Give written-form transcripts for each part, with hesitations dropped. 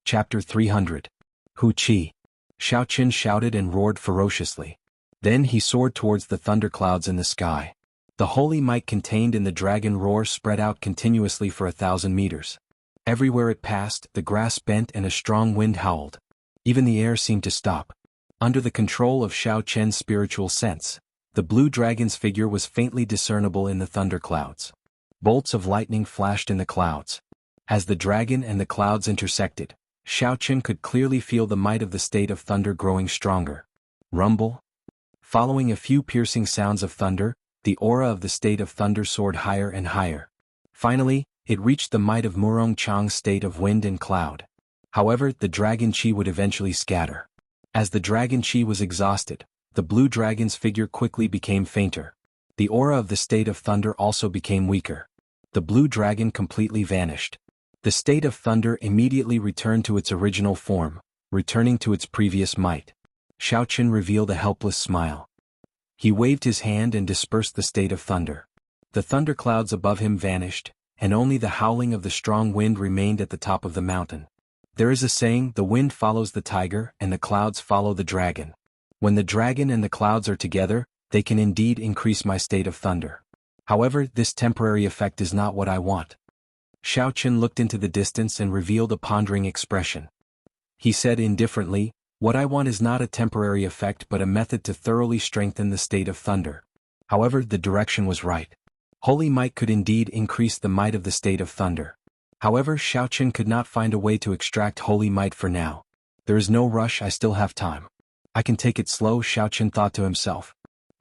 Chapter 300. Hu Qi. Xiaoqin shouted and roared ferociously. Then he soared towards the thunderclouds in the sky. The holy might contained in the dragon roar spread out continuously for 1,000 meters. Everywhere it passed, the grass bent and a strong wind howled. Even the air seemed to stop. Under the control of Xiaoqian's spiritual sense, the blue dragon's figure was faintly discernible in the thunderclouds. Bolts of lightning flashed in the clouds. As the dragon and the clouds intersected, Xiaoqin could clearly feel the might of the state of thunder growing stronger. Rumble. Following a few piercing sounds of thunder, the aura of the state of thunder soared higher and higher. Finally, it reached the might of Murong Chang's state of wind and cloud. However, the dragon chi would eventually scatter. As the dragon chi was exhausted, the blue dragon's figure quickly became fainter. The aura of the state of thunder also became weaker. The blue dragon completely vanished. The state of thunder immediately returned to its original form, returning to its previous might. Xiaoqin revealed a helpless smile. He waved his hand and dispersed the state of thunder. The thunderclouds above him vanished, and only the howling of the strong wind remained at the top of the mountain. There is a saying, the wind follows the tiger and the clouds follow the dragon. When the dragon and the clouds are together, they can indeed increase my state of thunder. However, this temporary effect is not what I want. Xiaoqin looked into the distance and revealed a pondering expression. He said indifferently, "What I want is not a temporary effect but a method to thoroughly strengthen the state of thunder." However, the direction was right. Holy might could indeed increase the might of the state of thunder. However, Xiaoqin could not find a way to extract holy might for now. There is no rush, I still have time. I can take it slow, Xiaoqin thought to himself.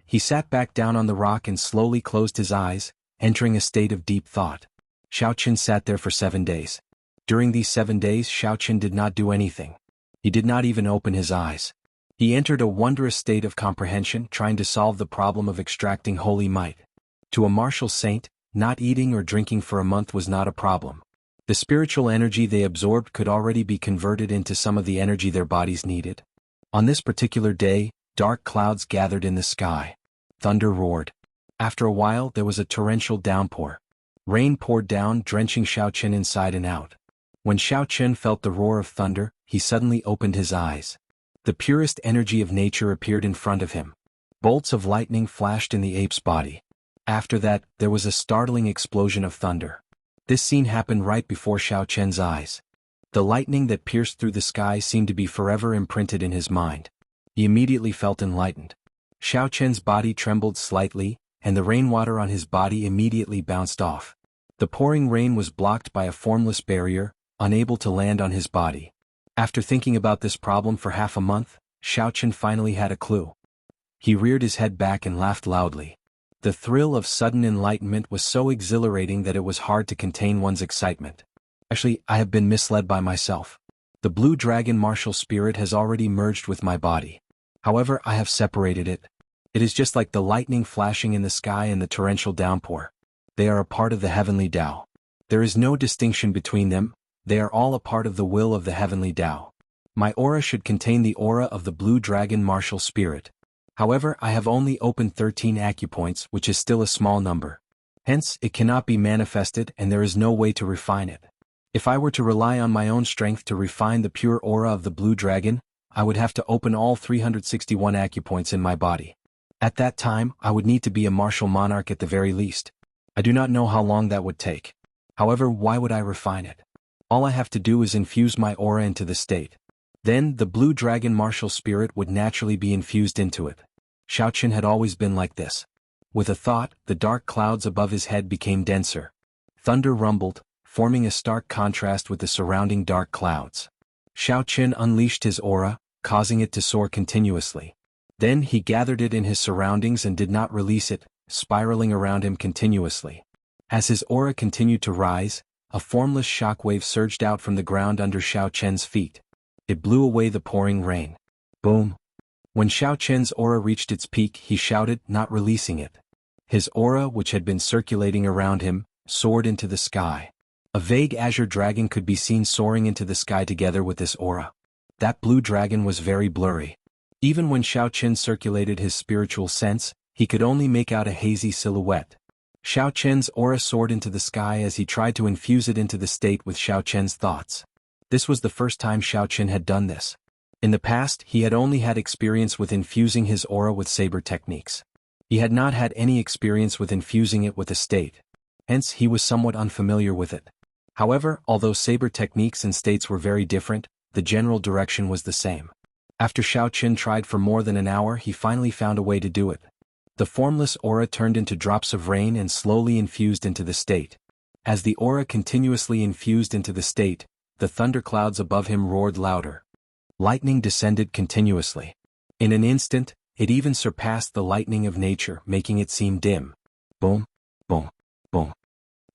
He sat back down on the rock and slowly closed his eyes, entering a state of deep thought. Xiaoqin sat there for 7 days. During these 7 days, Xiaoqin did not do anything. He did not even open his eyes. He entered a wondrous state of comprehension, trying to solve the problem of extracting holy might. To a martial saint, not eating or drinking for a month was not a problem. The spiritual energy they absorbed could already be converted into some of the energy their bodies needed. On this particular day, dark clouds gathered in the sky. Thunder roared. After a while, there was a torrential downpour. Rain poured down, drenching Xiaoqin inside and out. When Xiaoqin felt the roar of thunder, he suddenly opened his eyes. The purest energy of nature appeared in front of him. Bolts of lightning flashed in the ape's body. After that, there was a startling explosion of thunder. This scene happened right before Xiaoqin's eyes. The lightning that pierced through the sky seemed to be forever imprinted in his mind. He immediately felt enlightened. Xiaoqin's body trembled slightly, and the rainwater on his body immediately bounced off. The pouring rain was blocked by a formless barrier, unable to land on his body. After thinking about this problem for half a month, Xiaoqin finally had a clue. He reared his head back and laughed loudly. The thrill of sudden enlightenment was so exhilarating that it was hard to contain one's excitement. Actually, I have been misled by myself. The blue dragon martial spirit has already merged with my body. However, I have separated it. It is just like the lightning flashing in the sky and the torrential downpour. They are a part of the heavenly Tao. There is no distinction between them, they are all a part of the will of the heavenly Tao. My aura should contain the aura of the blue dragon martial spirit. However, I have only opened 13 acupoints, which is still a small number. Hence, it cannot be manifested and there is no way to refine it. If I were to rely on my own strength to refine the pure aura of the blue dragon, I would have to open all 361 acupoints in my body. At that time, I would need to be a martial monarch at the very least. I do not know how long that would take. However, why would I refine it? All I have to do is infuse my aura into the state. Then, the blue dragon martial spirit would naturally be infused into it. Xiaoqin had always been like this. With a thought, the dark clouds above his head became denser. Thunder rumbled, forming a stark contrast with the surrounding dark clouds. Xiaoqin unleashed his aura, causing it to soar continuously. Then he gathered it in his surroundings and did not release it, spiraling around him continuously. As his aura continued to rise, a formless shockwave surged out from the ground under Xiaoqin's feet. It blew away the pouring rain. Boom! When Xiaoqin's aura reached its peak, he shouted, not releasing it. His aura, which had been circulating around him, soared into the sky. A vague azure dragon could be seen soaring into the sky together with this aura. That blue dragon was very blurry. Even when Xiaoqin circulated his spiritual sense, he could only make out a hazy silhouette. Xiaoqin's aura soared into the sky as he tried to infuse it into the state with Xiaoqin's thoughts. This was the first time Xiaoqin had done this. In the past, he had only had experience with infusing his aura with saber techniques. He had not had any experience with infusing it with a state. Hence, he was somewhat unfamiliar with it. However, although saber techniques and states were very different, the general direction was the same. After Xiaoqin tried for more than an hour, he finally found a way to do it. The formless aura turned into drops of rain and slowly infused into the state. As the aura continuously infused into the state, the thunderclouds above him roared louder. Lightning descended continuously. In an instant, it even surpassed the lightning of nature, making it seem dim. Boom, boom, boom.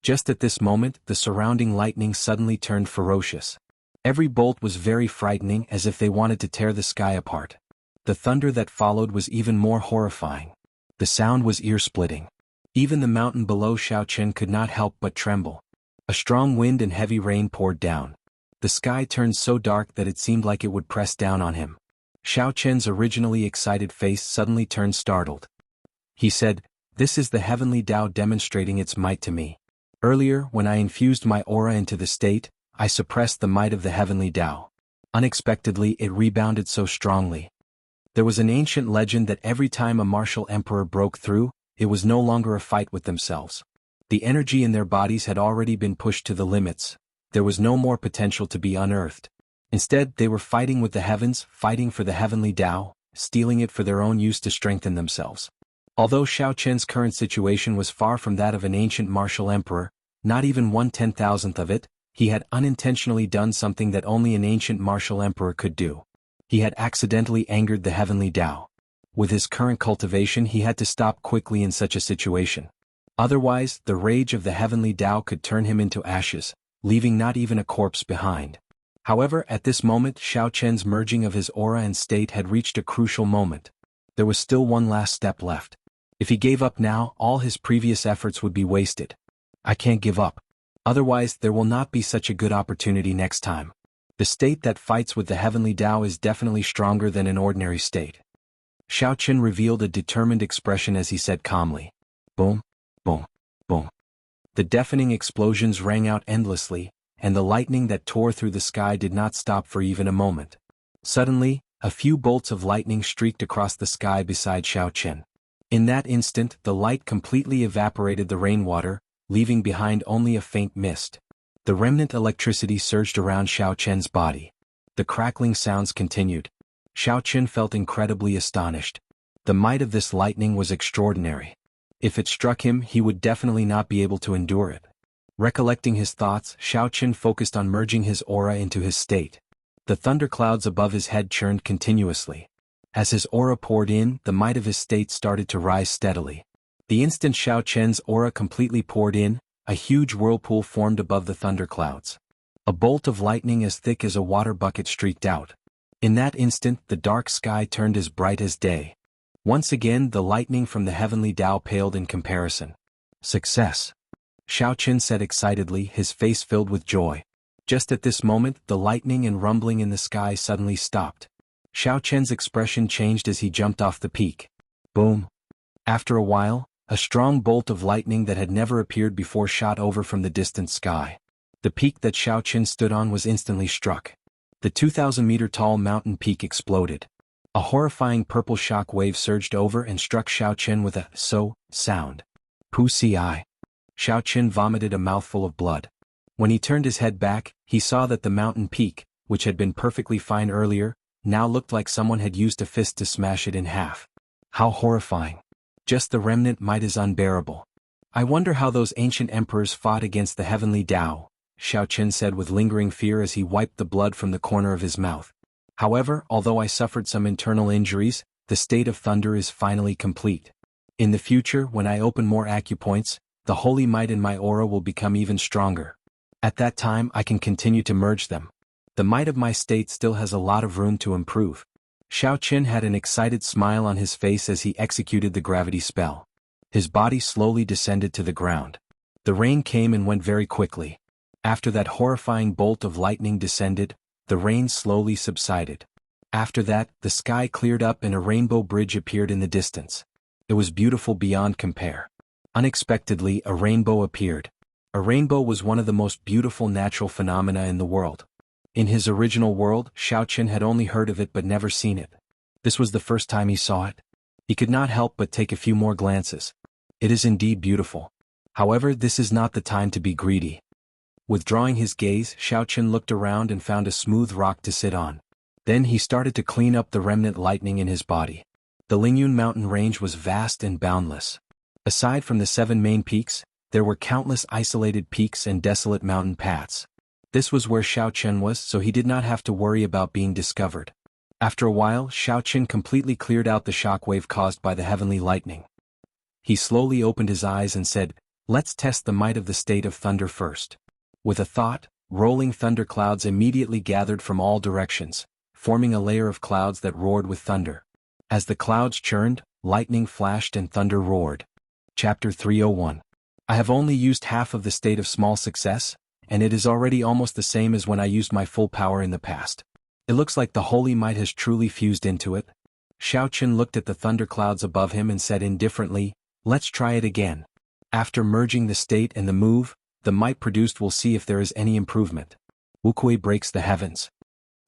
Just at this moment, the surrounding lightning suddenly turned ferocious. Every bolt was very frightening, as if they wanted to tear the sky apart. The thunder that followed was even more horrifying. The sound was ear-splitting. Even the mountain below Xiaoqin could not help but tremble. A strong wind and heavy rain poured down. The sky turned so dark that it seemed like it would press down on him. Xiaoqin's originally excited face suddenly turned startled. He said, "This is the heavenly Tao demonstrating its might to me. Earlier, when I infused my aura into the state, I suppressed the might of the heavenly Tao. Unexpectedly, it rebounded so strongly. There was an ancient legend that every time a martial emperor broke through, it was no longer a fight with themselves. The energy in their bodies had already been pushed to the limits. There was no more potential to be unearthed. Instead, they were fighting with the heavens, fighting for the heavenly Tao, stealing it for their own use to strengthen themselves." Although Xiaoqin's current situation was far from that of an ancient martial emperor, not even 1/10,000th of it, he had unintentionally done something that only an ancient martial emperor could do. He had accidentally angered the heavenly Tao. With his current cultivation, he had to stop quickly in such a situation. Otherwise, the rage of the heavenly Tao could turn him into ashes, leaving not even a corpse behind. However, at this moment, Xiaoqin's merging of his aura and state had reached a crucial moment. There was still one last step left. If he gave up now, all his previous efforts would be wasted. "I can't give up. Otherwise, there will not be such a good opportunity next time. The state that fights with the heavenly Tao is definitely stronger than an ordinary state." Xiaoqin revealed a determined expression as he said calmly, "Boom, boom, boom." The deafening explosions rang out endlessly, and the lightning that tore through the sky did not stop for even a moment. Suddenly, a few bolts of lightning streaked across the sky beside Xiaoqin. In that instant, the light completely evaporated the rainwater, leaving behind only a faint mist. The remnant electricity surged around Xiaoqin's body. The crackling sounds continued. Xiaoqin felt incredibly astonished. The might of this lightning was extraordinary. If it struck him, he would definitely not be able to endure it. Recollecting his thoughts, Xiaoqin focused on merging his aura into his state. The thunderclouds above his head churned continuously. As his aura poured in, the might of his state started to rise steadily. The instant Xiaoqin's aura completely poured in, a huge whirlpool formed above the thunderclouds. A bolt of lightning as thick as a water bucket streaked out. In that instant, the dark sky turned as bright as day. Once again, the lightning from the heavenly Tao paled in comparison. "Success!" Xiaoqin said excitedly, his face filled with joy. Just at this moment, the lightning and rumbling in the sky suddenly stopped. Xiaoqin's expression changed as he jumped off the peak. Boom! After a while, a strong bolt of lightning that had never appeared before shot over from the distant sky. The peak that Xiaoqin stood on was instantly struck. The 2,000-meter-tall mountain peak exploded. A horrifying purple shock wave surged over and struck Xiaoqin with a "so" sound. Pusi. Xiaoqin vomited a mouthful of blood. When he turned his head back, he saw that the mountain peak, which had been perfectly fine earlier, now looked like someone had used a fist to smash it in half. How horrifying. Just the remnant might is unbearable. "I wonder how those ancient emperors fought against the heavenly Tao," Xiaoqin said with lingering fear as he wiped the blood from the corner of his mouth. "However, although I suffered some internal injuries, the state of thunder is finally complete. In the future, when I open more acupoints, the holy might in my aura will become even stronger. At that time, I can continue to merge them. The might of my state still has a lot of room to improve." Xiaoqin had an excited smile on his face as he executed the gravity spell. His body slowly descended to the ground. The rain came and went very quickly. After that horrifying bolt of lightning descended, the rain slowly subsided. After that, the sky cleared up and a rainbow bridge appeared in the distance. It was beautiful beyond compare. Unexpectedly, a rainbow appeared. A rainbow was one of the most beautiful natural phenomena in the world. In his original world, Xiaochen had only heard of it but never seen it. This was the first time he saw it. He could not help but take a few more glances. It is indeed beautiful. However, this is not the time to be greedy. Withdrawing his gaze, Xiaochen looked around and found a smooth rock to sit on. Then he started to clean up the remnant lightning in his body. The Lingyun mountain range was vast and boundless. Aside from the 7 main peaks, there were countless isolated peaks and desolate mountain paths. This was where Xiaochen was, so he did not have to worry about being discovered. After a while, Xiaochen completely cleared out the shockwave caused by the heavenly lightning. He slowly opened his eyes and said, "Let's test the might of the state of thunder first." With a thought, rolling thunderclouds immediately gathered from all directions, forming a layer of clouds that roared with thunder. As the clouds churned, lightning flashed and thunder roared. Chapter 301. I have only used half of the state of small success, and it is already almost the same as when I used my full power in the past. It looks like the holy might has truly fused into it. Xiaochen looked at the thunderclouds above him and said indifferently, "Let's try it again." After merging the state and the move, the might produced will see if there is any improvement. Wuxia breaks the heavens.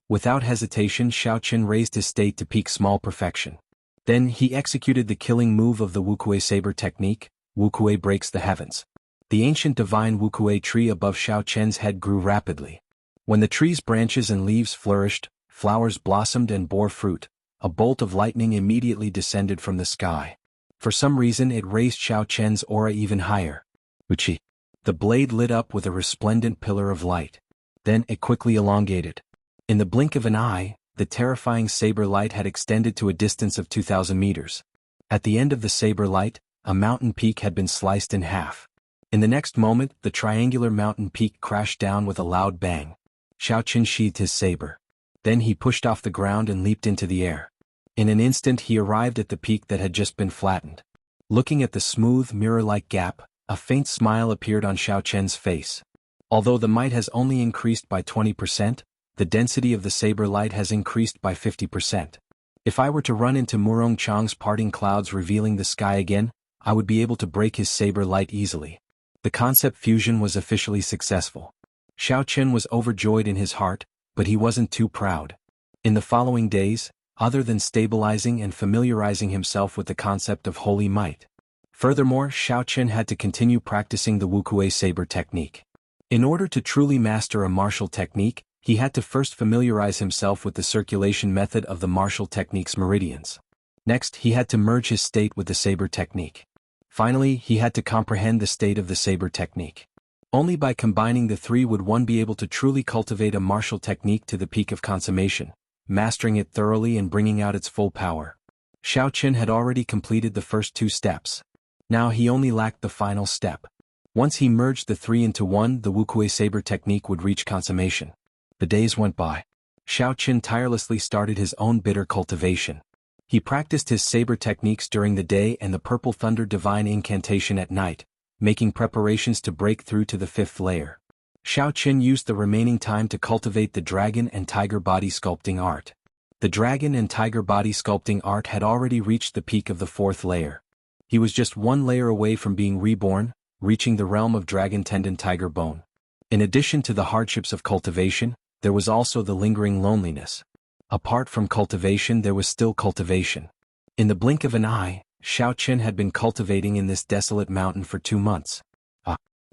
Without hesitation, Xiaochen raised his state to peak small perfection. Then he executed the killing move of the wuxia saber technique. Wuxia breaks the heavens. The ancient divine wuxia tree above Xiaochen's head grew rapidly. When the tree's branches and leaves flourished, flowers blossomed and bore fruit, a bolt of lightning immediately descended from the sky. For some reason it raised Xiaochen's aura even higher. Wuxi. The blade lit up with a resplendent pillar of light. Then it quickly elongated. In the blink of an eye, the terrifying saber light had extended to a distance of 2,000 meters. At the end of the saber light, a mountain peak had been sliced in half. In the next moment, the triangular mountain peak crashed down with a loud bang. Xiaochen sheathed his saber. Then he pushed off the ground and leaped into the air. In an instant he arrived at the peak that had just been flattened. Looking at the smooth, mirror-like gap, a faint smile appeared on Xiaochen's face. Although the might has only increased by 20%, the density of the saber light has increased by 50%. If I were to run into Murong Chang's parting clouds revealing the sky again, I would be able to break his saber light easily. The concept fusion was officially successful. Xiaochen was overjoyed in his heart, but he wasn't too proud. In the following days, other than stabilizing and familiarizing himself with the concept of holy might. Furthermore, Xiaochen had to continue practicing the wuxia saber technique. In order to truly master a martial technique, he had to first familiarize himself with the circulation method of the martial technique's meridians. Next, he had to merge his state with the saber technique. Finally, he had to comprehend the state of the saber technique. Only by combining the three would one be able to truly cultivate a martial technique to the peak of consummation, mastering it thoroughly and bringing out its full power. Xiaochen had already completed the first 2 steps. Now he only lacked the final step. Once he merged the 3 into one, the wuxia saber technique would reach consummation. The days went by. Xiaochen tirelessly started his own bitter cultivation. He practiced his saber techniques during the day and the purple thunder divine incantation at night, making preparations to break through to the 5th layer. Xiaochen used the remaining time to cultivate the dragon and tiger body sculpting art. The dragon and tiger body sculpting art had already reached the peak of the 4th layer. He was just 1 layer away from being reborn, reaching the realm of dragon tendon tiger bone. In addition to the hardships of cultivation, there was also the lingering loneliness. Apart from cultivation, there was still cultivation. In the blink of an eye, Xiaochen had been cultivating in this desolate mountain for 2 months.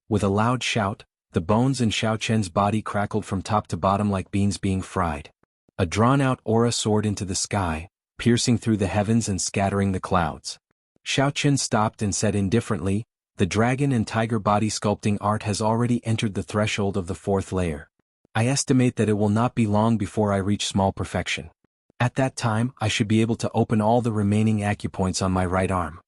With a loud shout, the bones in Xiaochen's body crackled from top to bottom like beans being fried. A drawn-out aura soared into the sky, piercing through the heavens and scattering the clouds. Xiaochen stopped and said indifferently, "The dragon and tiger body sculpting art has already entered the threshold of the 4th layer. I estimate that it will not be long before I reach small perfection. At that time, I should be able to open all the remaining acupoints on my right arm."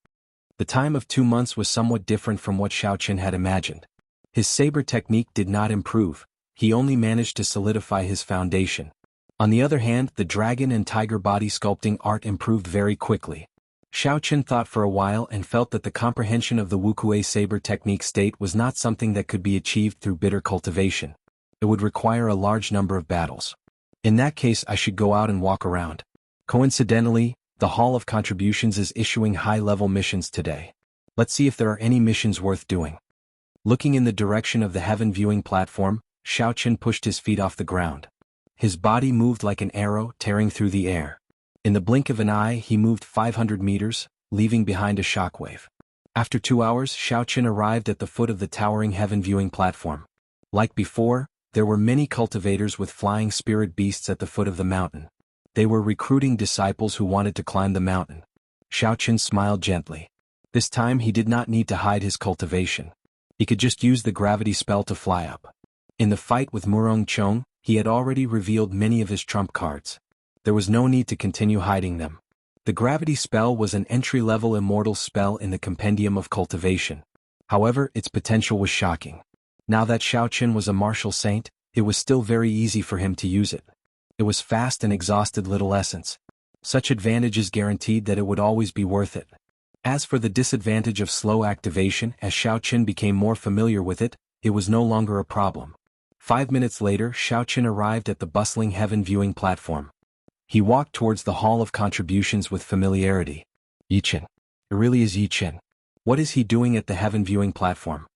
The time of 2 months was somewhat different from what Xiaochen had imagined. His saber technique did not improve, he only managed to solidify his foundation. On the other hand, the dragon and tiger body sculpting art improved very quickly. Xiaochen thought for a while and felt that the comprehension of the wuxia saber technique state was not something that could be achieved through bitter cultivation. It would require a large number of battles. In that case, I should go out and walk around. Coincidentally, the Hall of Contributions is issuing high-level missions today. Let's see if there are any missions worth doing. Looking in the direction of the heaven viewing platform, Xiaochen pushed his feet off the ground. his body moved like an arrow tearing through the air. In the blink of an eye he moved 500 meters, leaving behind a shockwave. After 2 hours Xiaoqin arrived at the foot of the towering heaven viewing platform. Like before, there were many cultivators with flying spirit beasts at the foot of the mountain. They were recruiting disciples who wanted to climb the mountain. Xiaoqin smiled gently. This time he did not need to hide his cultivation. He could just use the gravity spell to fly up. In the fight with Murong Chong, he had already revealed many of his trump cards. There was no need to continue hiding them. The gravity spell was an entry-level immortal spell in the compendium of cultivation. However, its potential was shocking. Now that Xiaoqin was a martial saint, it was still very easy for him to use it. It was fast and exhausted little essence. Such advantages guaranteed that it would always be worth it. As for the disadvantage of slow activation, as Xiaoqin became more familiar with it, it was no longer a problem. 5 minutes later Xiaoqin arrived at the bustling heaven viewing platform. He walked towards the hall of contributions with familiarity. Yichen. It really is Yichen. What is he doing at the heaven viewing platform?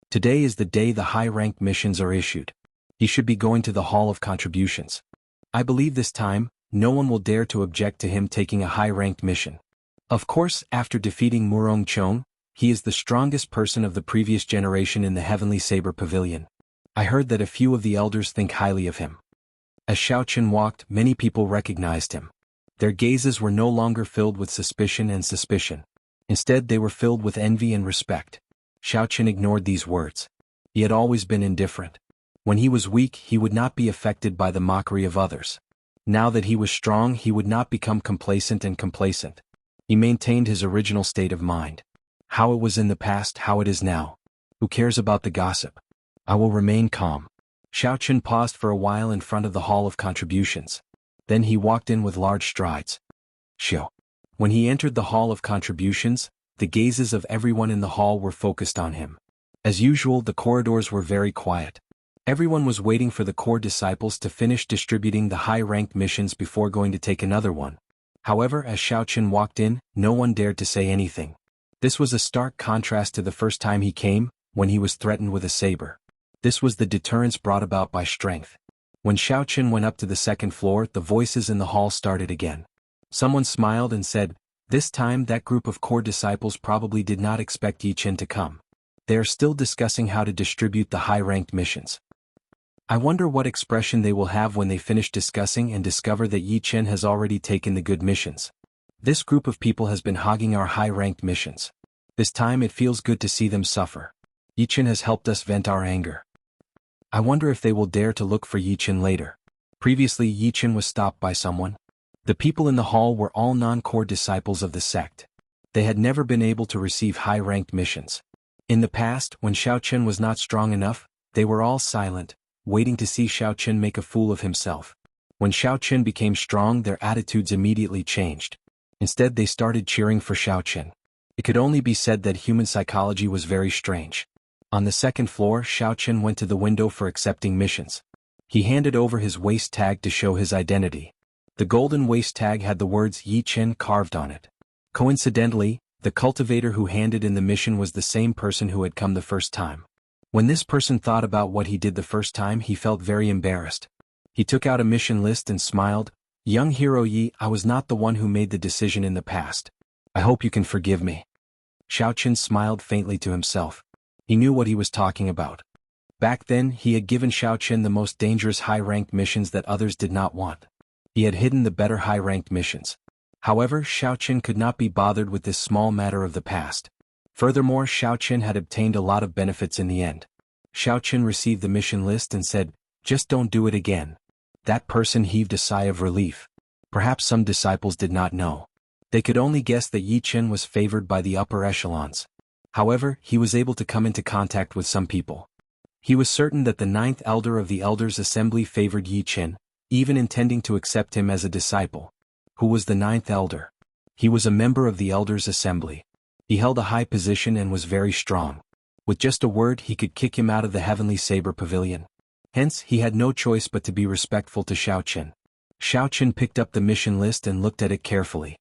Today is the day the high-ranked missions are issued. He should be going to the hall of contributions. I believe this time, no one will dare to object to him taking a high-ranked mission. Of course, after defeating Murong Chong, he is the strongest person of the previous generation in the Heavenly Saber Pavilion. I heard that a few of the elders think highly of him. As Xiaoqin walked, many people recognized him. Their gazes were no longer filled with suspicion. Instead they were filled with envy and respect. Xiaoqin ignored these words. He had always been indifferent. When he was weak he would not be affected by the mockery of others. Now that he was strong he would not become complacent. He maintained his original state of mind. How it was in the past, how it is now. Who cares about the gossip? I will remain calm. Xiaoqin paused for a while in front of the hall of contributions. Then he walked in with large strides. Xiao. When he entered the hall of contributions, the gazes of everyone in the hall were focused on him. As usual, the corridors were very quiet. Everyone was waiting for the core disciples to finish distributing the high-ranked missions before going to take another one. However, as Xiaoqin walked in, no one dared to say anything. This was a stark contrast to the first time he came, when he was threatened with a saber. This was the deterrence brought about by strength. When Xiaoqin went up to the second floor, the voices in the hall started again. Someone smiled and said, "This time that group of core disciples probably did not expect Yichen to come. They are still discussing how to distribute the high-ranked missions. I wonder what expression they will have when they finish discussing and discover that Yichen has already taken the good missions. This group of people has been hogging our high-ranked missions. This time it feels good to see them suffer. Yichen has helped us vent our anger. I wonder if they will dare to look for Yichen later." Previously Yichen was stopped by someone. The people in the hall were all non-core disciples of the sect. They had never been able to receive high-ranked missions. In the past, when Xiaoqin was not strong enough, they were all silent, waiting to see Xiaoqin make a fool of himself. When Xiaoqin became strong, their attitudes immediately changed. Instead they started cheering for Xiaoqin. It could only be said that human psychology was very strange. On the second floor, Xiaoqin went to the window for accepting missions. He handed over his waist tag to show his identity. The golden waist tag had the words Yichen carved on it. Coincidentally, the cultivator who handed in the mission was the same person who had come the first time. When this person thought about what he did the first time, he felt very embarrassed. He took out a mission list and smiled. "Young hero Yi, I was not the one who made the decision in the past. I hope you can forgive me." Xiaoqin smiled faintly to himself. He knew what he was talking about. Back then, he had given Xiaoqin the most dangerous high-ranked missions that others did not want. He had hidden the better high-ranked missions. However, Xiaoqin could not be bothered with this small matter of the past. Furthermore, Xiaoqin had obtained a lot of benefits in the end. Xiaoqin received the mission list and said, "Just don't do it again." That person heaved a sigh of relief. Perhaps some disciples did not know. They could only guess that Yichen was favored by the upper echelons. However, he was able to come into contact with some people. He was certain that the 9th elder of the Elders' Assembly favored Yichen, even intending to accept him as a disciple. Who was the 9th elder? He was a member of the Elders' Assembly. He held a high position and was very strong. With just a word he could kick him out of the Heavenly Saber Pavilion. Hence, he had no choice but to be respectful to Xiaoqin. Xiaoqin picked up the mission list and looked at it carefully.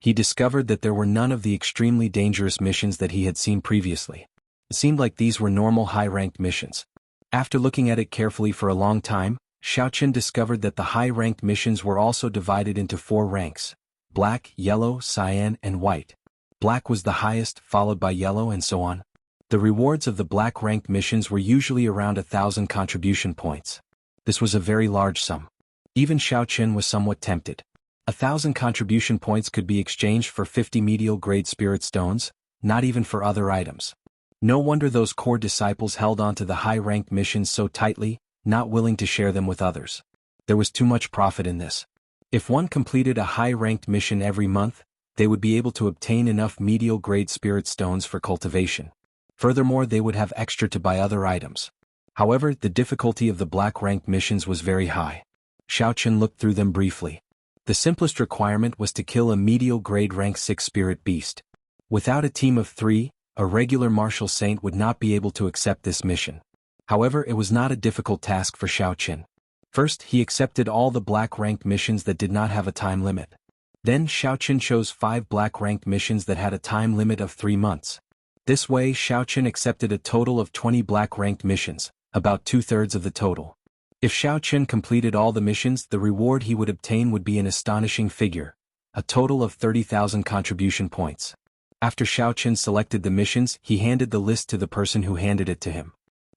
He discovered that there were none of the extremely dangerous missions that he had seen previously. It seemed like these were normal high-ranked missions. After looking at it carefully for a long time, Xiaochen discovered that the high-ranked missions were also divided into 4 ranks: black, yellow, cyan, and white. Black was the highest, followed by yellow and so on. The rewards of the black-ranked missions were usually around 1,000 contribution points. This was a very large sum. Even Xiaochen was somewhat tempted. 1,000 contribution points could be exchanged for 50 medial-grade spirit stones, not even for other items. No wonder those core disciples held on to the high-ranked missions so tightly, not willing to share them with others. There was too much profit in this. If one completed a high-ranked mission every month, they would be able to obtain enough medial-grade spirit stones for cultivation. Furthermore, they would have extra to buy other items. However, the difficulty of the black-ranked missions was very high. Xiaochen looked through them briefly. The simplest requirement was to kill a medial-grade rank 6 spirit beast. Without a team of 3, a regular martial saint would not be able to accept this mission. However, it was not a difficult task for Xiaochen. First, he accepted all the black-ranked missions that did not have a time limit. Then Xiaochen chose 5 black-ranked missions that had a time limit of 3 months. This way, Xiaochen accepted a total of 20 black-ranked missions, about 2/3 of the total. If Xiaochen completed all the missions, the reward he would obtain would be an astonishing figure, a total of 30,000 contribution points. After Xiaochen selected the missions, he handed the list to the person who handed it to him.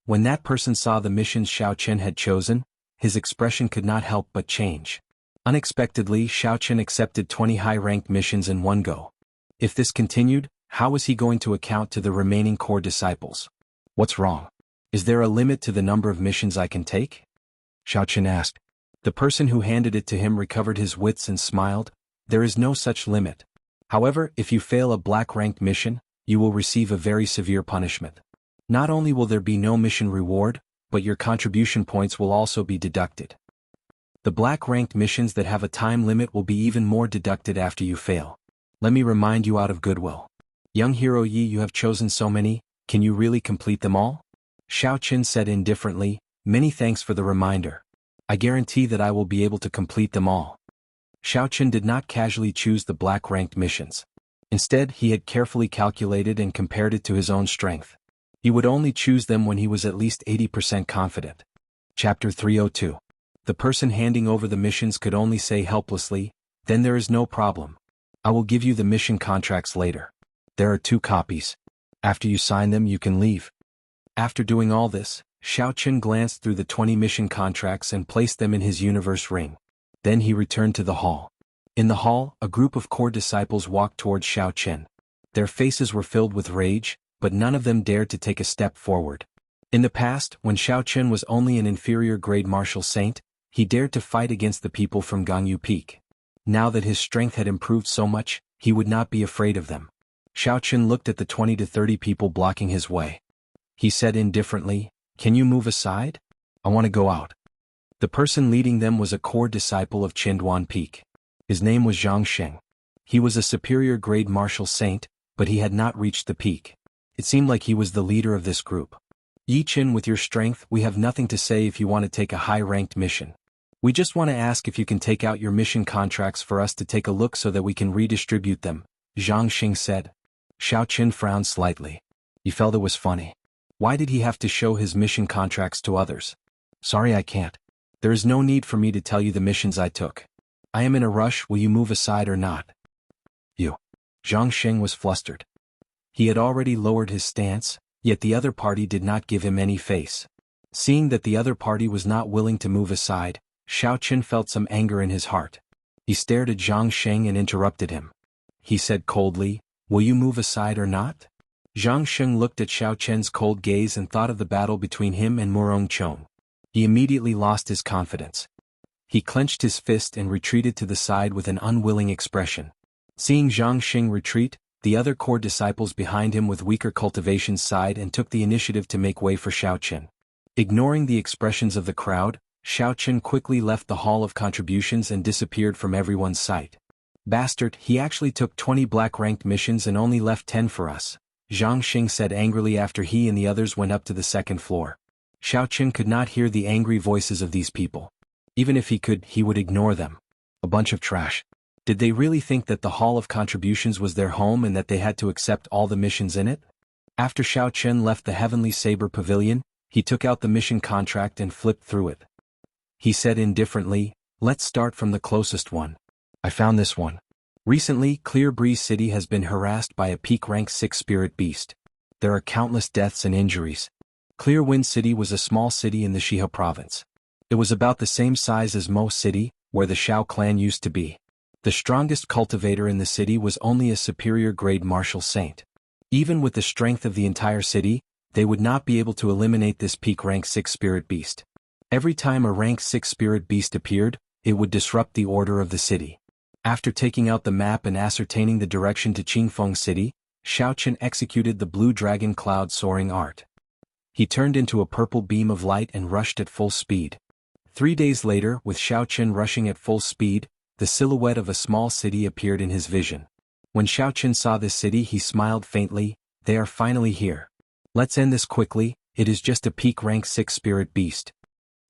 When that person saw the missions Xiaochen had chosen, his expression could not help but change. Unexpectedly, Xiaochen accepted 20 high-ranked missions in one go. If this continued, how was he going to account to the remaining core disciples? What's wrong? Is there a limit to the number of missions I can take? Xiaochen asked. The person who handed it to him recovered his wits and smiled. There is no such limit. However, if you fail a black-ranked mission, you will receive a very severe punishment. Not only will there be no mission reward, but your contribution points will also be deducted. The black-ranked missions that have a time limit will be even more deducted after you fail. Let me remind you out of goodwill. Young hero Yi, you have chosen so many, can you really complete them all? Xiaochen said indifferently, many thanks for the reminder. I guarantee that I will be able to complete them all. Xiaochen did not casually choose the black-ranked missions. Instead, he had carefully calculated and compared it to his own strength. He would only choose them when he was at least 80% confident. Chapter 302. The person handing over the missions could only say helplessly, then there is no problem. I will give you the mission contracts later. There are 2 copies. After you sign them, you can leave. After doing all this, Xiaochen glanced through the 20 mission contracts and placed them in his universe ring. Then he returned to the hall. In the hall, a group of core disciples walked towards Xiaochen. Their faces were filled with rage, but none of them dared to take a step forward. In the past, when Xiaochen was only an inferior grade martial saint, he dared to fight against the people from Jianghu Peak. Now that his strength had improved so much, he would not be afraid of them. Xiaochen looked at the 20 to 30 people blocking his way. He said indifferently, can you move aside? I want to go out. The person leading them was a core disciple of Xuanhuan Peak. His name was Zhang. He was a superior grade martial saint, but he had not reached the peak. It seemed like he was the leader of this group. Yi Qin, with your strength, we have nothing to say if you want to take a high-ranked mission. We just want to ask if you can take out your mission contracts for us to take a look so that we can redistribute them, Zhang said. Xiaochen frowned slightly. He felt it was funny. Why did he have to show his mission contracts to others? Sorry, I can't. There is no need for me to tell you the missions I took. I am in a rush, will you move aside or not? You. Zhang was flustered. He had already lowered his stance, yet the other party did not give him any face. Seeing that the other party was not willing to move aside, Xiaochen felt some anger in his heart. He stared at Zhang and interrupted him. He said coldly, will you move aside or not? Zhang looked at Xiaochen's cold gaze and thought of the battle between him and Murongchong. He immediately lost his confidence. He clenched his fist and retreated to the side with an unwilling expression. Seeing Zhang retreat, the other core disciples behind him with weaker cultivations sighed and took the initiative to make way for Xiaochen. Ignoring the expressions of the crowd, Xiaochen quickly left the hall of contributions and disappeared from everyone's sight. Bastard, he actually took 20 black-ranked missions and only left 10 for us, Zhang said angrily after he and the others went up to the second floor. Xiaochen could not hear the angry voices of these people. Even if he could, he would ignore them. A bunch of trash. Did they really think that the hall of contributions was their home and that they had to accept all the missions in it? After Xiaochen left the Heavenly Saber Pavilion, he took out the mission contract and flipped through it. He said indifferently, let's start from the closest one. I found this one. Recently, Clear Breeze City has been harassed by a peak rank 6 spirit beast. There are countless deaths and injuries. Clear Wind City was a small city in the Xihe province. It was about the same size as Mo City, where the Shao clan used to be. The strongest cultivator in the city was only a superior grade martial saint. Even with the strength of the entire city, they would not be able to eliminate this peak rank 6 spirit beast. Every time a rank 6 spirit beast appeared, it would disrupt the order of the city. After taking out the map and ascertaining the direction to Qingfeng City, Xiaoqian executed the blue dragon cloud soaring art. He turned into a purple beam of light and rushed at full speed. 3 days later, with Xiaoqian rushing at full speed, the silhouette of a small city appeared in his vision. When Xiaoqian saw this city, he smiled faintly. They are finally here. Let's end this quickly, it is just a peak rank 6 spirit beast.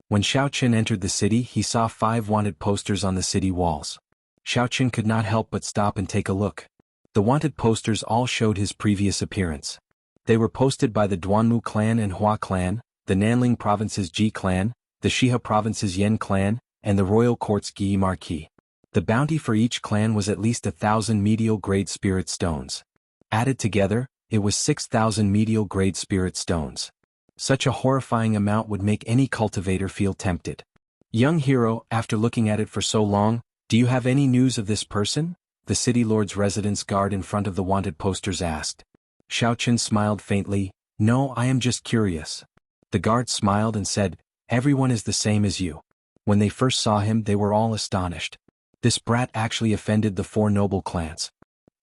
When Xiaoqian entered the city, he saw 5 wanted posters on the city walls. Xiaoqian could not help but stop and take a look. The wanted posters all showed his previous appearance. They were posted by the Duanmu clan and Hua clan, the Nanling province's Ji clan, the Xihe province's Yan clan, and the royal court's Gi Marquis. The bounty for each clan was at least 1,000 medial grade spirit stones. Added together, it was 6,000 medial grade spirit stones. Such a horrifying amount would make any cultivator feel tempted. Young hero, after looking at it for so long, do you have any news of this person? The city lord's residence guard in front of the wanted posters asked. Xiaoqian smiled faintly, no, I am just curious. The guard smiled and said, everyone is the same as you. When they first saw him, they were all astonished. This brat actually offended the 4 noble clans.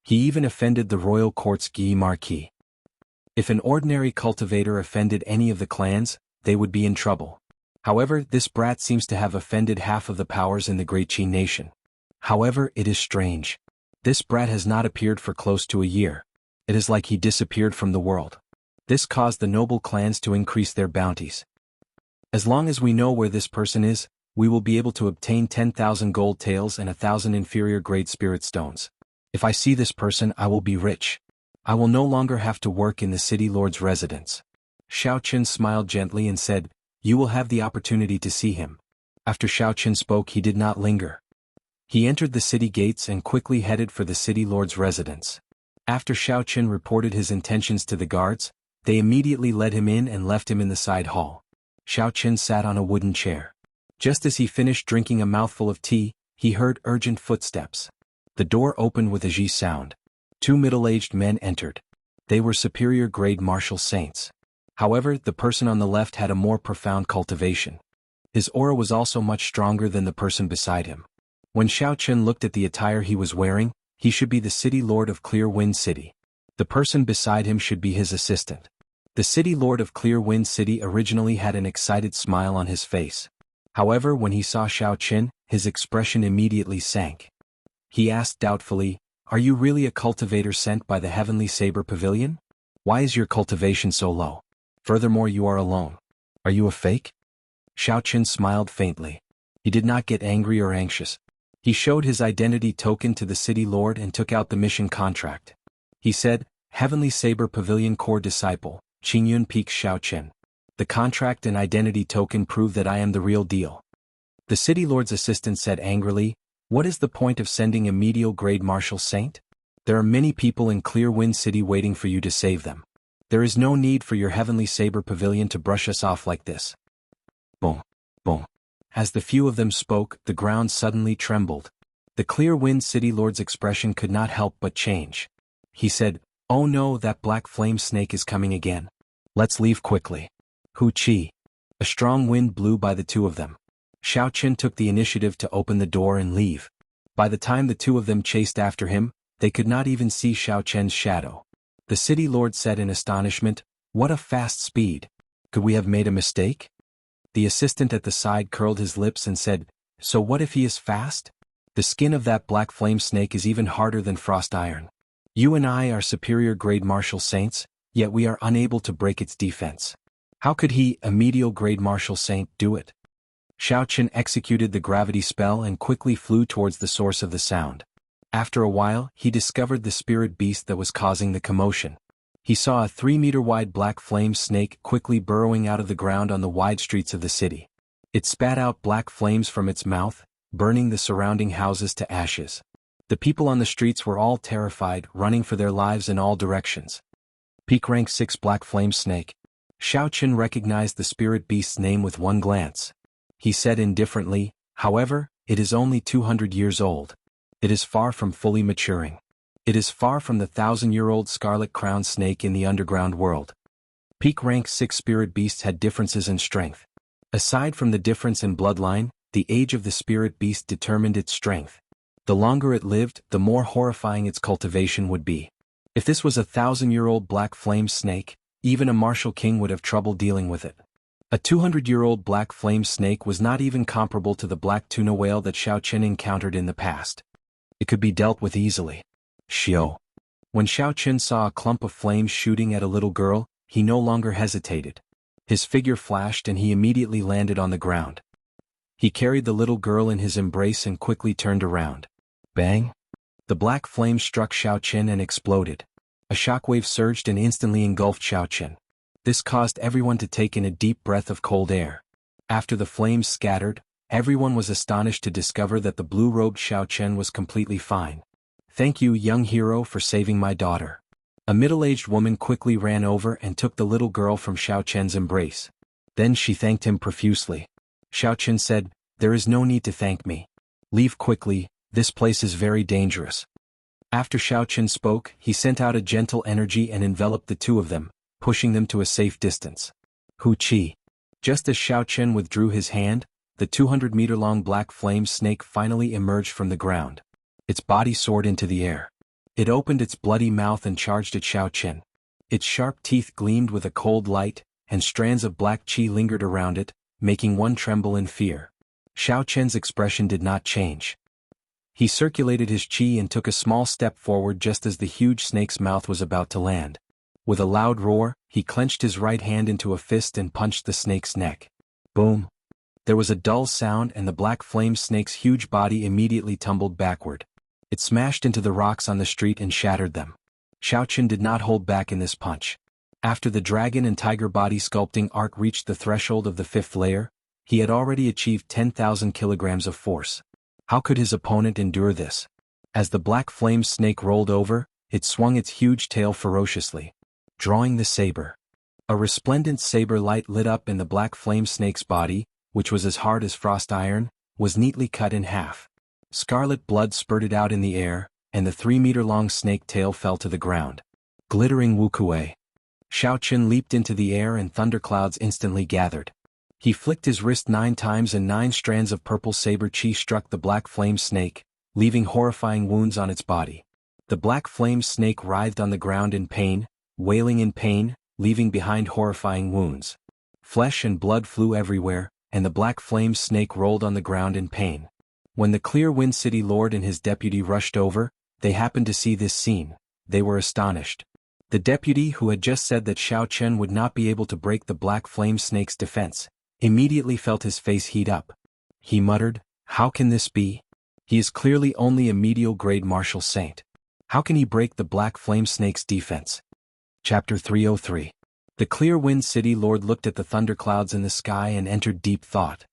He even offended the royal court's Gi Marquis. If an ordinary cultivator offended any of the clans, they would be in trouble. However, this brat seems to have offended half of the powers in the Great Qi nation. However, it is strange. This brat has not appeared for close to a year. It is like he disappeared from the world. This caused the noble clans to increase their bounties. As long as we know where this person is, we will be able to obtain 10,000 gold taels and 1,000 inferior grade spirit stones. If I see this person, I will be rich. I will no longer have to work in the city lord's residence. Xiaoqian smiled gently and said, you will have the opportunity to see him. After Xiaoqian spoke, he did not linger. He entered the city gates and quickly headed for the city lord's residence. After Xiaoqian reported his intentions to the guards, they immediately led him in and left him in the side hall. Xiaoqian sat on a wooden chair. Just as he finished drinking a mouthful of tea, he heard urgent footsteps. The door opened with a zhi sound. 2 middle-aged men entered. They were superior grade martial saints. However, the person on the left had a more profound cultivation. His aura was also much stronger than the person beside him. When Xiaoqian looked at the attire he was wearing, he should be the city lord of Clear Wind City. The person beside him should be his assistant. The city lord of Clear Wind City originally had an excited smile on his face. However, when he saw Xiaoqian, his expression immediately sank. He asked doubtfully, are you really a cultivator sent by the Heavenly Saber Pavilion? Why is your cultivation so low? Furthermore, you are alone. Are you a fake? Xiaoqian smiled faintly. He did not get angry or anxious. He showed his identity token to the city lord and took out the mission contract. He said, Heavenly Saber Pavilion Core Disciple, Qingyun Peak Xiaoqian. The contract and identity token prove that I am the real deal. The city lord's assistant said angrily, what is the point of sending a medial grade martial saint? There are many people in Clear Wind City waiting for you to save them. There is no need for your Heavenly Saber Pavilion to brush us off like this. Boom, boom. As the few of them spoke, the ground suddenly trembled. The Clear Wind City lord's expression could not help but change. He said, oh no, that black flame snake is coming again. Let's leave quickly. Hu Qi. A strong wind blew by the 2 of them. Xiaoqian took the initiative to open the door and leave. By the time the 2 of them chased after him, they could not even see Xiaoqian's shadow. The city lord said in astonishment, what a fast speed. Could we have made a mistake? The assistant at the side curled his lips and said, so what if he is fast? The skin of that black flame snake is even harder than frost iron. You and I are superior grade martial saints, yet we are unable to break its defense. How could he, a medial grade martial saint, do it? Xiaoqian executed the gravity spell and quickly flew towards the source of the sound. After a while, he discovered the spirit beast that was causing the commotion. He saw a 3-meter-wide black flame snake quickly burrowing out of the ground on the wide streets of the city. It spat out black flames from its mouth, burning the surrounding houses to ashes. The people on the streets were all terrified, running for their lives in all directions. Peak rank 6 black flame snake. Xiaoqin recognized the spirit beast's name with one glance. He said indifferently, however, it is only 200 years old. It is far from fully maturing. It is far from the 1,000-year-old scarlet crowned snake in the underground world. Peak rank 6 spirit beasts had differences in strength. Aside from the difference in bloodline, the age of the spirit beast determined its strength. The longer it lived, the more horrifying its cultivation would be. If this was a 1,000-year-old black flame snake, even a martial king would have trouble dealing with it. A 200-year-old black flame snake was not even comparable to the black tuna whale that Xiaoqin encountered in the past. It could be dealt with easily. Xiao. When Xiaoqin saw a clump of flames shooting at a little girl, he no longer hesitated. His figure flashed and he immediately landed on the ground. He carried the little girl in his embrace and quickly turned around. Bang! The black flame struck Xiaoqin and exploded. A shockwave surged and instantly engulfed Xiaoqin. This caused everyone to take in a deep breath of cold air. After the flames scattered, everyone was astonished to discover that the blue-robed Xiaoqin was completely fine. Thank you, young hero, for saving my daughter. A middle-aged woman quickly ran over and took the little girl from Xiaoqin's embrace. Then she thanked him profusely. Xiaoqin said, "There is no need to thank me. Leave quickly, this place is very dangerous." After Xiaoqin spoke, he sent out a gentle energy and enveloped the two of them, pushing them to a safe distance. Hu Qi. Just as Xiaoqin withdrew his hand, the 200-meter-long black flame snake finally emerged from the ground. Its body soared into the air. It opened its bloody mouth and charged at Xiaoqin. Its sharp teeth gleamed with a cold light, and strands of black qi lingered around it, making one tremble in fear. Xiaoqin's expression did not change. He circulated his qi and took a small step forward just as the huge snake's mouth was about to land. With a loud roar, he clenched his right hand into a fist and punched the snake's neck. Boom! There was a dull sound and the black flame snake's huge body immediately tumbled backward. It smashed into the rocks on the street and shattered them. Xiaoqin did not hold back in this punch. After the dragon and tiger body sculpting arc reached the threshold of the 5th layer, he had already achieved 10,000 kilograms of force. How could his opponent endure this? As the black flame snake rolled over, it swung its huge tail ferociously, drawing the saber. A resplendent saber light lit up in the black flame snake's body, which was as hard as frost iron, was neatly cut in half. Scarlet blood spurted out in the air, and the 3-meter-long snake tail fell to the ground. Glittering wuxia. Xiaoqin leaped into the air and thunderclouds instantly gathered. He flicked his wrist 9 times and 9 strands of purple saber qi struck the black flame snake, leaving horrifying wounds on its body. The black flame snake writhed on the ground in pain, wailing in pain, leaving behind horrifying wounds. Flesh and blood flew everywhere, and the black flame snake rolled on the ground in pain. When the Clear Wind City Lord and his deputy rushed over, they happened to see this scene. They were astonished. The deputy, who had just said that Xiaoqin would not be able to break the black flame snake's defense, immediately felt his face heat up. He muttered, "How can this be? He is clearly only a medial grade martial saint. How can he break the black flame snake's defense?" Chapter 303. The Clear Wind City Lord looked at the thunderclouds in the sky and entered deep thought.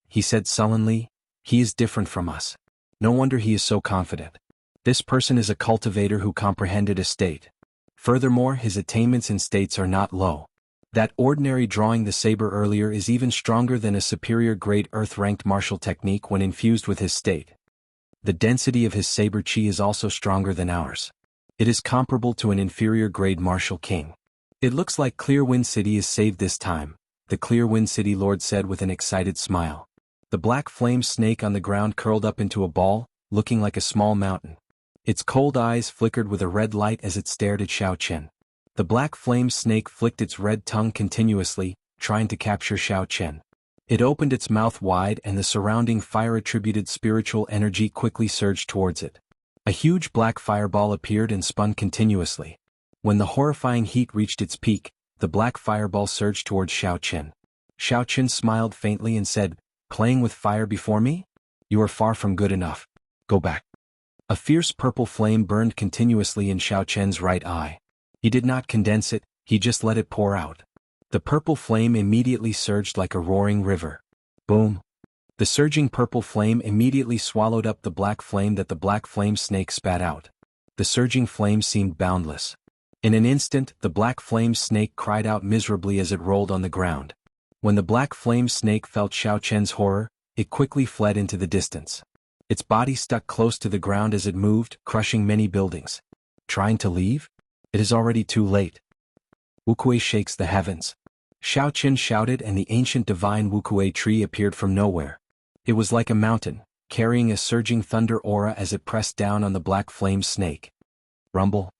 He said sullenly, "He is different from us. No wonder he is so confident. This person is a cultivator who comprehended a state. Furthermore, his attainments in states are not low. That ordinary drawing the saber earlier is even stronger than a superior grade earth-ranked martial technique when infused with his state. The density of his saber qi is also stronger than ours. It is comparable to an inferior grade martial king. It looks like Clear Wind City is saved this time," the Clear Wind City Lord said with an excited smile. The black flame snake on the ground curled up into a ball, looking like a small mountain. Its cold eyes flickered with a red light as it stared at Xiaoqin. The black flame snake flicked its red tongue continuously, trying to capture Xiaoqin. It opened its mouth wide and the surrounding fire-attributed spiritual energy quickly surged towards it. A huge black fireball appeared and spun continuously. When the horrifying heat reached its peak, the black fireball surged towards Xiaoqin. Xiaoqin smiled faintly and said, "Playing with fire before me? You are far from good enough. Go back." A fierce purple flame burned continuously in Xiaoqin's right eye. He did not condense it, he just let it pour out. The purple flame immediately surged like a roaring river. Boom! The surging purple flame immediately swallowed up the black flame that the black flame snake spat out. The surging flame seemed boundless. In an instant, the black flame snake cried out miserably as it rolled on the ground. When the black flame snake felt Xiaochen's horror, it quickly fled into the distance. Its body stuck close to the ground as it moved, crushing many buildings. Trying to leave? It is already too late. Wuxia shakes the heavens. Xiaochen shouted, and the ancient divine wuxia tree appeared from nowhere. It was like a mountain, carrying a surging thunder aura as it pressed down on the black flame snake. Rumble.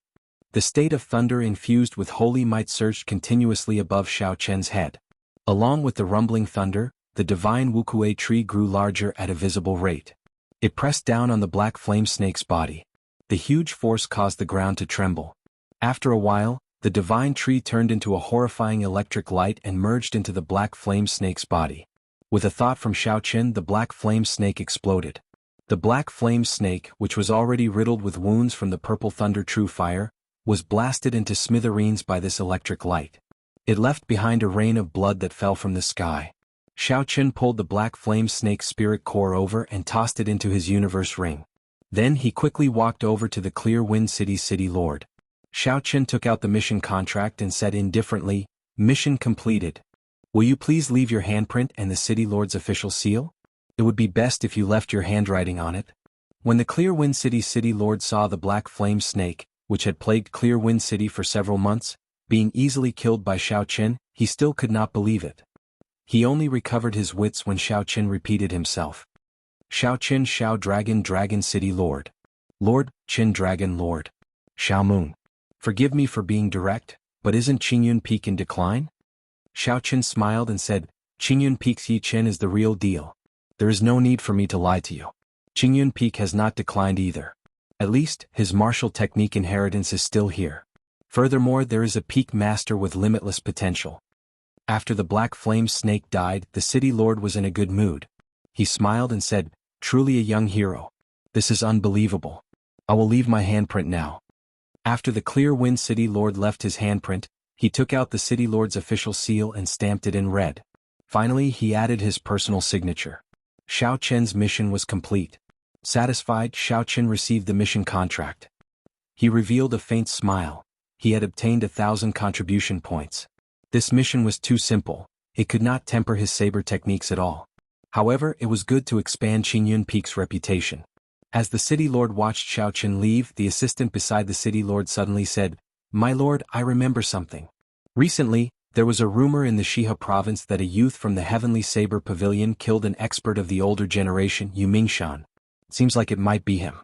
The state of thunder infused with holy might surged continuously above Xiaochen's head. Along with the rumbling thunder, the divine wuxia tree grew larger at a visible rate. It pressed down on the black flame snake's body. The huge force caused the ground to tremble. After a while, the divine tree turned into a horrifying electric light and merged into the black flame snake's body. With a thought from Xiaochen, the black flame snake exploded. The black flame snake, which was already riddled with wounds from the purple thunder true fire, was blasted into smithereens by this electric light. It left behind a rain of blood that fell from the sky. Xiaochen pulled the black flame snake's spirit core over and tossed it into his universe ring. Then he quickly walked over to the Clear Wind City's city lord. Xiaochen took out the mission contract and said indifferently, "Mission completed. Will you please leave your handprint and the city lord's official seal? It would be best if you left your handwriting on it." When the Clear Wind City's city lord saw the black flame snake, which had plagued Clear Wind City for several months, being easily killed by Xiaochen, he still could not believe it. He only recovered his wits when Xiaochen repeated himself. Xiaochen Xiao Dragon Dragon City Lord. Lord, Qin Dragon Lord. Xiao Moon. Forgive me for being direct, but isn't Qingyun Peak in decline? Xiaochen smiled and said, Qingyun Peak's Yi Qin is the real deal. There is no need for me to lie to you. Qingyun Peak has not declined either. At least, his martial technique inheritance is still here. Furthermore, there is a peak master with limitless potential. After the black flame snake died, the city lord was in a good mood. He smiled and said, truly a young hero. This is unbelievable. I will leave my handprint now. After the Clear Wind City Lord left his handprint, he took out the City Lord's official seal and stamped it in red. Finally, he added his personal signature. Xiaochen's mission was complete. Satisfied, Xiaochen received the mission contract. He revealed a faint smile. He had obtained 1,000 contribution points. This mission was too simple. It could not temper his saber techniques at all. However, it was good to expand Qingyun Peak's reputation. As the city lord watched Xiaochen leave, the assistant beside the city lord suddenly said, My lord, I remember something. Recently, there was a rumor in the Shiha province that a youth from the Heavenly Saber Pavilion killed an expert of the older generation, Yu Mingshan. Seems like it might be him.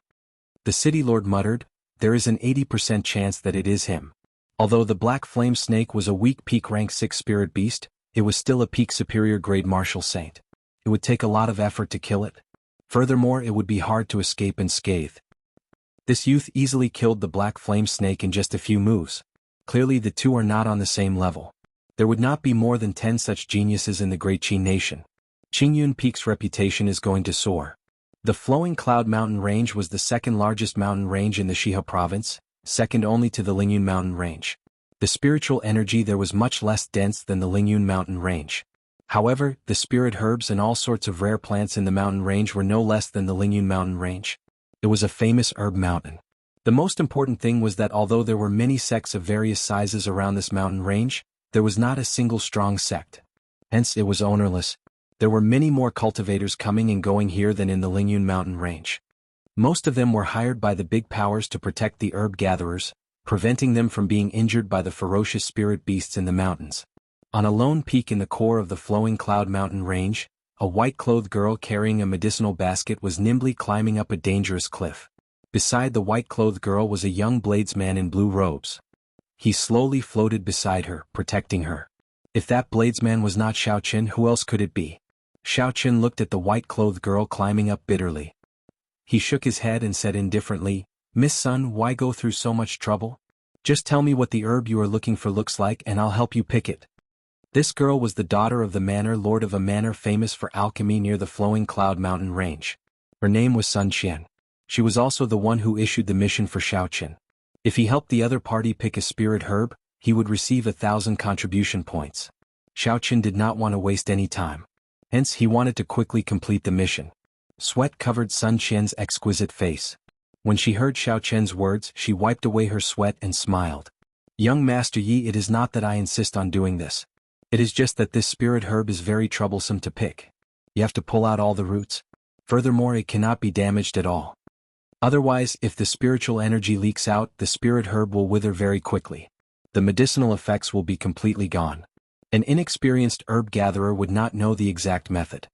The city lord muttered, there is an 80% chance that it is him. Although the Black Flame Snake was a weak peak rank 6 spirit beast, it was still a peak superior grade martial saint. It would take a lot of effort to kill it. Furthermore, it would be hard to escape unscathed. This youth easily killed the Black Flame Snake in just a few moves. Clearly the two are not on the same level. There would not be more than 10 such geniuses in the Great Qi Nation. Qingyun Peak's reputation is going to soar. The Flowing Cloud Mountain Range was the second largest mountain range in the Shiha province, second only to the Lingyun Mountain Range. The spiritual energy there was much less dense than the Lingyun Mountain Range. However, the spirit herbs and all sorts of rare plants in the mountain range were no less than the Lingyun Mountain Range. It was a famous herb mountain. The most important thing was that although there were many sects of various sizes around this mountain range, there was not a single strong sect. Hence it was ownerless. There were many more cultivators coming and going here than in the Lingyun Mountain Range. Most of them were hired by the big powers to protect the herb gatherers, preventing them from being injured by the ferocious spirit beasts in the mountains. On a lone peak in the core of the Flowing Cloud Mountain Range, a white-clothed girl carrying a medicinal basket was nimbly climbing up a dangerous cliff. Beside the white-clothed girl was a young bladesman in blue robes. He slowly floated beside her, protecting her. If that bladesman was not Xiaochen, who else could it be? Xiaochen looked at the white-clothed girl climbing up bitterly. He shook his head and said indifferently, Miss Sun, why go through so much trouble? Just tell me what the herb you are looking for looks like and I'll help you pick it. This girl was the daughter of the manor lord of a manor famous for alchemy near the Flowing Cloud Mountain Range. Her name was Sun Qian. She was also the one who issued the mission for Xiaochen. If he helped the other party pick a spirit herb, he would receive 1,000 contribution points. Xiaochen did not want to waste any time. Hence he wanted to quickly complete the mission. Sweat covered Sun Qian's exquisite face. When she heard Xiao Qian's words, she wiped away her sweat and smiled. Young Master Yi, it is not that I insist on doing this. It is just that this spirit herb is very troublesome to pick. You have to pull out all the roots. Furthermore, it cannot be damaged at all. Otherwise, if the spiritual energy leaks out, the spirit herb will wither very quickly. The medicinal effects will be completely gone. An inexperienced herb gatherer would not know the exact method.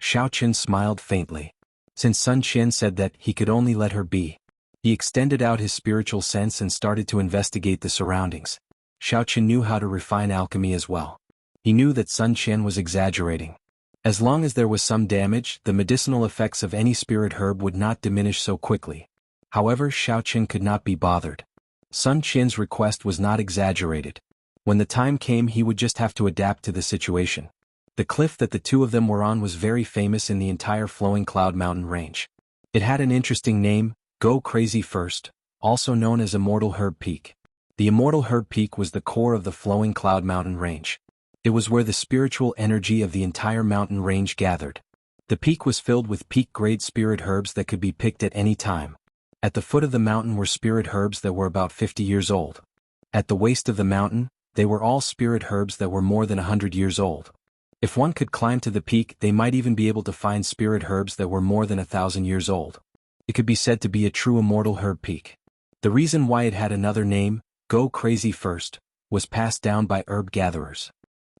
Xiao Qian smiled faintly. Since Sun Qian said that, he could only let her be. He extended out his spiritual sense and started to investigate the surroundings. Xiao Qian knew how to refine alchemy as well. He knew that Sun Qian was exaggerating. As long as there was some damage, the medicinal effects of any spirit herb would not diminish so quickly. However, Xiao Qian could not be bothered. Sun Qian's request was not exaggerated. When the time came, he would just have to adapt to the situation. The cliff that the two of them were on was very famous in the entire Flowing Cloud Mountain range. It had an interesting name, Go Crazy First, also known as Immortal Herb Peak. The Immortal Herb Peak was the core of the Flowing Cloud Mountain range. It was where the spiritual energy of the entire mountain range gathered. The peak was filled with peak-grade spirit herbs that could be picked at any time. At the foot of the mountain were spirit herbs that were about 50 years old. At the waist of the mountain, they were all spirit herbs that were more than 100 years old. If one could climb to the peak, they might even be able to find spirit herbs that were more than 1,000 years old. It could be said to be a true immortal herb peak. The reason why it had another name, Go Crazy First, was passed down by herb gatherers.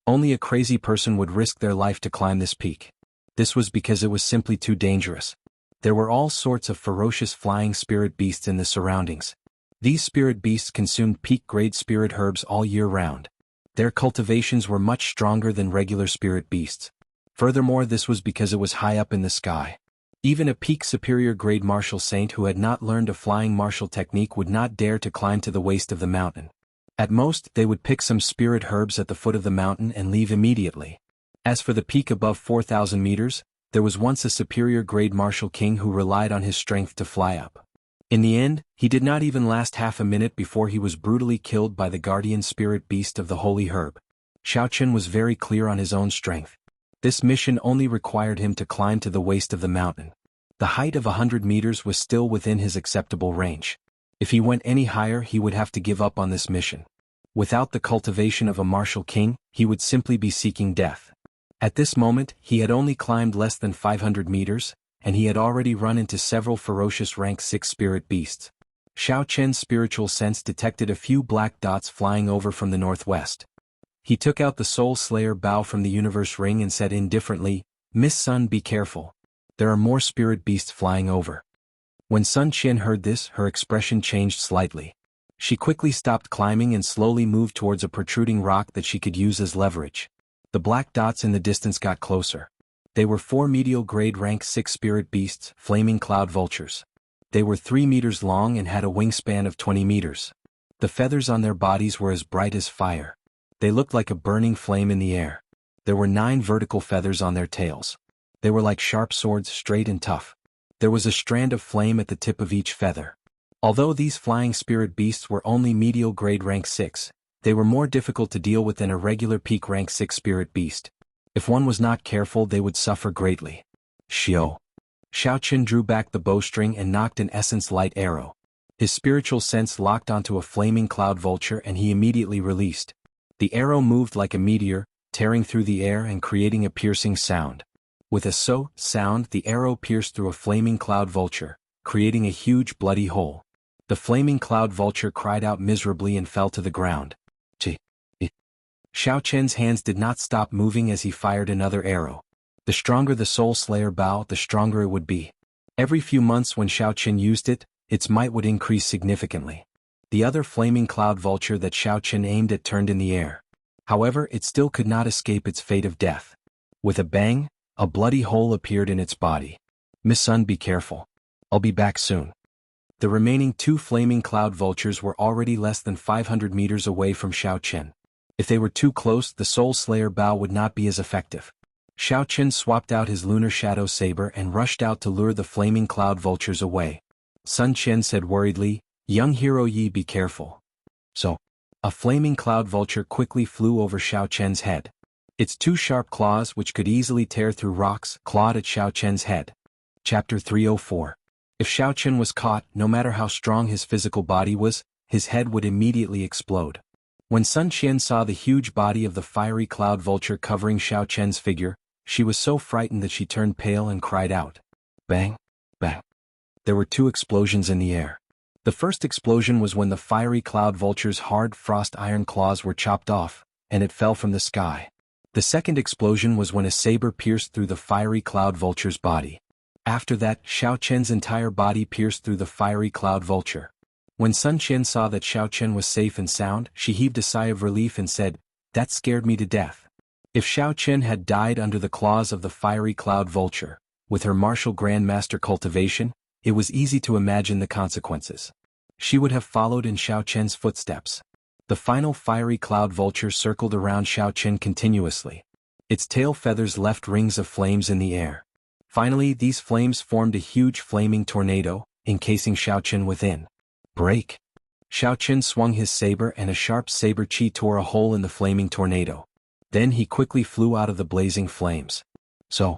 Only a crazy person would risk their life to climb this peak. This was because it was simply too dangerous. There were all sorts of ferocious flying spirit beasts in the surroundings. These spirit beasts consumed peak-grade spirit herbs all year round. Their cultivations were much stronger than regular spirit beasts. Furthermore, this was because it was high up in the sky. Even a peak superior grade martial saint who had not learned a flying martial technique would not dare to climb to the waist of the mountain. At most, they would pick some spirit herbs at the foot of the mountain and leave immediately. As for the peak above 4,000 meters, there was once a superior grade martial king who relied on his strength to fly up. In the end, he did not even last half a minute before he was brutally killed by the guardian spirit beast of the holy herb. Xiao Qian was very clear on his own strength. This mission only required him to climb to the waist of the mountain. The height of 100 meters was still within his acceptable range. If he went any higher, he would have to give up on this mission. Without the cultivation of a martial king, he would simply be seeking death. At this moment, he had only climbed less than 500 meters, and he had already run into several ferocious rank 6 spirit beasts. Xiao Qian's spiritual sense detected a few black dots flying over from the northwest. He took out the Soul Slayer bow from the universe ring and said indifferently, "Miss Sun, be careful. There are more spirit beasts flying over." When Sun Qian heard this, her expression changed slightly. She quickly stopped climbing and slowly moved towards a protruding rock that she could use as leverage. The black dots in the distance got closer. They were 4 medial grade rank 6 spirit beasts, flaming cloud vultures. They were 3 meters long and had a wingspan of 20 meters. The feathers on their bodies were as bright as fire. They looked like a burning flame in the air. There were 9 vertical feathers on their tails. They were like sharp swords, straight and tough. There was a strand of flame at the tip of each feather. Although these flying spirit beasts were only medial grade rank 6, they were more difficult to deal with than a regular peak rank 6 spirit beast. If one was not careful, they would suffer greatly. Xiao Qian drew back the bowstring and nocked an essence light arrow. His spiritual sense locked onto a flaming cloud vulture and he immediately released. The arrow moved like a meteor, tearing through the air and creating a piercing sound. With a sound, the arrow pierced through a flaming cloud vulture, creating a huge bloody hole. The flaming cloud vulture cried out miserably and fell to the ground. Xiao Qian's hands did not stop moving as he fired another arrow. The stronger the Soul Slayer bow, the stronger it would be. Every few months when Xiao Qian used it, its might would increase significantly. The other flaming cloud vulture that Xiao Qian aimed at turned in the air. However, it still could not escape its fate of death. With a bang, a bloody hole appeared in its body. "Miss Sun, be careful. I'll be back soon." The remaining 2 flaming cloud vultures were already less than 500 meters away from Xiao Qian. If they were too close, the Soul Slayer bow would not be as effective. Xiao Qian swapped out his lunar shadow saber and rushed out to lure the flaming cloud vultures away. Sun Qian said worriedly, "Young hero Yi, be careful." So, a flaming cloud vulture quickly flew over Xiao Qian's head. Its two sharp claws, which could easily tear through rocks, clawed at Xiaoqian's head. Chapter 304. If Xiaoqian was caught, no matter how strong his physical body was, his head would immediately explode. When Sun Qian saw the huge body of the fiery cloud vulture covering Xiaoqian's figure, she was so frightened that she turned pale and cried out. Bang! Bang! There were two explosions in the air. The first explosion was when the fiery cloud vulture's hard frost iron claws were chopped off, and it fell from the sky. The second explosion was when a saber pierced through the fiery cloud vulture's body. After that, Xiaoqian's entire body pierced through the fiery cloud vulture. When Sun Qian saw that Xiaoqian was safe and sound, she heaved a sigh of relief and said, "That scared me to death." If Xiaoqian had died under the claws of the fiery cloud vulture, with her martial grandmaster cultivation, it was easy to imagine the consequences. She would have followed in Xiaoqian's footsteps. The final fiery cloud vulture circled around Xiaoqian continuously. Its tail feathers left rings of flames in the air. Finally, these flames formed a huge flaming tornado, encasing Xiaoqian within. Break! Xiaoqian swung his saber and a sharp saber chi tore a hole in the flaming tornado. Then he quickly flew out of the blazing flames. So.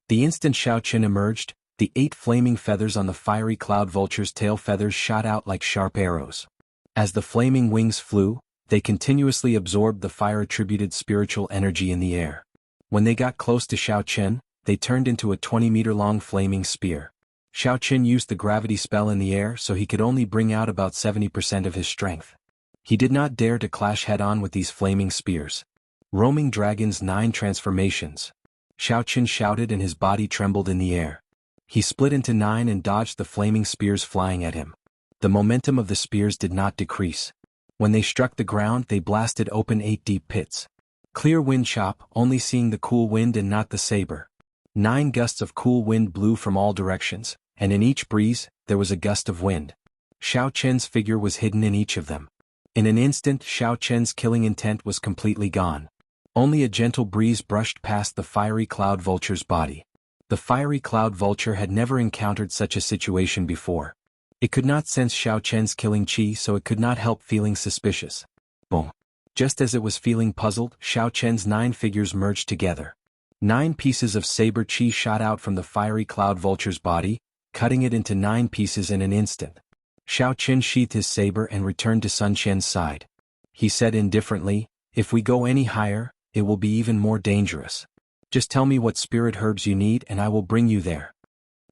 The instant Xiaoqian emerged, the 8 flaming feathers on the fiery cloud vulture's tail feathers shot out like sharp arrows. As the flaming wings flew, they continuously absorbed the fire-attributed spiritual energy in the air. When they got close to Xiaoqian, they turned into a 20-meter-long flaming spear. Xiaoqian used the gravity spell in the air so he could only bring out about 70% of his strength. He did not dare to clash head-on with these flaming spears. Roaming Dragon's 9 transformations. Xiaoqian shouted and his body trembled in the air. He split into 9 and dodged the flaming spears flying at him. The momentum of the spears did not decrease. When they struck the ground, they blasted open 8 deep pits. Clear wind chop, only seeing the cool wind and not the saber. 9 gusts of cool wind blew from all directions, and in each breeze, there was a gust of wind. Xiaoqian's figure was hidden in each of them. In an instant, Xiaoqian's killing intent was completely gone. Only a gentle breeze brushed past the fiery cloud vulture's body. The fiery cloud vulture had never encountered such a situation before. It could not sense Xiaoqian's killing chi, so it could not help feeling suspicious. Boom! Just as it was feeling puzzled, Xiaoqian's 9 figures merged together. 9 pieces of saber chi shot out from the fiery cloud vulture's body, cutting it into 9 pieces in an instant. Xiaoqian sheathed his saber and returned to Sun Qian's side. He said indifferently, "If we go any higher, it will be even more dangerous. Just tell me what spirit herbs you need and I will bring you there."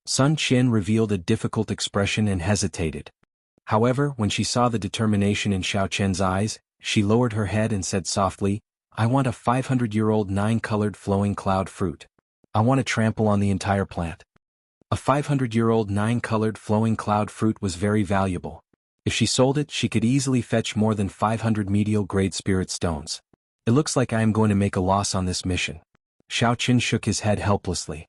Sun Qian revealed a difficult expression and hesitated. However, when she saw the determination in Xiaoqian's eyes, she lowered her head and said softly, "I want a 500-year-old 9-colored flowing cloud fruit. I want to trample on the entire plant." A 500-year-old 9-colored flowing cloud fruit was very valuable. If she sold it, she could easily fetch more than 500 medial-grade spirit stones. "It looks like I am going to make a loss on this mission." Xiaoqian shook his head helplessly.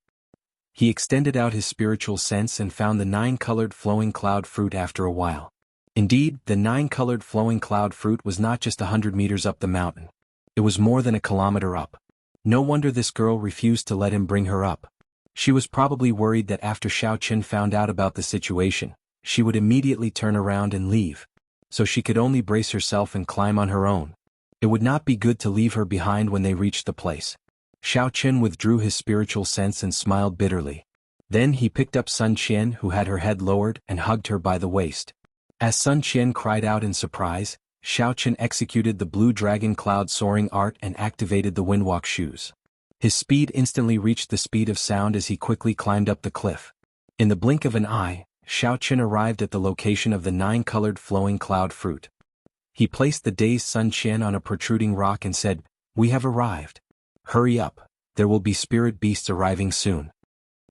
He extended out his spiritual sense and found the 9-colored flowing cloud fruit after a while. Indeed, the 9-colored flowing cloud fruit was not just 100 meters up the mountain. It was more than a kilometer up. No wonder this girl refused to let him bring her up. She was probably worried that after Xiaoqian found out about the situation, she would immediately turn around and leave. So she could only brace herself and climb on her own. It would not be good to leave her behind when they reached the place. Xiaoqian withdrew his spiritual sense and smiled bitterly. Then he picked up Sun Qian, who had her head lowered, and hugged her by the waist. As Sun Qian cried out in surprise, Xiaoqian executed the blue dragon cloud soaring art and activated the windwalk shoes. His speed instantly reached the speed of sound as he quickly climbed up the cliff. In the blink of an eye, Xiaoqian arrived at the location of the 9-colored flowing cloud fruit. He placed the dazed Sun Qian on a protruding rock and said, "We have arrived. Hurry up, there will be spirit beasts arriving soon."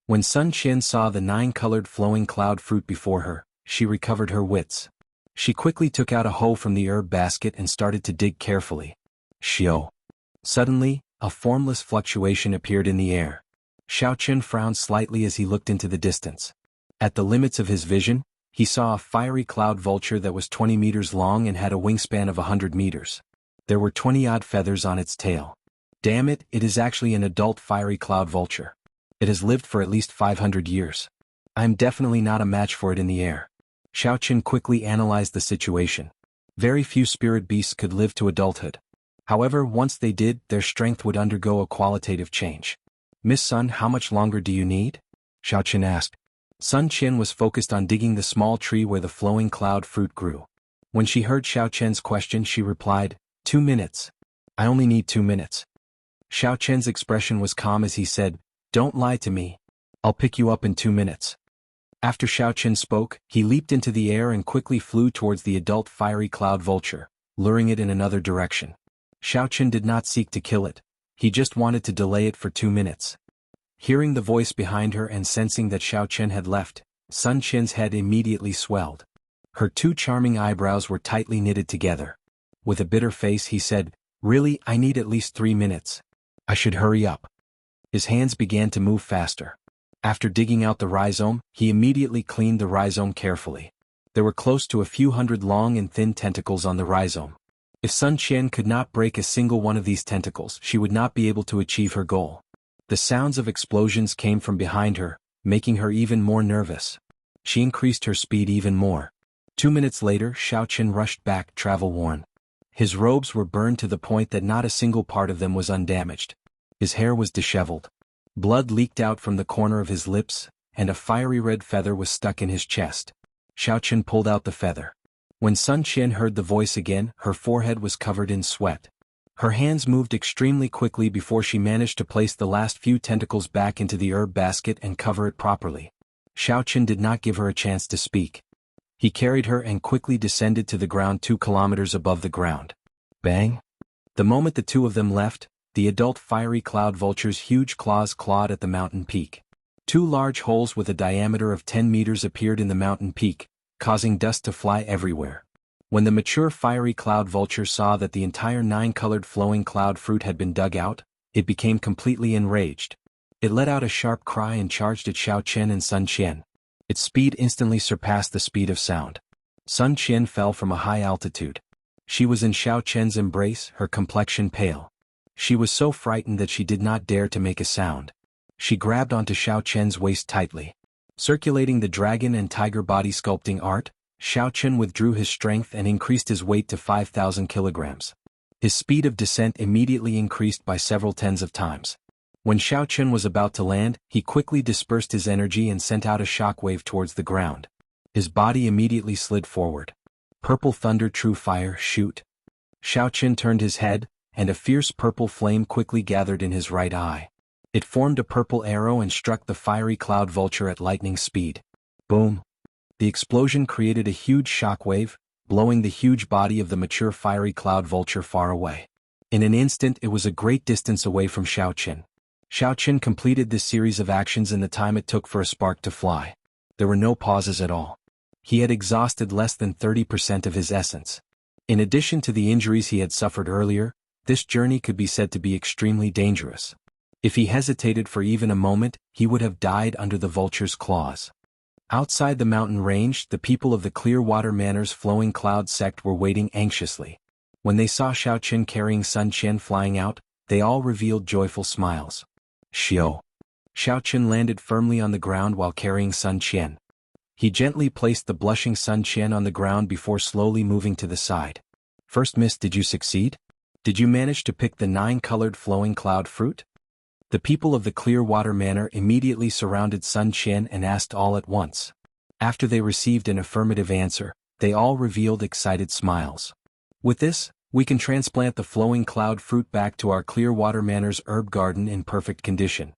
When Sun Qian saw the 9-colored flowing cloud fruit before her, she recovered her wits. She quickly took out a hoe from the herb basket and started to dig carefully. Shio! Suddenly, a formless fluctuation appeared in the air. Xiaoqian frowned slightly as he looked into the distance. At the limits of his vision, he saw a fiery cloud vulture that was 20 meters long and had a wingspan of 100 meters. There were 20-odd feathers on its tail. Damn it, it is actually an adult fiery cloud vulture. It has lived for at least 500 years. I am definitely not a match for it in the air. Xiaoqian quickly analyzed the situation. Very few spirit beasts could live to adulthood. However, once they did, their strength would undergo a qualitative change. Miss Sun, how much longer do you need? Xiaochen asked. Sun Qian was focused on digging the small tree where the flowing cloud fruit grew. When she heard Xiaochen's question, she replied, 2 minutes. I only need 2 minutes. Xiaochen's expression was calm as he said, don't lie to me. I'll pick you up in 2 minutes. After Xiaochen spoke, he leaped into the air and quickly flew towards the adult fiery cloud vulture, luring it in another direction. Xiaochen did not seek to kill it. He just wanted to delay it for 2 minutes. Hearing the voice behind her and sensing that Xiaochen had left, Sun Qian's head immediately swelled. Her 2 charming eyebrows were tightly knitted together. With a bitter face he said, really, I need at least 3 minutes. I should hurry up. His hands began to move faster. After digging out the rhizome, he immediately cleaned the rhizome carefully. There were close to a few hundred long and thin tentacles on the rhizome. If Sun Qian could not break a single one of these tentacles, she would not be able to achieve her goal. The sounds of explosions came from behind her, making her even more nervous. She increased her speed even more. 2 minutes later, Xiaochen rushed back, travel-worn. His robes were burned to the point that not a single part of them was undamaged. His hair was disheveled. Blood leaked out from the corner of his lips, and a fiery red feather was stuck in his chest. Xiaochen pulled out the feather. When Sun Qian heard the voice again, her forehead was covered in sweat. Her hands moved extremely quickly before she managed to place the last few tentacles back into the herb basket and cover it properly. Xiaochen did not give her a chance to speak. He carried her and quickly descended to the ground 2 kilometers above the ground. Bang! The moment the 2 of them left, the adult fiery cloud vulture's huge claws clawed at the mountain peak. 2 large holes with a diameter of 10 meters appeared in the mountain peak, causing dust to fly everywhere. When the mature fiery cloud vulture saw that the entire 9-colored flowing cloud fruit had been dug out, it became completely enraged. It let out a sharp cry and charged at Xiaochen and Sun Qian. Its speed instantly surpassed the speed of sound. Sun Qian fell from a high altitude. She was in Xiaochen's embrace, her complexion pale. She was so frightened that she did not dare to make a sound. She grabbed onto Xiaochen's waist tightly. Circulating the dragon and tiger body sculpting art, Xiaochen withdrew his strength and increased his weight to 5,000 kilograms. His speed of descent immediately increased by several tens of times. When Xiaochen was about to land, he quickly dispersed his energy and sent out a shockwave towards the ground. His body immediately slid forward. Purple thunder, true fire, shoot. Xiaochen turned his head, and a fierce purple flame quickly gathered in his right eye. It formed a purple arrow and struck the fiery cloud vulture at lightning speed. Boom! The explosion created a huge shockwave, blowing the huge body of the mature fiery cloud vulture far away. In an instant it was a great distance away from Xiaochen. Xiaochen completed this series of actions in the time it took for a spark to fly. There were no pauses at all. He had exhausted less than 30% of his essence. In addition to the injuries he had suffered earlier, this journey could be said to be extremely dangerous. If he hesitated for even a moment, he would have died under the vulture's claws. Outside the mountain range, the people of the Clearwater Manor's flowing cloud sect were waiting anxiously. When they saw Xiaochen carrying Sun Qian flying out, they all revealed joyful smiles. Xiao. Xiaochen landed firmly on the ground while carrying Sun Qian. He gently placed the blushing Sun Qian on the ground before slowly moving to the side. First miss, did you succeed? Did you manage to pick the 9-colored flowing cloud fruit? The people of the Clearwater Manor immediately surrounded Sun Qian and asked all at once. After they received an affirmative answer, they all revealed excited smiles. With this, we can transplant the flowing cloud fruit back to our Clearwater Manor's herb garden in perfect condition.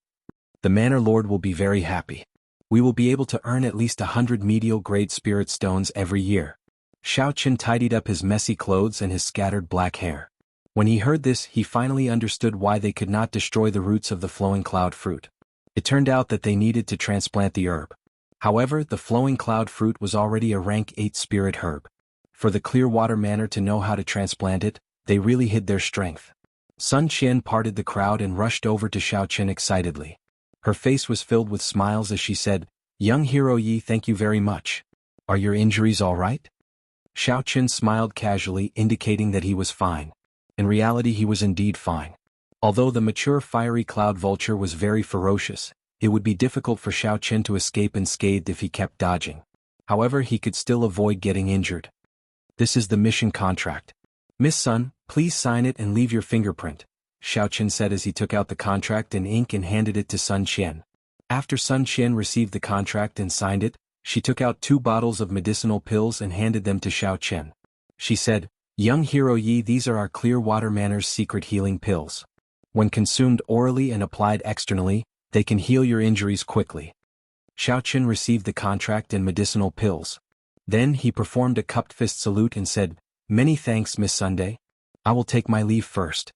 The Manor Lord will be very happy. We will be able to earn at least 100 medial-grade spirit stones every year. Xiaochen tidied up his messy clothes and his scattered black hair. When he heard this, he finally understood why they could not destroy the roots of the flowing cloud fruit. It turned out that they needed to transplant the herb. However, the flowing cloud fruit was already a rank 8 spirit herb. For the Clearwater Manor to know how to transplant it, they really hid their strength. Sun Qian parted the crowd and rushed over to Xiaochen excitedly. Her face was filled with smiles as she said, "Young hero Yi, thank you very much. Are your injuries all right?" Xiaochen smiled casually, indicating that he was fine. In reality, he was indeed fine. Although the mature fiery cloud vulture was very ferocious, it would be difficult for Xiaochen to escape unscathed if he kept dodging. However, he could still avoid getting injured. This is the mission contract. Miss Sun, Please sign it and leave your fingerprint, Xiaochen said as he took out the contract in ink and handed it to Sun Qian. After Sun Qian received the contract and signed it, she took out 2 bottles of medicinal pills and handed them to Xiaochen. She said, "Young hero Yi, these are our clear water manor's secret healing pills. When consumed orally and applied externally, they can heal your injuries quickly." Xiaochen received the contract and medicinal pills. Then he performed a cupped fist salute and said, "Many thanks, Miss Sunday. I will take my leave first."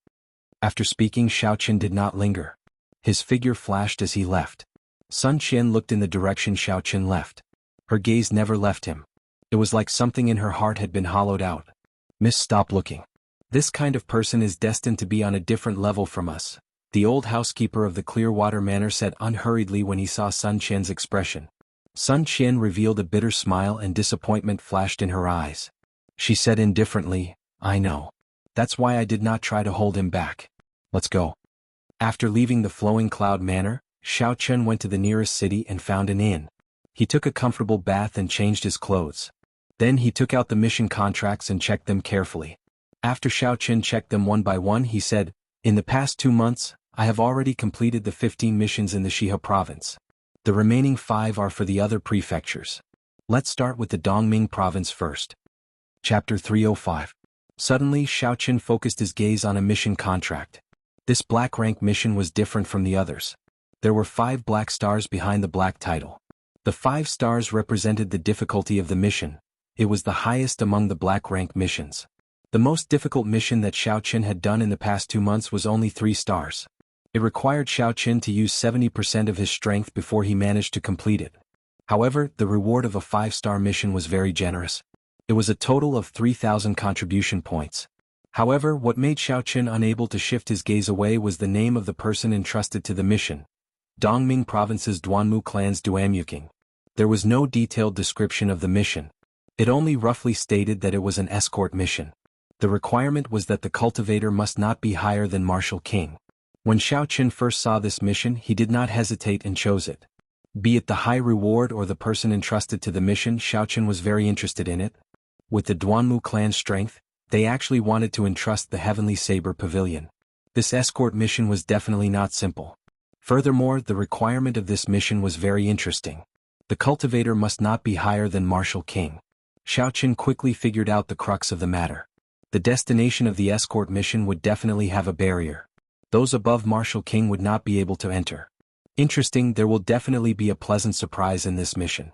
After speaking, Xiaochen did not linger. His figure flashed as he left. Sun Qian looked in the direction Xiaochen left. Her gaze never left him. It was like something in her heart had been hollowed out. "Miss, stop looking. This kind of person is destined to be on a different level from us," the old housekeeper of the Clearwater Manor said unhurriedly when he saw Sun Qian's expression. Sun Qian revealed a bitter smile and disappointment flashed in her eyes. She said indifferently, "I know. That's why I did not try to hold him back. Let's go." After leaving the Flowing Cloud Manor, Xiaochen went to the nearest city and found an inn. He took a comfortable bath and changed his clothes. Then he took out the mission contracts and checked them carefully. After Xiaochen checked them one by one, he said, "In the past 2 months, I have already completed the 15 missions in the Shihe province. The remaining 5 are for the other prefectures. Let's start with the Dongming province first." Chapter 305. Suddenly Xiaochen focused his gaze on a mission contract. This black rank mission was different from the others. There were 5 black stars behind the black title. The 5 stars represented the difficulty of the mission. It was the highest among the black rank missions. The most difficult mission that Xiaochen had done in the past 2 months was only 3 stars. It required Xiaochen to use 70% of his strength before he managed to complete it. However, the reward of a 5-star mission was very generous. It was a total of 3,000 contribution points. However, what made Xiaochen unable to shift his gaze away was the name of the person entrusted to the mission. Dongming Province's Duanmu clan's Duanyuking. There was no detailed description of the mission. It only roughly stated that it was an escort mission. The requirement was that the cultivator must not be higher than Martial King. When Xiaochen first saw this mission, he did not hesitate and chose it. Be it the high reward or the person entrusted to the mission, Xiaochen was very interested in it. With the Duanmu clan's strength, they actually wanted to entrust the Heavenly Saber Pavilion. This escort mission was definitely not simple. Furthermore, the requirement of this mission was very interesting. The cultivator must not be higher than Martial King. Xiaochen quickly figured out the crux of the matter. The destination of the escort mission would definitely have a barrier. Those above Martial King would not be able to enter. Interesting, there will definitely be a pleasant surprise in this mission.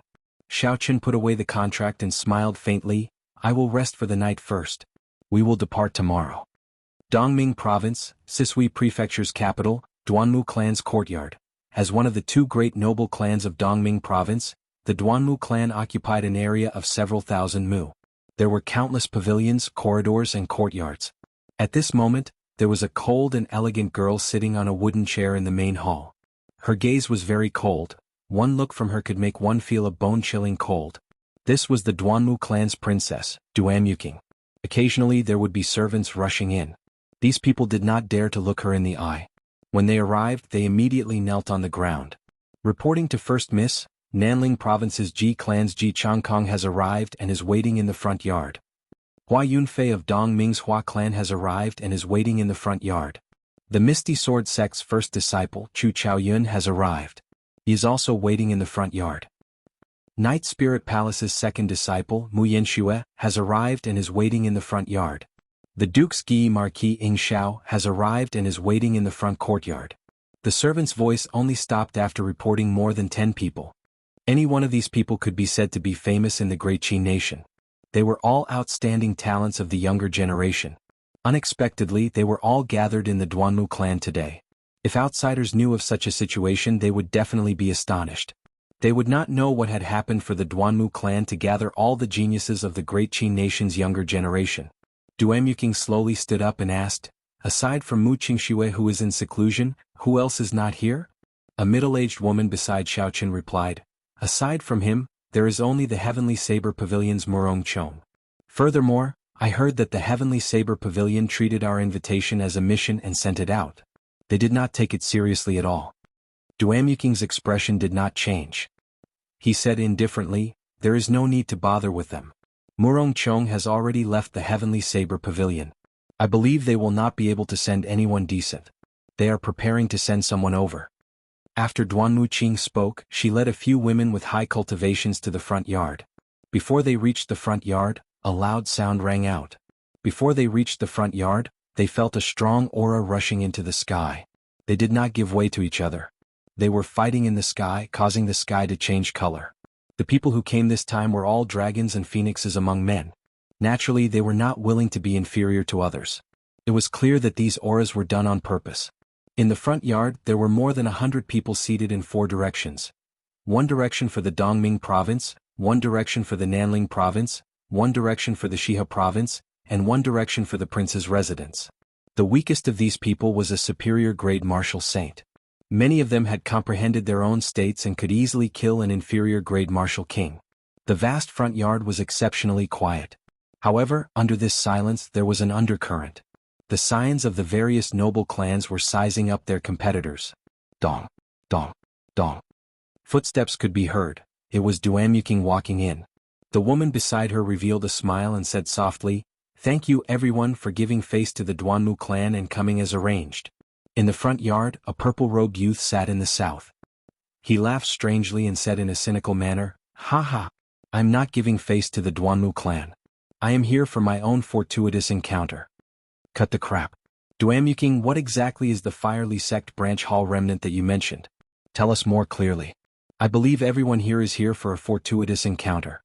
Xiaochen put away the contract and smiled faintly. "I will rest for the night first. We will depart tomorrow." Dongming Province, Sisui Prefecture's capital, Duanmu clan's courtyard. As one of the 2 great noble clans of Dongming Province, the Duanmu clan occupied an area of several thousand mu. There were countless pavilions, corridors and courtyards. At this moment, there was a cold and elegant girl sitting on a wooden chair in the main hall. Her gaze was very cold. One look from her could make one feel a bone-chilling cold. This was the Duanmu clan's princess, Duanyuking. Occasionally there would be servants rushing in. These people did not dare to look her in the eye. When they arrived, they immediately knelt on the ground. Reporting to First Miss, Nanling Province's Ji clan's Ji Changkong has arrived and is waiting in the front yard. Hua Yunfei of Dongming's Hua clan has arrived and is waiting in the front yard. The Misty Sword sect's first disciple, Chu Chaoyun, has arrived. He is also waiting in the front yard. Night Spirit Palace's second disciple, Mu Yanxue, has arrived and is waiting in the front yard. The Duke's Gi Marquis Ing Xiao has arrived and is waiting in the front courtyard. The servant's voice only stopped after reporting more than 10 people. Any one of these people could be said to be famous in the Great Qi nation. They were all outstanding talents of the younger generation. Unexpectedly, they were all gathered in the Duanmu clan today. If outsiders knew of such a situation, they would definitely be astonished. They would not know what had happened for the Duanmu clan to gather all the geniuses of the Great Qi nation's younger generation. Duanyuking slowly stood up and asked, "Aside from Mu Qingxue, who is in seclusion, who else is not here?" A middle-aged woman beside Xiaochen replied, "Aside from him, there is only the Heavenly Saber Pavilion's Murong Chong. Furthermore, I heard that the Heavenly Saber Pavilion treated our invitation as a mission and sent it out. They did not take it seriously at all." Duanyuking's expression did not change. He said indifferently, "There is no need to bother with them. Murong Chong has already left the Heavenly Saber Pavilion. I believe they will not be able to send anyone decent. They are preparing to send someone over. After Duanmu Qing spoke, she led a few women with high cultivations to the front yard. Before they reached the front yard, a loud sound rang out. Before they reached the front yard, they felt a strong aura rushing into the sky. They did not give way to each other. They were fighting in the sky, causing the sky to change color. The people who came this time were all dragons and phoenixes among men. Naturally, they were not willing to be inferior to others. It was clear that these auras were done on purpose. In the front yard, there were more than 100 people seated in 4 directions. One direction for the Dongming province, one direction for the Nanling province, one direction for the Shihe province, and one direction for the prince's residence. The weakest of these people was a superior grade martial saint. Many of them had comprehended their own states and could easily kill an inferior grade martial king. The vast front yard was exceptionally quiet. However, under this silence there was an undercurrent. The scions of the various noble clans were sizing up their competitors. Dong, dong, dong. Footsteps could be heard. It was Duanmu walking in. The woman beside her revealed a smile and said softly, "Thank you everyone for giving face to the Duanmu clan and coming as arranged." In the front yard, a purple-robed youth sat in the south. He laughed strangely and said in a cynical manner, "Ha ha! I'm not giving face to the Duanmu clan. I am here for my own fortuitous encounter." Cut the crap. Duanmu, what exactly is the Firely Sect branch hall remnant that you mentioned? Tell us more clearly. I believe everyone here is here for a fortuitous encounter.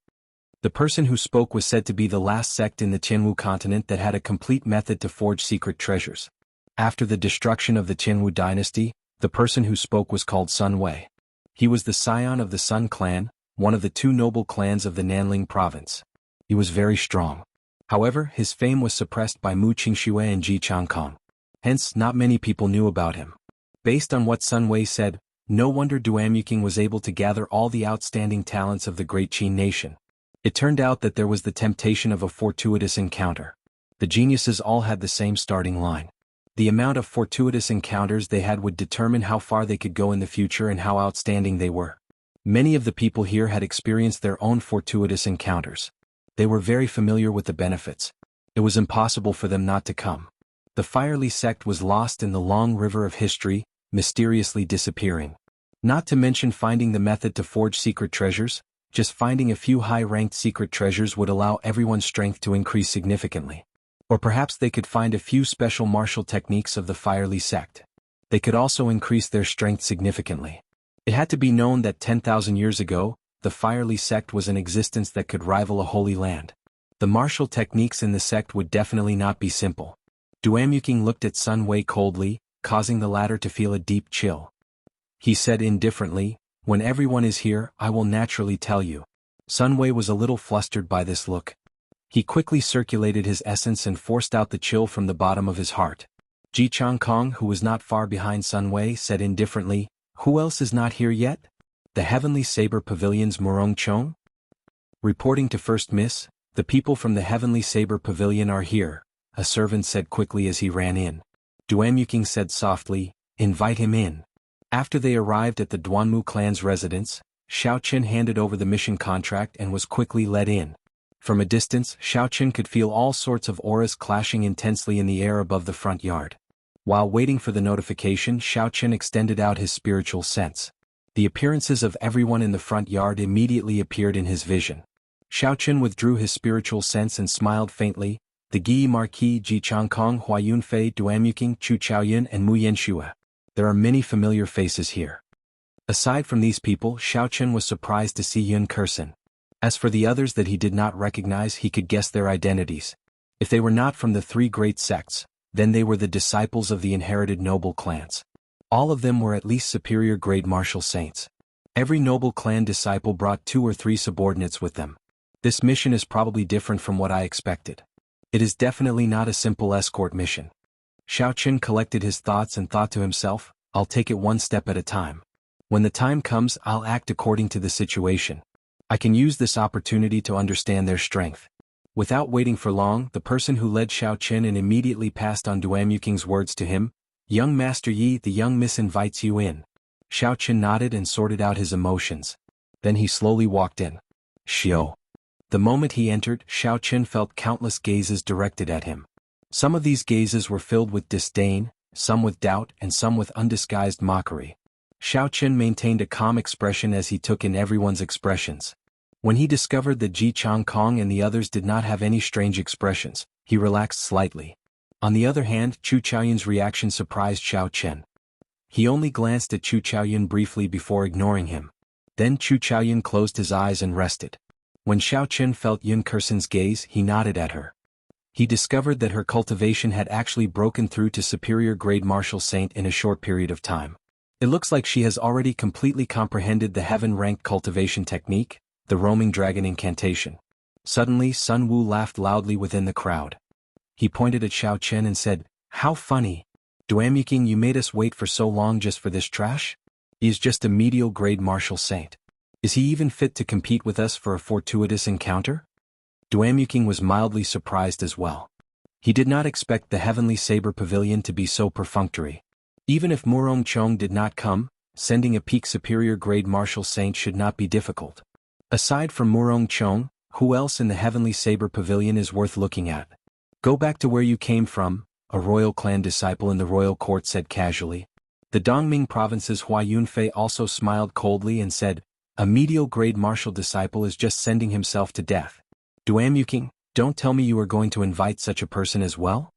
The person who spoke was said to be the last sect in the Xianhu continent that had a complete method to forge secret treasures. After the destruction of the Xianhu dynasty, the person who spoke was called Sun Wei. He was the scion of the Sun clan, one of the 2 noble clans of the Nanling province. He was very strong. However, his fame was suppressed by Mu Qingxue and Ji Changkong. Hence, not many people knew about him. Based on what Sun Wei said, no wonder Duanmu was able to gather all the outstanding talents of the great Qin nation. It turned out that there was the temptation of a fortuitous encounter. The geniuses all had the same starting line. The amount of fortuitous encounters they had would determine how far they could go in the future and how outstanding they were. Many of the people here had experienced their own fortuitous encounters. They were very familiar with the benefits. It was impossible for them not to come. The Firely sect was lost in the long river of history, mysteriously disappearing. Not to mention finding the method to forge secret treasures, just finding a few high-ranked secret treasures would allow everyone's strength to increase significantly. Or perhaps they could find a few special martial techniques of the Firely sect. They could also increase their strength significantly. It had to be known that 10,000 years ago, the Firely sect was an existence that could rival a holy land. The martial techniques in the sect would definitely not be simple. Duanmu looked at Sun Wei coldly, causing the latter to feel a deep chill. He said indifferently, "When everyone is here, I will naturally tell you." Sun Wei was a little flustered by this look. He quickly circulated his essence and forced out the chill from the bottom of his heart. Ji Changkong, who was not far behind Sun Wei, said indifferently, "Who else is not here yet? The Heavenly Saber Pavilion's Murong Chong?" Reporting to First Miss, "The people from the Heavenly Saber Pavilion are here," a servant said quickly as he ran in. Duanmu said softly, "Invite him in." After they arrived at the Duanmu clan's residence, Xiaoqin handed over the mission contract and was quickly led in. From a distance, Xiaoqin could feel all sorts of auras clashing intensely in the air above the front yard. While waiting for the notification, Xiaoqin extended out his spiritual sense. The appearances of everyone in the front yard immediately appeared in his vision. Xiaoqin withdrew his spiritual sense and smiled faintly. The Gi Marquis Ji Changkong, Hua Yunfei, Duanmu, Chu Chaoyun and Mu Yanxue. There are many familiar faces here. Aside from these people, Xiaoqin was surprised to see Yun Kursin. As for the others that he did not recognize, he could guess their identities. If they were not from the 3 great sects, then they were the disciples of the inherited noble clans. All of them were at least superior grade martial saints. Every noble clan disciple brought 2 or 3 subordinates with them. This mission is probably different from what I expected. It is definitely not a simple escort mission. Xiaoqin collected his thoughts and thought to himself, "I'll take it one step at a time. When the time comes, I'll act according to the situation. I can use this opportunity to understand their strength." Without waiting for long, the person who led Xiaoqin and immediately passed on Duanmu's words to him, "Young Master Yi, the young miss invites you in." Xiaoqin nodded and sorted out his emotions. Then he slowly walked in. Xiao. The moment he entered, Xiaoqin felt countless gazes directed at him. Some of these gazes were filled with disdain, some with doubt and some with undisguised mockery. Xiaochen maintained a calm expression as he took in everyone's expressions. When he discovered that Ji Changkong and the others did not have any strange expressions, he relaxed slightly. On the other hand, Chu Chaoyun's reaction surprised Xiaochen. He only glanced at Chu Chaoyun briefly before ignoring him. Then Chu Chaoyun closed his eyes and rested. When Xiaochen felt Yun Kursen's gaze, he nodded at her. He discovered that her cultivation had actually broken through to superior grade martial saint in a short period of time. It looks like she has already completely comprehended the heaven-ranked cultivation technique, the roaming dragon incantation. Suddenly Sun Wu laughed loudly within the crowd. He pointed at Xiaochen and said, "How funny! Duamyuking, you made us wait for so long just for this trash? He is just a medial grade martial saint. Is he even fit to compete with us for a fortuitous encounter?" Duamyuking was mildly surprised as well. He did not expect the Heavenly Saber Pavilion to be so perfunctory. Even if Murong Chong did not come, sending a peak superior grade martial saint should not be difficult. Aside from Murong Chong, who else in the Heavenly Saber Pavilion is worth looking at? "Go back to where you came from," a royal clan disciple in the royal court said casually. The Dongming province's Hua Yunfei also smiled coldly and said, "A medial grade martial disciple is just sending himself to death. Duamyuking, don't tell me you are going to invite such a person as well?"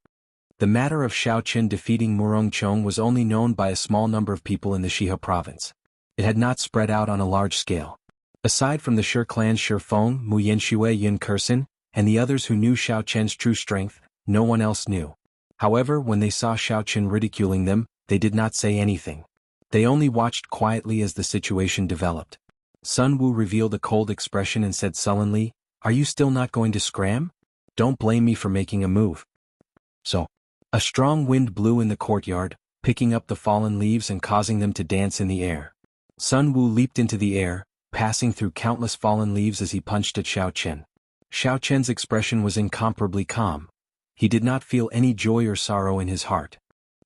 The matter of Xiaochen defeating Murong Chong was only known by a small number of people in the Shihe province. It had not spread out on a large scale. Aside from the Shi clan's Shi Feng, Mu Yanxue, Yun Kursen, and the others who knew Xiaochen's true strength, no one else knew. However, when they saw Xiaochen ridiculing them, they did not say anything. They only watched quietly as the situation developed. Sun Wu revealed a cold expression and said sullenly, "Are you still not going to scram? Don't blame me for making a move." So, a strong wind blew in the courtyard, picking up the fallen leaves and causing them to dance in the air. Sun Wu leaped into the air, passing through countless fallen leaves as he punched at Xiaochen. Xiaochen's expression was incomparably calm. He did not feel any joy or sorrow in his heart.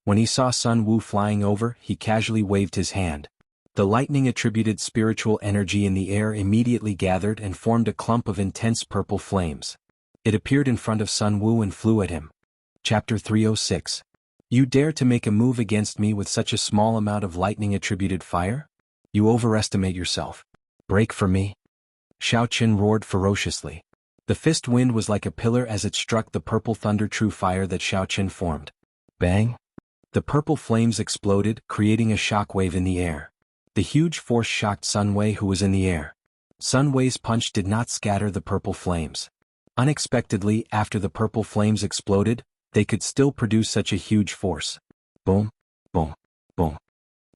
When he saw Sun Wu flying over, he casually waved his hand. The lightning-attributed spiritual energy in the air immediately gathered and formed a clump of intense purple flames. It appeared in front of Sun Wu and flew at him. Chapter 306. You dare to make a move against me with such a small amount of lightning-attributed fire? You overestimate yourself. Break for me. Xiaochen roared ferociously. The fist wind was like a pillar as it struck the purple thunder true fire that Xiaochen formed. Bang! The purple flames exploded, creating a shockwave in the air. The huge force shocked Sun Wei, who was in the air. Sun Wei's punch did not scatter the purple flames. Unexpectedly, after the purple flames exploded, they could still produce such a huge force. Boom, boom, boom.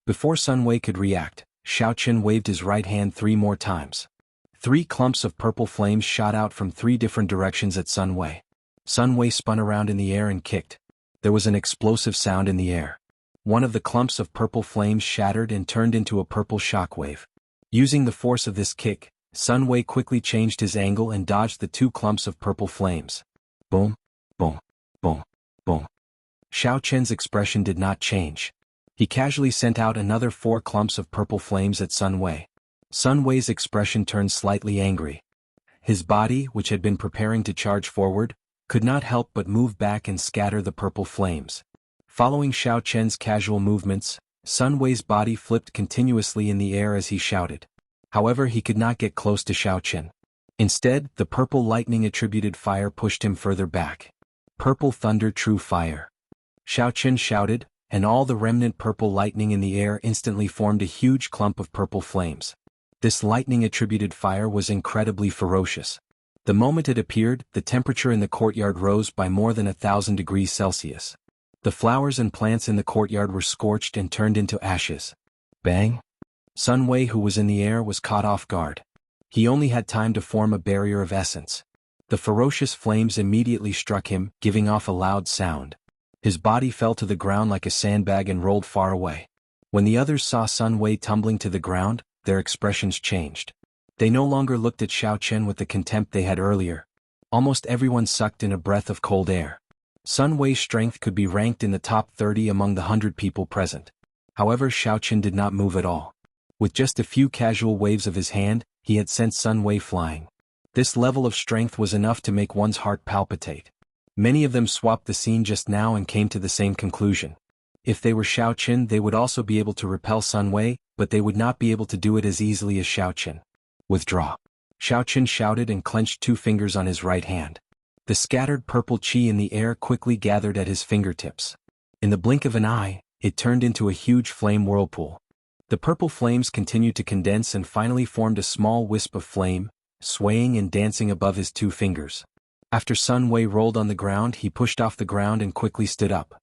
Before Sun Wei could react, Xiaochen waved his right hand 3 more times. 3 clumps of purple flames shot out from 3 different directions at Sun Wei. Sun Wei spun around in the air and kicked. There was an explosive sound in the air. One of the clumps of purple flames shattered and turned into a purple shockwave. Using the force of this kick, Sun Wei quickly changed his angle and dodged the 2 clumps of purple flames. Boom, boom, boom, boom. Xiaochen's expression did not change. He casually sent out another 4 clumps of purple flames at Sun Wei. Sun Wei's expression turned slightly angry. His body, which had been preparing to charge forward, could not help but move back and scatter the purple flames. Following Xiaochen's casual movements, Sun Wei's body flipped continuously in the air as he shouted. However, he could not get close to Xiaochen. Instead, the purple lightning-attributed fire pushed him further back. Purple thunder true fire. Xiaochen shouted, and all the remnant purple lightning in the air instantly formed a huge clump of purple flames. This lightning-attributed fire was incredibly ferocious. The moment it appeared, the temperature in the courtyard rose by more than 1,000 degrees Celsius. The flowers and plants in the courtyard were scorched and turned into ashes. Bang! Sun Wei, who was in the air, was caught off guard. He only had time to form a barrier of essence. The ferocious flames immediately struck him, giving off a loud sound. His body fell to the ground like a sandbag and rolled far away. When the others saw Sun Wei tumbling to the ground, their expressions changed. They no longer looked at Xiaochen with the contempt they had earlier. Almost everyone sucked in a breath of cold air. Sun Wei's strength could be ranked in the top 30 among the 100 people present. However, Xiaochen did not move at all. With just a few casual waves of his hand, he had sent Sun Wei flying. This level of strength was enough to make one's heart palpitate. Many of them swapped the scene just now and came to the same conclusion. If they were Xiaoqin, they would also be able to repel Sun Wei, but they would not be able to do it as easily as Xiaoqin. Withdraw. Xiaoqin shouted and clenched 2 fingers on his right hand. The scattered purple qi in the air quickly gathered at his fingertips. In the blink of an eye, it turned into a huge flame whirlpool. The purple flames continued to condense and finally formed a small wisp of flame, swaying and dancing above his 2 fingers. After Sun Wei rolled on the ground, he pushed off the ground and quickly stood up.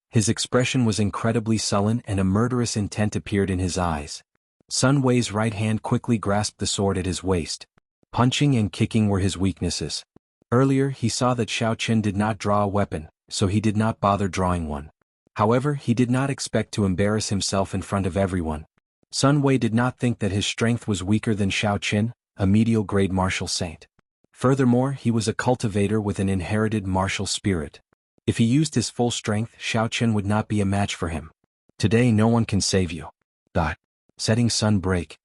His expression was incredibly sullen and a murderous intent appeared in his eyes. Sun Wei's right hand quickly grasped the sword at his waist. Punching and kicking were his weaknesses. Earlier he saw that Xiaoqin did not draw a weapon, so he did not bother drawing one. However, he did not expect to embarrass himself in front of everyone. Sun Wei did not think that his strength was weaker than Xiaoqin, a medial grade martial saint. Furthermore, he was a cultivator with an inherited martial spirit. If he used his full strength, Xiaoqin would not be a match for him. Today no one can save you. Setting sun break.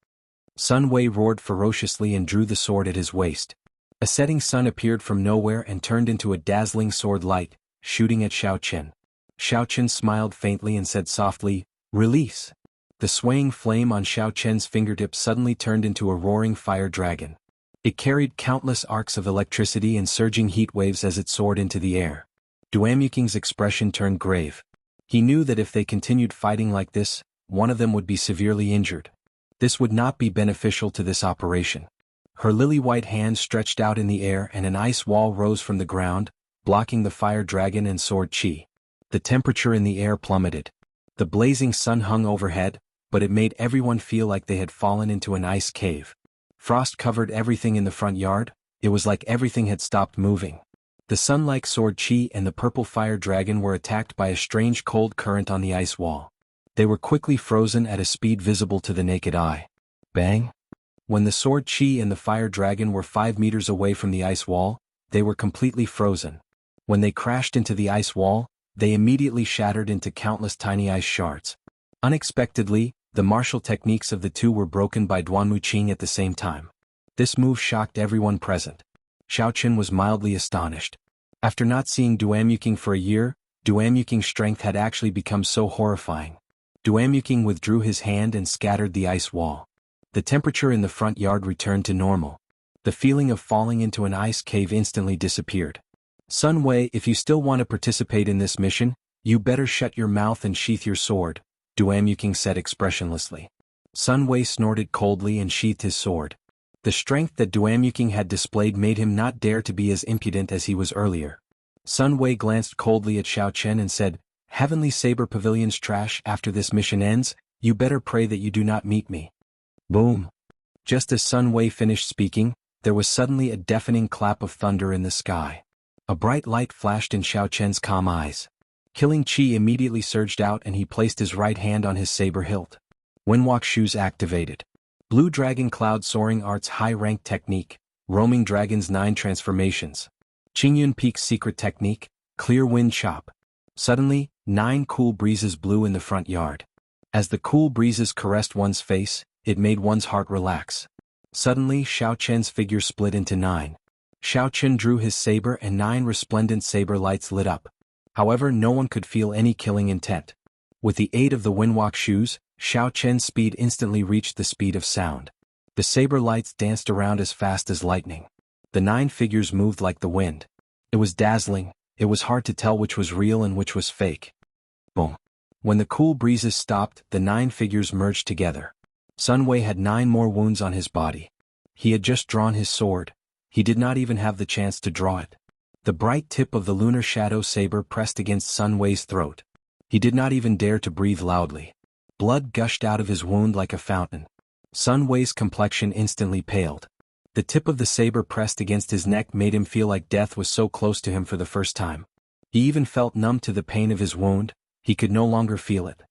Sun Wei roared ferociously and drew the sword at his waist. A setting sun appeared from nowhere and turned into a dazzling sword light, shooting at Xiaoqin. Xiaoqin smiled faintly and said softly, "Release." The swaying flame on Xiaoqin's fingertip suddenly turned into a roaring fire dragon. It carried countless arcs of electricity and surging heat waves as it soared into the air. Duamyuking's expression turned grave. He knew that if they continued fighting like this, one of them would be severely injured. This would not be beneficial to this operation. Her lily-white hand stretched out in the air and an ice wall rose from the ground, blocking the fire dragon and sword qi. The temperature in the air plummeted. The blazing sun hung overhead, but it made everyone feel like they had fallen into an ice cave. Frost covered everything in the front yard. It was like everything had stopped moving. The sun-like sword qi and the purple fire dragon were attacked by a strange cold current on the ice wall. They were quickly frozen at a speed visible to the naked eye. Bang! When the sword qi and the fire dragon were 5 meters away from the ice wall, they were completely frozen. When they crashed into the ice wall, they immediately shattered into countless tiny ice shards. Unexpectedly, the martial techniques of the two were broken by Duanmuqing at the same time. This move shocked everyone present. Xiaoqin was mildly astonished. After not seeing Duamyuking for a year, Duamyuking's strength had actually become so horrifying. Duamyuking withdrew his hand and scattered the ice wall. The temperature in the front yard returned to normal. The feeling of falling into an ice cave instantly disappeared. Sun Wei, if you still want to participate in this mission, you better shut your mouth and sheath your sword, Duamyuking said expressionlessly. Sun Wei snorted coldly and sheathed his sword. The strength that Duamyuking had displayed made him not dare to be as impudent as he was earlier. Sun Wei glanced coldly at Xiaoqin and said, "Heavenly Saber Pavilion's trash, after this mission ends, you better pray that you do not meet me." Boom! Just as Sun Wei finished speaking, there was suddenly a deafening clap of thunder in the sky. A bright light flashed in Xiaoqin's calm eyes. Killing Qi immediately surged out and he placed his right hand on his saber hilt. Wuxialover activated. Blue Dragon Cloud Soaring Arts High Rank Technique, Roaming Dragon's 9 Transformations. Qingyun Peak's Secret Technique, Clear Wind Chop. Suddenly, 9 cool breezes blew in the front yard. As the cool breezes caressed one's face, it made one's heart relax. Suddenly, Xiaoqin's figure split into 9. Xiaoqin drew his saber and 9 resplendent saber lights lit up. However, no one could feel any killing intent. With the aid of the windwalk shoes, Xiaoqin's speed instantly reached the speed of sound. The saber lights danced around as fast as lightning. The 9 figures moved like the wind. It was dazzling. It was hard to tell which was real and which was fake. Boom! When the cool breezes stopped, the 9 figures merged together. Sun Wei had 9 more wounds on his body. He had just drawn his sword. He did not even have the chance to draw it. The bright tip of the lunar shadow saber pressed against Sun Wei's throat. He did not even dare to breathe loudly. Blood gushed out of his wound like a fountain. Sun Wei's complexion instantly paled. The tip of the saber pressed against his neck made him feel like death was so close to him for the first time. He even felt numb to the pain of his wound. He could no longer feel it.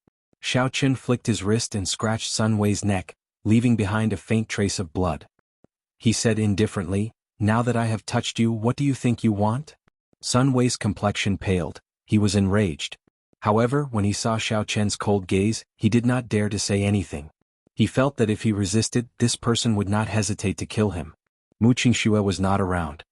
Xiaoqin flicked his wrist and scratched Sun Wei's neck, leaving behind a faint trace of blood. He said indifferently, "Now that I have touched you, what do you think you want?" Sun Wei's complexion paled. He was enraged. However, when he saw Xiaoqin's cold gaze, he did not dare to say anything. He felt that if he resisted, this person would not hesitate to kill him. Mu Qingxue was not around.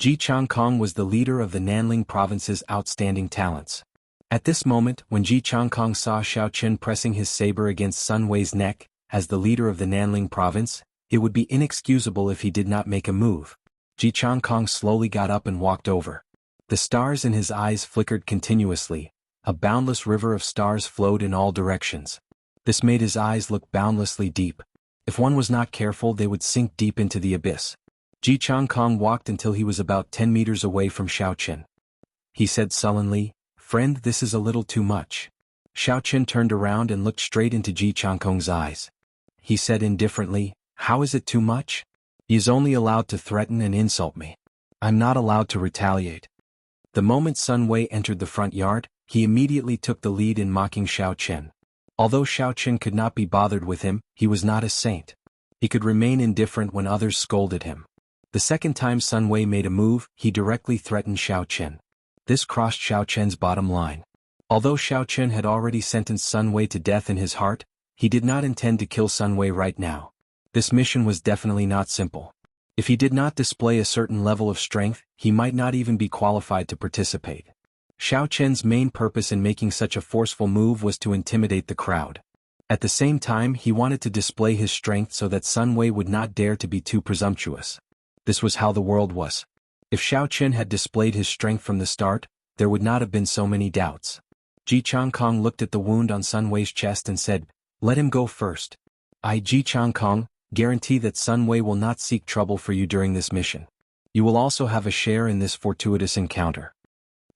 Ji Changkong was the leader of the Nanling province's outstanding talents. At this moment, when Ji Changkong saw Xiaoqin pressing his saber against Sun Wei's neck, as the leader of the Nanling province, it would be inexcusable if he did not make a move. Ji Changkong slowly got up and walked over. The stars in his eyes flickered continuously. A boundless river of stars flowed in all directions. This made his eyes look boundlessly deep. If one was not careful, they would sink deep into the abyss. Ji Changkong walked until he was about 10 meters away from Xiaoqin. He said sullenly, "Friend, this is a little too much." Xiaoqin turned around and looked straight into Ji Changkong's eyes. He said indifferently, "How is it too much? He is only allowed to threaten and insult me. I'm not allowed to retaliate." The moment Sun Wei entered the front yard, he immediately took the lead in mocking Xiaoqin. Although Xiaoqin could not be bothered with him, he was not a saint. He could remain indifferent when others scolded him. The second time Sun Wei made a move, he directly threatened Xiaoqin. This crossed Xiaoqin's bottom line. Although Xiaoqin had already sentenced Sun Wei to death in his heart, he did not intend to kill Sun Wei right now. This mission was definitely not simple. If he did not display a certain level of strength, he might not even be qualified to participate. Xiaoqin's main purpose in making such a forceful move was to intimidate the crowd. At the same time, he wanted to display his strength so that Sun Wei would not dare to be too presumptuous. This was how the world was. If Xiaoqin had displayed his strength from the start, there would not have been so many doubts. Ji Changkong looked at the wound on Sun Wei's chest and said, "Let him go first. I, Ji Changkong, guarantee that Sun Wei will not seek trouble for you during this mission. You will also have a share in this fortuitous encounter."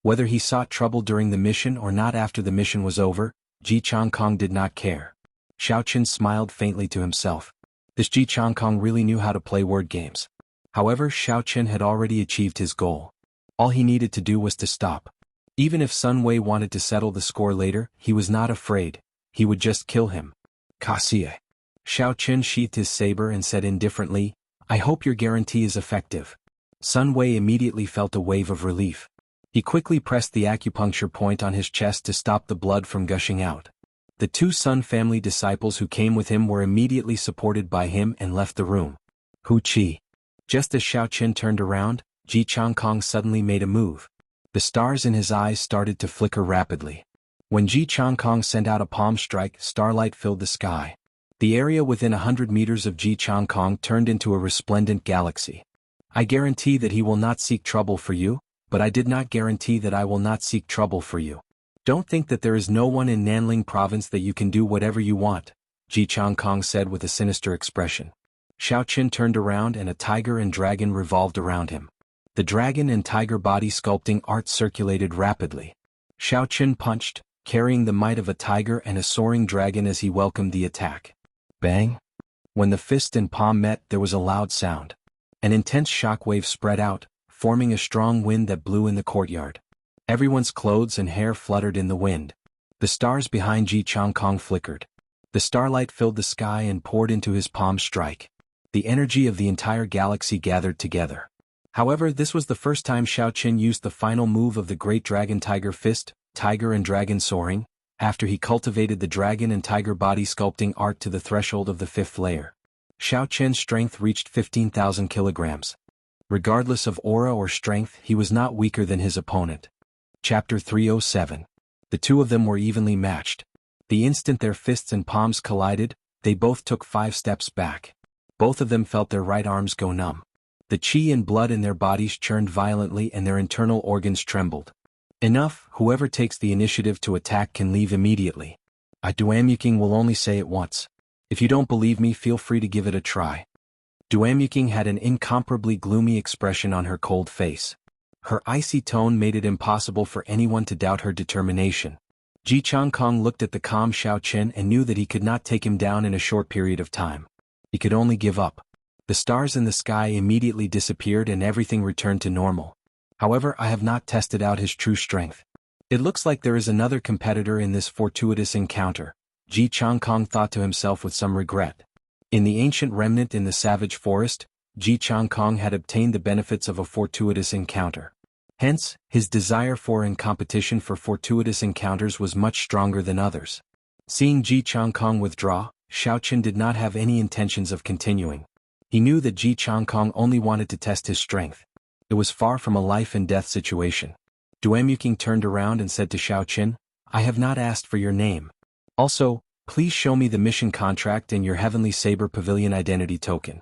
Whether he sought trouble during the mission or not after the mission was over, Ji Changkong did not care. Xiaoqin smiled faintly to himself. This Ji Changkong really knew how to play word games. However, Xiaoqin had already achieved his goal. All he needed to do was to stop. Even if Sun Wei wanted to settle the score later, he was not afraid. He would just kill him. "Kasie." Xiaoqin sheathed his saber and said indifferently, "I hope your guarantee is effective." Sun Wei immediately felt a wave of relief. He quickly pressed the acupuncture point on his chest to stop the blood from gushing out. The two Sun family disciples who came with him were immediately supported by him and left the room. "Wuxia." Just as Xiaoqin turned around, Ji Changkong suddenly made a move. The stars in his eyes started to flicker rapidly. When Ji Changkong sent out a palm strike, starlight filled the sky. The area within 100 meters of Ji Changkong turned into a resplendent galaxy. "I guarantee that he will not seek trouble for you, but I did not guarantee that I will not seek trouble for you. Don't think that there is no one in Nanling province that you can do whatever you want," Ji Changkong said with a sinister expression. Xiaoqin turned around and a tiger and dragon revolved around him. The dragon and tiger body sculpting art circulated rapidly. Xiaoqin punched, carrying the might of a tiger and a soaring dragon as he welcomed the attack. Bang! When the fist and palm met, there was a loud sound. An intense shockwave spread out, forming a strong wind that blew in the courtyard. Everyone's clothes and hair fluttered in the wind. The stars behind Ji Changkong flickered. The starlight filled the sky and poured into his palm strike. The energy of the entire galaxy gathered together. However, this was the first time Xiaoqin used the final move of the Great Dragon Tiger Fist, Tiger and Dragon Soaring, after he cultivated the dragon and tiger body sculpting art to the threshold of the 5th layer. Xiaoqin's strength reached 15,000 kilograms. Regardless of aura or strength, he was not weaker than his opponent. Chapter 307. The two of them were evenly matched. The instant their fists and palms collided, they both took 5 steps back. Both of them felt their right arms go numb. The qi and blood in their bodies churned violently and their internal organs trembled. "Enough, whoever takes the initiative to attack can leave immediately. Duamuking will only say it once. If you don't believe me, feel free to give it a try." Duamuking had an incomparably gloomy expression on her cold face. Her icy tone made it impossible for anyone to doubt her determination. Ji Changkong looked at the calm Xiaoqin and knew that he could not take him down in a short period of time. He could only give up. The stars in the sky immediately disappeared and everything returned to normal. However, I have not tested out his true strength. It looks like there is another competitor in this fortuitous encounter, Ji Changkong thought to himself with some regret. In the ancient remnant in the savage forest, Ji Changkong had obtained the benefits of a fortuitous encounter. Hence, his desire for and competition for fortuitous encounters was much stronger than others. Seeing Ji Changkong withdraw, Xiaoqin did not have any intentions of continuing. He knew that Ji Changkong only wanted to test his strength. It was far from a life-and-death situation. Duamuking turned around and said to Xiaoqin, "I have not asked for your name. Also, please show me the mission contract and your Heavenly Saber Pavilion identity token."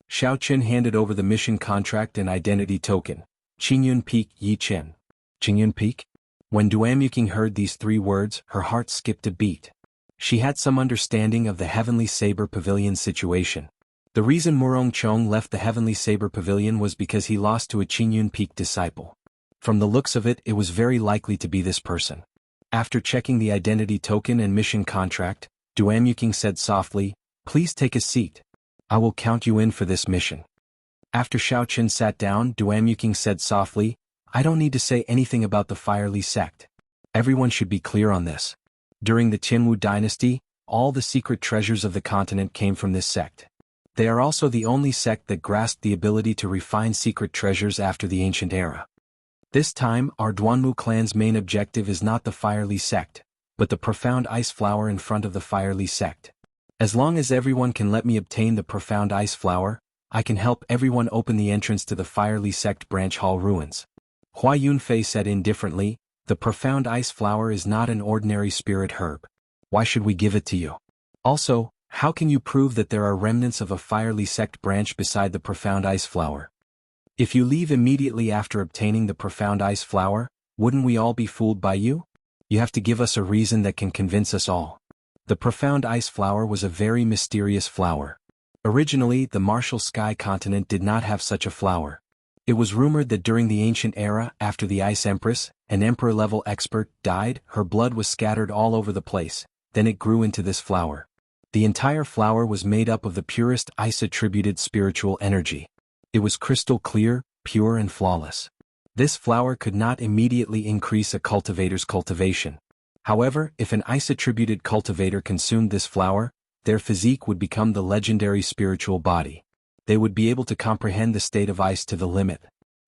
Xiaoqin handed over the mission contract and identity token. Qingyun Peak Yi Chen. Qingyun Peak? When Duamuking heard these 3 words, her heart skipped a beat. She had some understanding of the Heavenly Saber Pavilion situation. The reason Murong Chong left the Heavenly Saber Pavilion was because he lost to a Qingyun Peak disciple. From the looks of it, it was very likely to be this person. After checking the identity token and mission contract, Duamuking said softly, "Please take a seat. I will count you in for this mission." After Xiaoqin sat down, Duamuking said softly, "I don't need to say anything about the Firely sect. Everyone should be clear on this. During the Tianwu dynasty, all the secret treasures of the continent came from this sect. They are also the only sect that grasped the ability to refine secret treasures after the ancient era. This time, our Duanmu clan's main objective is not the Firely sect, but the profound ice flower in front of the Firely sect. As long as everyone can let me obtain the profound ice flower, I can help everyone open the entrance to the Firely sect branch hall ruins." Hua Yunfei said indifferently, "The profound ice flower is not an ordinary spirit herb. Why should we give it to you? Also, how can you prove that there are remnants of a Firely sect branch beside the profound ice flower? If you leave immediately after obtaining the profound ice flower, wouldn't we all be fooled by you? You have to give us a reason that can convince us all." The profound ice flower was a very mysterious flower. Originally, the Martial Sky continent did not have such a flower. It was rumored that during the ancient era, after the Ice Empress, an emperor-level expert, died, her blood was scattered all over the place, then it grew into this flower. The entire flower was made up of the purest ice-attributed spiritual energy. It was crystal clear, pure and flawless. This flower could not immediately increase a cultivator's cultivation. However, if an ice-attributed cultivator consumed this flower, their physique would become the legendary spiritual body. They would be able to comprehend the state of ice to the limit.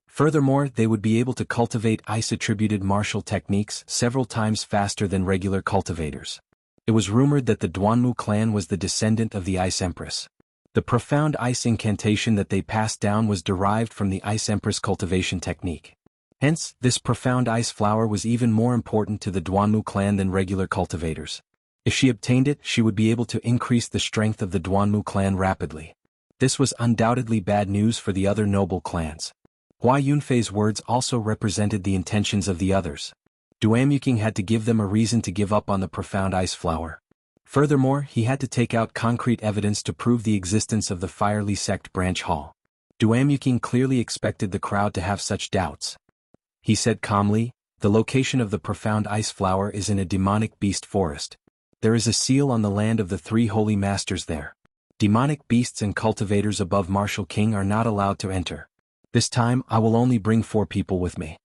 Furthermore, they would be able to cultivate ice-attributed martial techniques several times faster than regular cultivators. It was rumored that the Duanmu clan was the descendant of the Ice Empress. The profound ice incantation that they passed down was derived from the Ice Empress cultivation technique. Hence, this profound ice flower was even more important to the Duanmu clan than regular cultivators. If she obtained it, she would be able to increase the strength of the Duanmu clan rapidly. This was undoubtedly bad news for the other noble clans. Hua Yunfei's words also represented the intentions of the others. Duamuking had to give them a reason to give up on the profound ice flower. Furthermore, he had to take out concrete evidence to prove the existence of the Firely sect branch hall. Duamuking clearly expected the crowd to have such doubts. He said calmly, "The location of the profound ice flower is in a demonic beast forest. There is a seal on the land of the 3 holy masters there. Demonic beasts and cultivators above Martial King are not allowed to enter. This time I will only bring 4 people with me.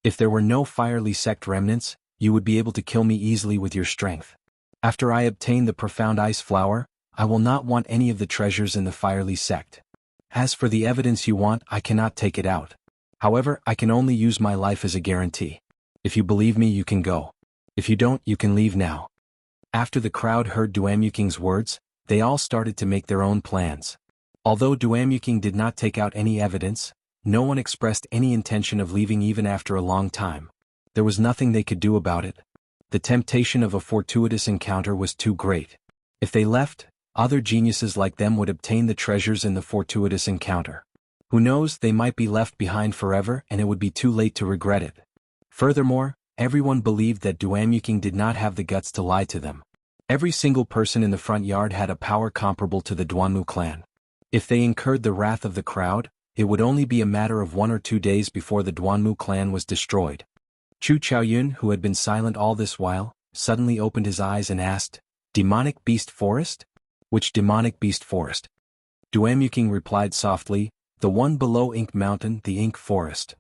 If there were no Firely sect remnants, you would be able to kill me easily with your strength. After I obtain the profound ice flower, I will not want any of the treasures in the Firely sect. As for the evidence you want, I cannot take it out. However, I can only use my life as a guarantee. If you believe me, you can go. If you don't, you can leave now." After the crowd heard Duamuking's words, they all started to make their own plans. Although Duamuking did not take out any evidence, no one expressed any intention of leaving even after a long time. There was nothing they could do about it. The temptation of a fortuitous encounter was too great. If they left, other geniuses like them would obtain the treasures in the fortuitous encounter. Who knows, they might be left behind forever and it would be too late to regret it. Furthermore, everyone believed that Duamuking did not have the guts to lie to them. Every single person in the front yard had a power comparable to the Duanmu clan. If they incurred the wrath of the crowd, it would only be a matter of 1 or 2 days before the Duanmu clan was destroyed. Chu Chaoyun, who had been silent all this while, suddenly opened his eyes and asked, "Demonic beast forest? Which demonic beast forest?" Duamuking replied softly, "The one below Ink Mountain, the Ink Forest."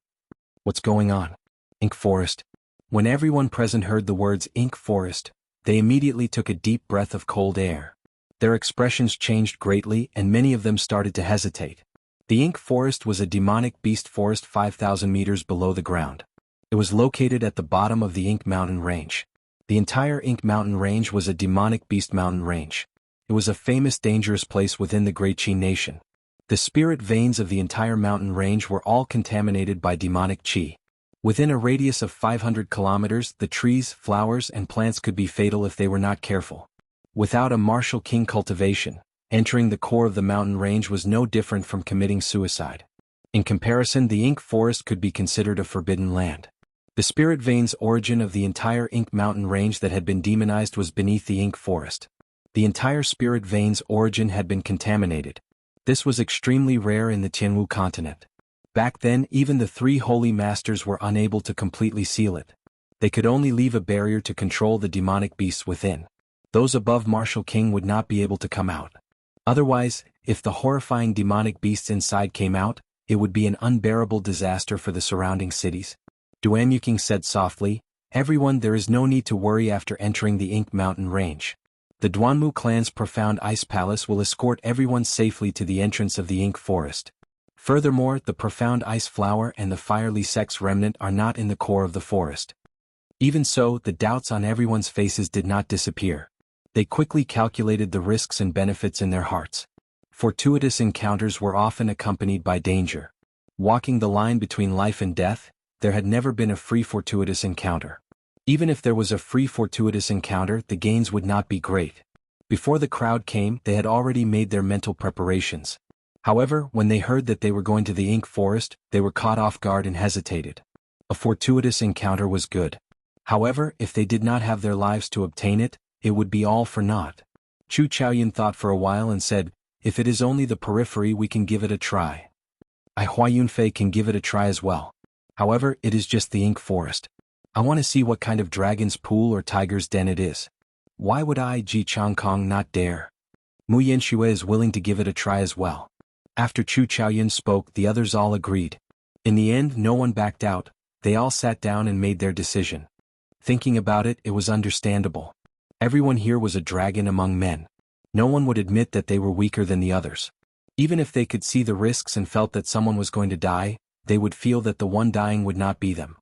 "What's going on? Ink Forest?" When everyone present heard the words Ink Forest, they immediately took a deep breath of cold air. Their expressions changed greatly and many of them started to hesitate. The Ink Forest was a demonic beast forest 5,000 meters below the ground. It was located at the bottom of the Ink Mountain Range. The entire Ink Mountain Range was a demonic beast mountain range. It was a famous dangerous place within the Great Qin nation. The spirit veins of the entire mountain range were all contaminated by demonic qi. Within a radius of 500 kilometers, the trees, flowers, and plants could be fatal if they were not careful. Without a martial king cultivation, entering the core of the mountain range was no different from committing suicide. In comparison, the Ink Forest could be considered a forbidden land. The spirit veins origin of the entire Ink mountain range that had been demonized was beneath the Ink Forest. The entire spirit veins origin had been contaminated. This was extremely rare in the Tianwu continent. Back then, even the three holy masters were unable to completely seal it. They could only leave a barrier to control the demonic beasts within. Those above Martial King would not be able to come out. Otherwise, if the horrifying demonic beasts inside came out, it would be an unbearable disaster for the surrounding cities. Duamuking said softly, "Everyone, there is no need to worry after entering the Ink mountain range. The Duanmu clan's profound ice palace will escort everyone safely to the entrance of the Ink Forest. Furthermore, the profound ice flower and the fiery sex remnant are not in the core of the forest." Even so, the doubts on everyone's faces did not disappear. They quickly calculated the risks and benefits in their hearts. Fortuitous encounters were often accompanied by danger. Walking the line between life and death, there had never been a free fortuitous encounter. Even if there was a free fortuitous encounter, the gains would not be great. Before the crowd came, they had already made their mental preparations. However, when they heard that they were going to the Ink Forest, they were caught off guard and hesitated. A fortuitous encounter was good. However, if they did not have their lives to obtain it, it would be all for naught. Chu Chaoyun thought for a while and said, "If it is only the periphery, we can give it a try. I Hua Yunfei can give it a try as well. However, it is just the Ink Forest. I want to see what kind of dragon's pool or tiger's den it is. Why would I, Ji Changkong, not dare?" Mu Yanxue is willing to give it a try as well. After Chu Chaoyun spoke, the others all agreed. In the end, no one backed out. They all sat down and made their decision. Thinking about it, it was understandable. Everyone here was a dragon among men. No one would admit that they were weaker than the others. Even if they could see the risks and felt that someone was going to die, they would feel that the one dying would not be them.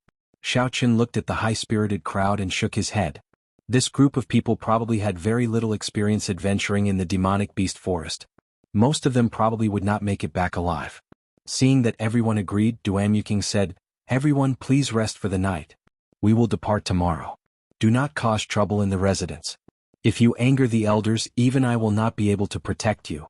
Xiaoqun looked at the high-spirited crowd and shook his head. This group of people probably had very little experience adventuring in the demonic beast forest. Most of them probably would not make it back alive. Seeing that everyone agreed, Duamuking said, "Everyone, please rest for the night. We will depart tomorrow. Do not cause trouble in the residence. If you anger the elders, even I will not be able to protect you."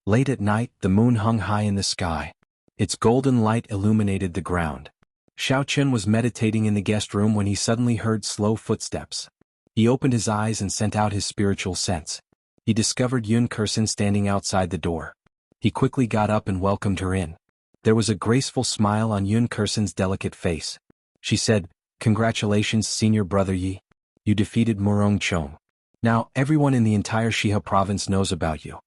Late at night, the moon hung high in the sky. Its golden light illuminated the ground. Xiaoqun was meditating in the guest room when he suddenly heard slow footsteps. He opened his eyes and sent out his spiritual sense. He discovered Yun Kursin standing outside the door. He quickly got up and welcomed her in. There was a graceful smile on Yun Kursin's delicate face. She said, "Congratulations, senior brother Yi. You defeated Murong Chong. Now, everyone in the entire Shiha province knows about you."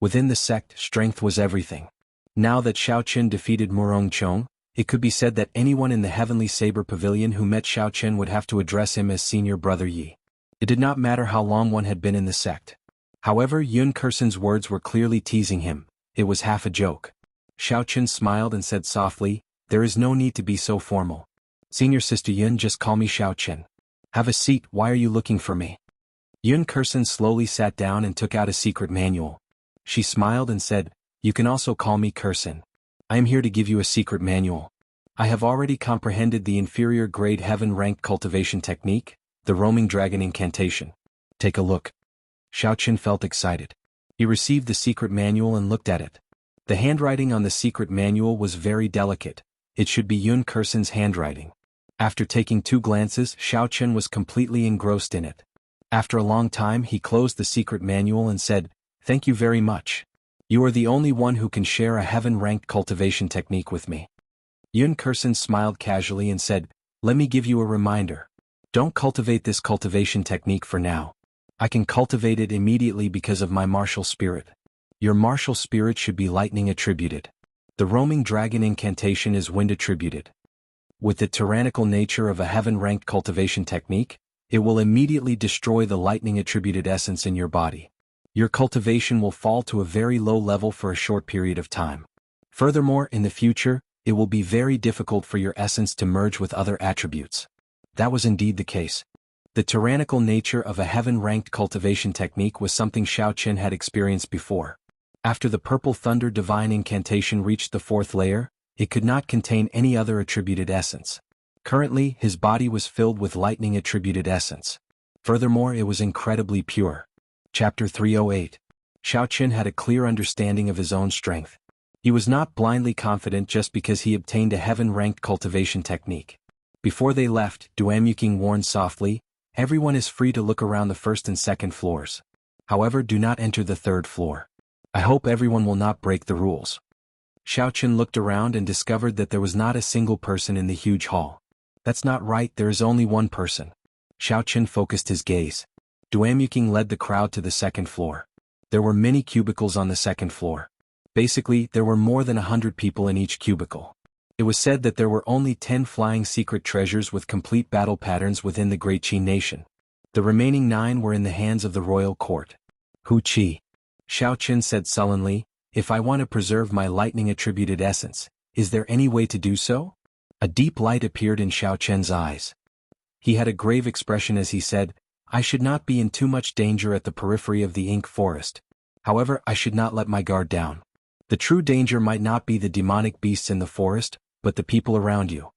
Within the sect, strength was everything. Now that Xiaoqun defeated Murong Chong, it could be said that anyone in the Heavenly Saber Pavilion who met Xiaoqun would have to address him as senior brother Yi. It did not matter how long one had been in the sect. However, Yun Kursin's words were clearly teasing him. It was half a joke. Xiaoqun smiled and said softly, "There is no need to be so formal. Senior sister Yun, just call me Xiaoqun. Have a seat, why are you looking for me?" Yun Kursin slowly sat down and took out a secret manual. She smiled and said, "You can also call me Kursin. I am here to give you a secret manual. I have already comprehended the inferior grade heaven-ranked cultivation technique, the roaming dragon incantation. Take a look." Xiaoqun felt excited. He received the secret manual and looked at it. The handwriting on the secret manual was very delicate. It should be Yun Kursin's handwriting. After taking 2 glances, Xiaoqun was completely engrossed in it. After a long time, he closed the secret manual and said, "Thank you very much. You are the only one who can share a heaven-ranked cultivation technique with me." Yun Kursin smiled casually and said, "Let me give you a reminder. Don't cultivate this cultivation technique for now. I can cultivate it immediately because of my martial spirit. Your martial spirit should be lightning attributed. The roaming dragon incantation is wind attributed. With the tyrannical nature of a heaven-ranked cultivation technique, it will immediately destroy the lightning attributed essence in your body. Your cultivation will fall to a very low level for a short period of time. Furthermore, in the future, it will be very difficult for your essence to merge with other attributes." That was indeed the case. The tyrannical nature of a heaven-ranked cultivation technique was something Xiaoqun had experienced before. After the purple thunder divine incantation reached the fourth layer, it could not contain any other attributed essence. Currently, his body was filled with lightning attributed essence. Furthermore, it was incredibly pure. Chapter 308. Xiaoqin had a clear understanding of his own strength. He was not blindly confident just because he obtained a heaven-ranked cultivation technique. Before they left, Duamuking warned softly, "Everyone is free to look around the first and second floors. However, do not enter the third floor. I hope everyone will not break the rules." Xiaoqin looked around and discovered that there was not a single person in the huge hall. "That's not right, there is only one person." Xiaoqin focused his gaze. Duamuking led the crowd to the second floor. There were many cubicles on the second floor. Basically, there were more than 100 people in each cubicle. It was said that there were only 10 flying secret treasures with complete battle patterns within the Great Qi nation. The remaining 9 were in the hands of the royal court. "Hu Qi," Xiaoqin said sullenly, "if I want to preserve my lightning-attributed essence, is there any way to do so?" A deep light appeared in Xiaoqin's eyes. He had a grave expression as he said, "I should not be in too much danger at the periphery of the ink forest. However, I should not let my guard down. The true danger might not be the demonic beasts in the forest, but the people around you.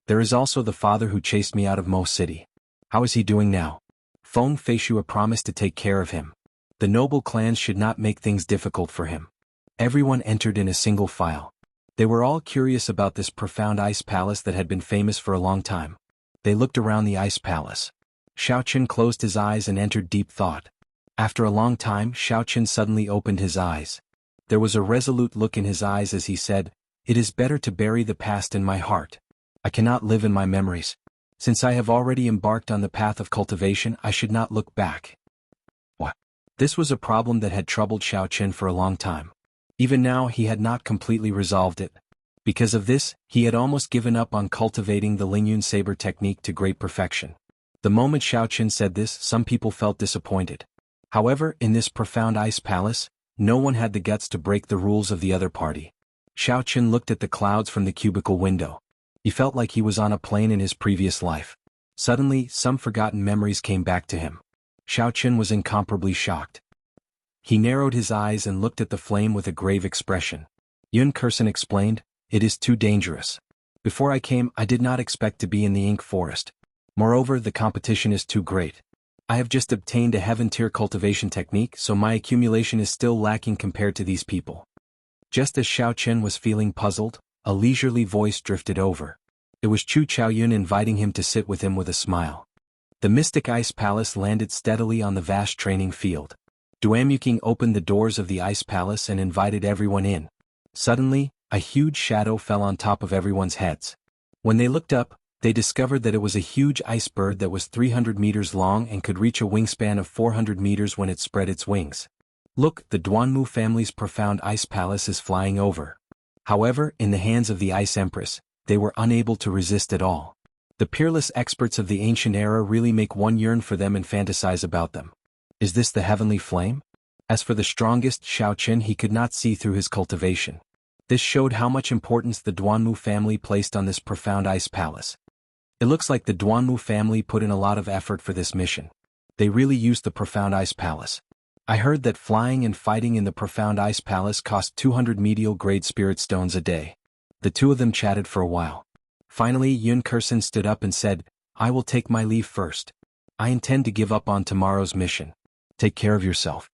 There is also the father who chased me out of Mo City. How is he doing now? Feng Feishua promised to take care of him. The noble clans should not make things difficult for him." Everyone entered in a single file. They were all curious about this profound ice palace that had been famous for a long time. They looked around the ice palace. Xiaoqin closed his eyes and entered deep thought. After a long time, Xiaoqin suddenly opened his eyes. There was a resolute look in his eyes as he said, "It is better to bury the past in my heart. I cannot live in my memories. Since I have already embarked on the path of cultivation, I should not look back." What? This was a problem that had troubled Xiaoqin for a long time. Even now he had not completely resolved it. Because of this, he had almost given up on cultivating the Lingyun saber technique to great perfection. The moment Xiaoqin said this, some people felt disappointed. However, in this profound ice palace, no one had the guts to break the rules of the other party. Xiaoqin looked at the clouds from the cubicle window. He felt like he was on a plane in his previous life. Suddenly, some forgotten memories came back to him. Xiaoqin was incomparably shocked. He narrowed his eyes and looked at the flame with a grave expression. Yun Kursen explained, "It is too dangerous. Before I came, I did not expect to be in the ink forest. Moreover, the competition is too great. I have just obtained a heaven-tier cultivation technique, so my accumulation is still lacking compared to these people." Just as Xiaoqin was feeling puzzled, a leisurely voice drifted over. It was Chu Chaoyun inviting him to sit with him with a smile. The mystic ice palace landed steadily on the vast training field. Duamuking opened the doors of the ice palace and invited everyone in. Suddenly, a huge shadow fell on top of everyone's heads. When they looked up, they discovered that it was a huge ice bird that was 300 meters long and could reach a wingspan of 400 meters when it spread its wings. "Look, the Duanmu family's profound ice palace is flying over." However, in the hands of the Ice Empress, they were unable to resist at all. The peerless experts of the ancient era really make one yearn for them and fantasize about them. Is this the heavenly flame? As for the strongest Xiaoqin, he could not see through his cultivation. This showed how much importance the Duanmu family placed on this profound ice palace. It looks like the Duanmu family put in a lot of effort for this mission. They really used the profound ice palace. I heard that flying and fighting in the profound ice palace cost 200 medial grade spirit stones a day. The two of them chatted for a while. Finally, Yun Kursen stood up and said, "I will take my leave first. I intend to give up on tomorrow's mission. Take care of yourself."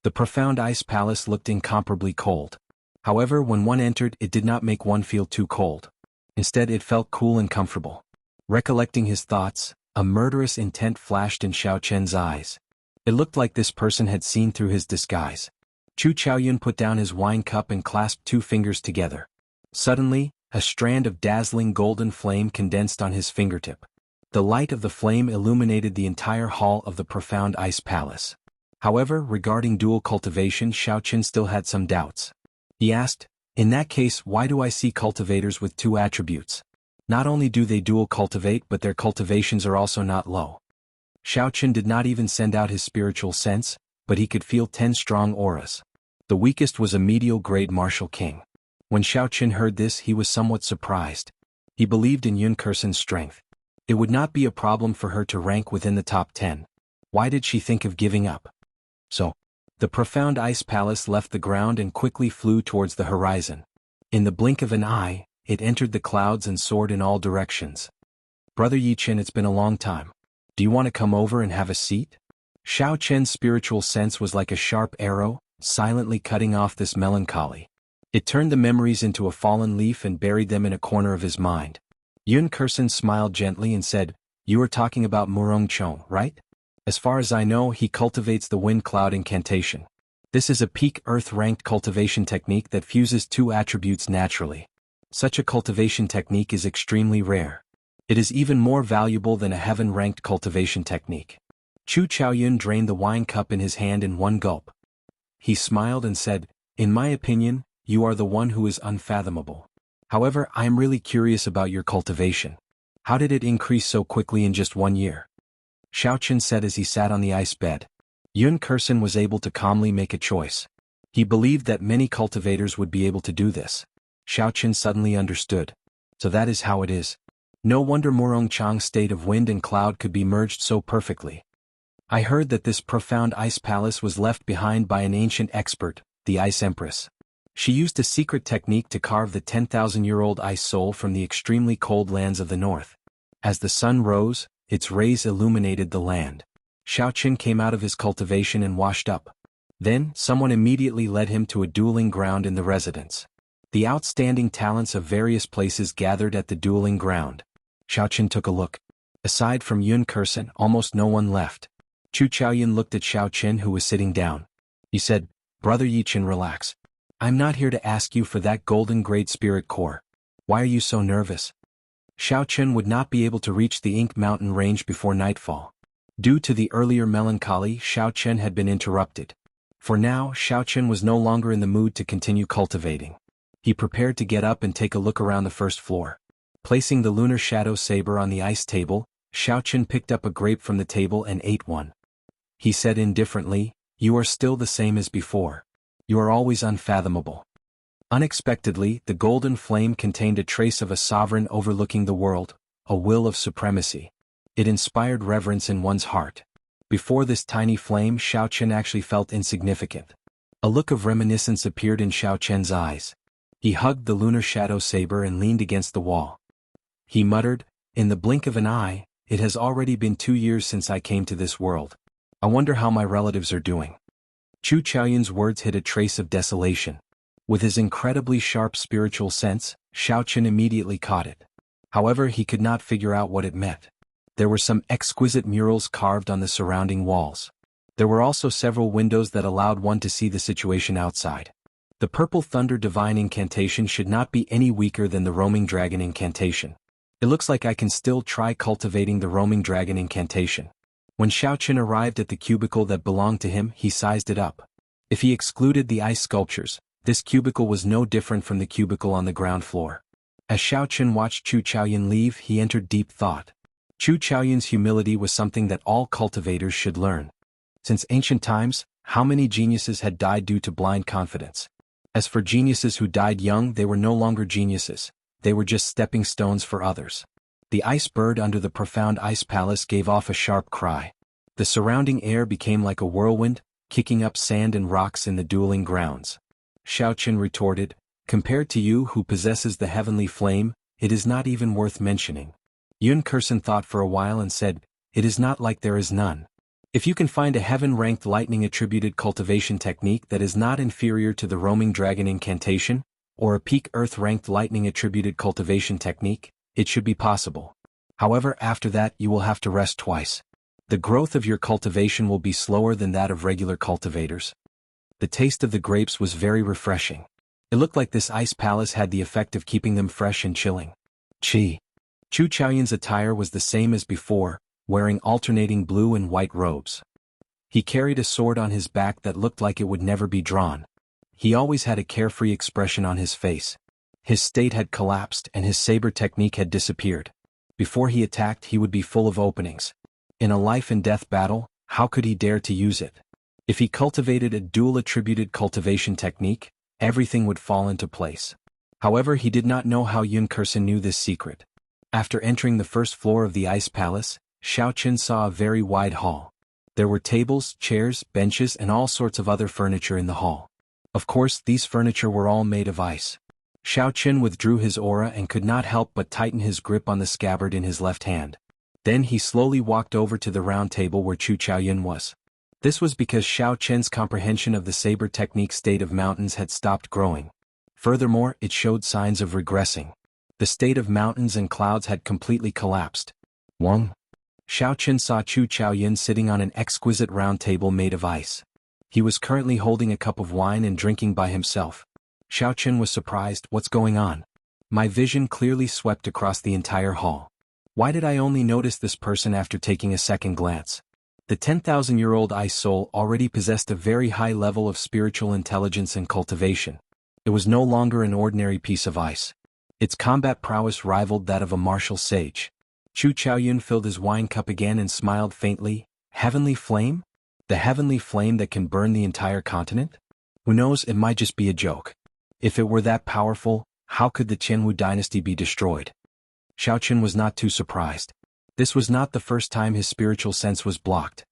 The profound ice palace looked incomparably cold. However, when one entered, it did not make one feel too cold. Instead, it felt cool and comfortable. Recollecting his thoughts, a murderous intent flashed in Xiaoqin's eyes. It looked like this person had seen through his disguise. Chu Chaoyun put down his wine cup and clasped 2 fingers together. Suddenly, a strand of dazzling golden flame condensed on his fingertip. The light of the flame illuminated the entire hall of the profound ice palace. However, regarding dual cultivation, Xiaoqin still had some doubts. He asked, "In that case, why do I see cultivators with 2 attributes? Not only do they dual cultivate, but their cultivations are also not low." Xiaoqin did not even send out his spiritual sense, but he could feel 10 strong auras. The weakest was a medial grade martial king. When Xiaoqin heard this, he was somewhat surprised. He believed in Yun Kursen's strength. It would not be a problem for her to rank within the top 10. Why did she think of giving up? So, The profound ice palace left the ground and quickly flew towards the horizon. In the blink of an eye, it entered the clouds and soared in all directions. "Brother Yichen, it's been a long time. Do you want to come over and have a seat?" Xiao Chen's spiritual sense was like a sharp arrow, silently cutting off this melancholy. It turned the memories into a fallen leaf and buried them in a corner of his mind. Yun Kursen smiled gently and said, "You are talking about Murong Chong, right? As far as I know, he cultivates the wind cloud incantation. This is a peak earth-ranked cultivation technique that fuses two attributes naturally. Such a cultivation technique is extremely rare. It is even more valuable than a heaven-ranked cultivation technique." Chu Chaoyun drained the wine cup in his hand in one gulp. He smiled and said, "In my opinion, you are the one who is unfathomable. However, I am really curious about your cultivation. How did it increase so quickly in just 1 year?" Xiaochen said as he sat on the ice bed. Yun Kursen was able to calmly make a choice. He believed that many cultivators would be able to do this. Xiaochen suddenly understood. So that is how it is. No wonder Murong Chang's state of wind and cloud could be merged so perfectly. I heard that this profound ice palace was left behind by an ancient expert, the Ice Empress. She used a secret technique to carve the 10,000-year-old ice soul from the extremely cold lands of the north. As the sun rose, its rays illuminated the land. Xiaochen came out of his cultivation and washed up. Then, someone immediately led him to a dueling ground in the residence. The outstanding talents of various places gathered at the dueling ground. Xiaochen took a look. Aside from Yun Kursen, almost no one left. Chu Chaoyun looked at Xiaochen, who was sitting down. He said, "Brother Yichen, relax. I'm not here to ask you for that golden great spirit core. Why are you so nervous?" Xiaochen would not be able to reach the Ink Mountain range before nightfall. Due to the earlier melancholy, Xiaochen had been interrupted. For now, Xiaochen was no longer in the mood to continue cultivating. He prepared to get up and take a look around the first floor. Placing the lunar shadow saber on the ice table, Xiaochen picked up a grape from the table and ate one. He said indifferently, "You are still the same as before. You are always unfathomable." Unexpectedly, the golden flame contained a trace of a sovereign overlooking the world, a will of supremacy. It inspired reverence in one's heart. Before this tiny flame, Xiaochen actually felt insignificant. A look of reminiscence appeared in Xiaochen's eyes. He hugged the lunar shadow saber and leaned against the wall. He muttered, "In the blink of an eye, it has already been 2 years since I came to this world. I wonder how my relatives are doing." Chu Chaoyun's words hid a trace of desolation. With his incredibly sharp spiritual sense, Xiaochen immediately caught it. However, he could not figure out what it meant. There were some exquisite murals carved on the surrounding walls. There were also several windows that allowed one to see the situation outside. The Purple Thunder Divine Incantation should not be any weaker than the Roaming Dragon Incantation. It looks like I can still try cultivating the Roaming Dragon Incantation. When Xiaochen arrived at the cubicle that belonged to him, he sized it up. If he excluded the ice sculptures, this cubicle was no different from the cubicle on the ground floor. As Xiaochen watched Chu Chaoyun leave, he entered deep thought. Chu Chaoyun's humility was something that all cultivators should learn. Since ancient times, how many geniuses had died due to blind confidence? As for geniuses who died young, they were no longer geniuses, they were just stepping stones for others. The ice bird under the profound ice palace gave off a sharp cry. The surrounding air became like a whirlwind, kicking up sand and rocks in the dueling grounds. Xiaochen retorted, "Compared to you who possesses the heavenly flame, it is not even worth mentioning." Yun Kursen thought for a while and said, "It is not like there is none. If you can find a heaven-ranked lightning-attributed cultivation technique that is not inferior to the Roaming Dragon Incantation, or a peak earth-ranked lightning-attributed cultivation technique, it should be possible. However, after that you will have to rest twice. The growth of your cultivation will be slower than that of regular cultivators." The taste of the grapes was very refreshing. It looked like this ice palace had the effect of keeping them fresh and chilling. Chu Chaoyun's attire was the same as before, wearing alternating blue and white robes. He carried a sword on his back that looked like it would never be drawn. He always had a carefree expression on his face. His state had collapsed and his saber technique had disappeared. Before he attacked, he would be full of openings. In a life-and-death battle, how could he dare to use it? If he cultivated a dual-attributed cultivation technique, everything would fall into place. However, he did not know how Yun Kursen knew this secret. After entering the first floor of the ice palace, Xiaochen saw a very wide hall. There were tables, chairs, benches and all sorts of other furniture in the hall. Of course, these furniture were all made of ice. Xiaoqin withdrew his aura and could not help but tighten his grip on the scabbard in his left hand. Then he slowly walked over to the round table where Chu Chaoyun was. This was because Xiaoqin's comprehension of the saber technique state of mountains had stopped growing. Furthermore, it showed signs of regressing. The state of mountains and clouds had completely collapsed. Wang. Xiaoqin saw Chu Chaoyun sitting on an exquisite round table made of ice. He was currently holding a cup of wine and drinking by himself. Xiaoqin was surprised. What's going on? My vision clearly swept across the entire hall. Why did I only notice this person after taking a second glance? The 10,000-year-old ice soul already possessed a very high level of spiritual intelligence and cultivation. It was no longer an ordinary piece of ice. Its combat prowess rivaled that of a martial sage. Chu Chaoyun filled his wine cup again and smiled faintly. Heavenly flame? The heavenly flame that can burn the entire continent? Who knows, it might just be a joke. If it were that powerful, how could the Qianhu dynasty be destroyed? Xiaoqin was not too surprised. This was not the first time his spiritual sense was blocked.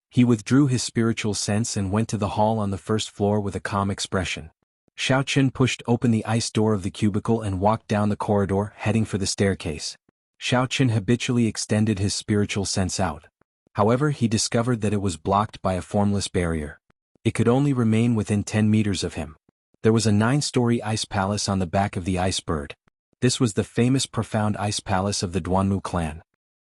He withdrew his spiritual sense and went to the hall on the first floor with a calm expression. Xiaoqin pushed open the ice door of the cubicle and walked down the corridor, heading for the staircase. Xiaoqin habitually extended his spiritual sense out. However, he discovered that it was blocked by a formless barrier. It could only remain within 10 meters of him. There was a 9-story ice palace on the back of the ice bird. This was the famous profound ice palace of the Duanmu clan.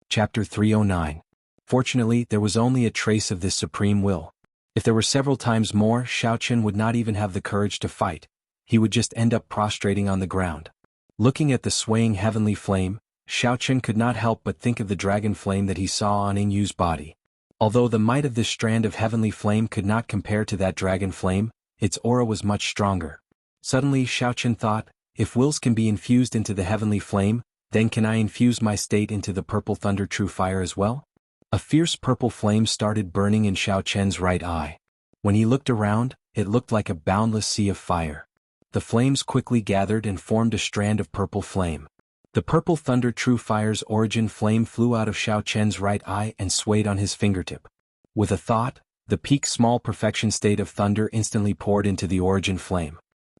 Chapter 309. Fortunately, there was only a trace of this supreme will. If there were several times more, Xiaoqin would not even have the courage to fight. He would just end up prostrating on the ground. Looking at the swaying heavenly flame, Xiaoqin could not help but think of the dragon flame that he saw on Yingyu's body. Although the might of this strand of heavenly flame could not compare to that dragon flame, its aura was much stronger. Suddenly Xiaoqin thought, if wills can be infused into the heavenly flame, then can I infuse my state into the purple thunder true fire as well? A fierce purple flame started burning in Xiaoqin's right eye. When he looked around, it looked like a boundless sea of fire. The flames quickly gathered and formed a strand of purple flame. The purple thunder true fire's origin flame flew out of Xiaoqin's right eye and swayed on his fingertip. With a thought, the peak small perfection state of thunder instantly poured into the origin flame.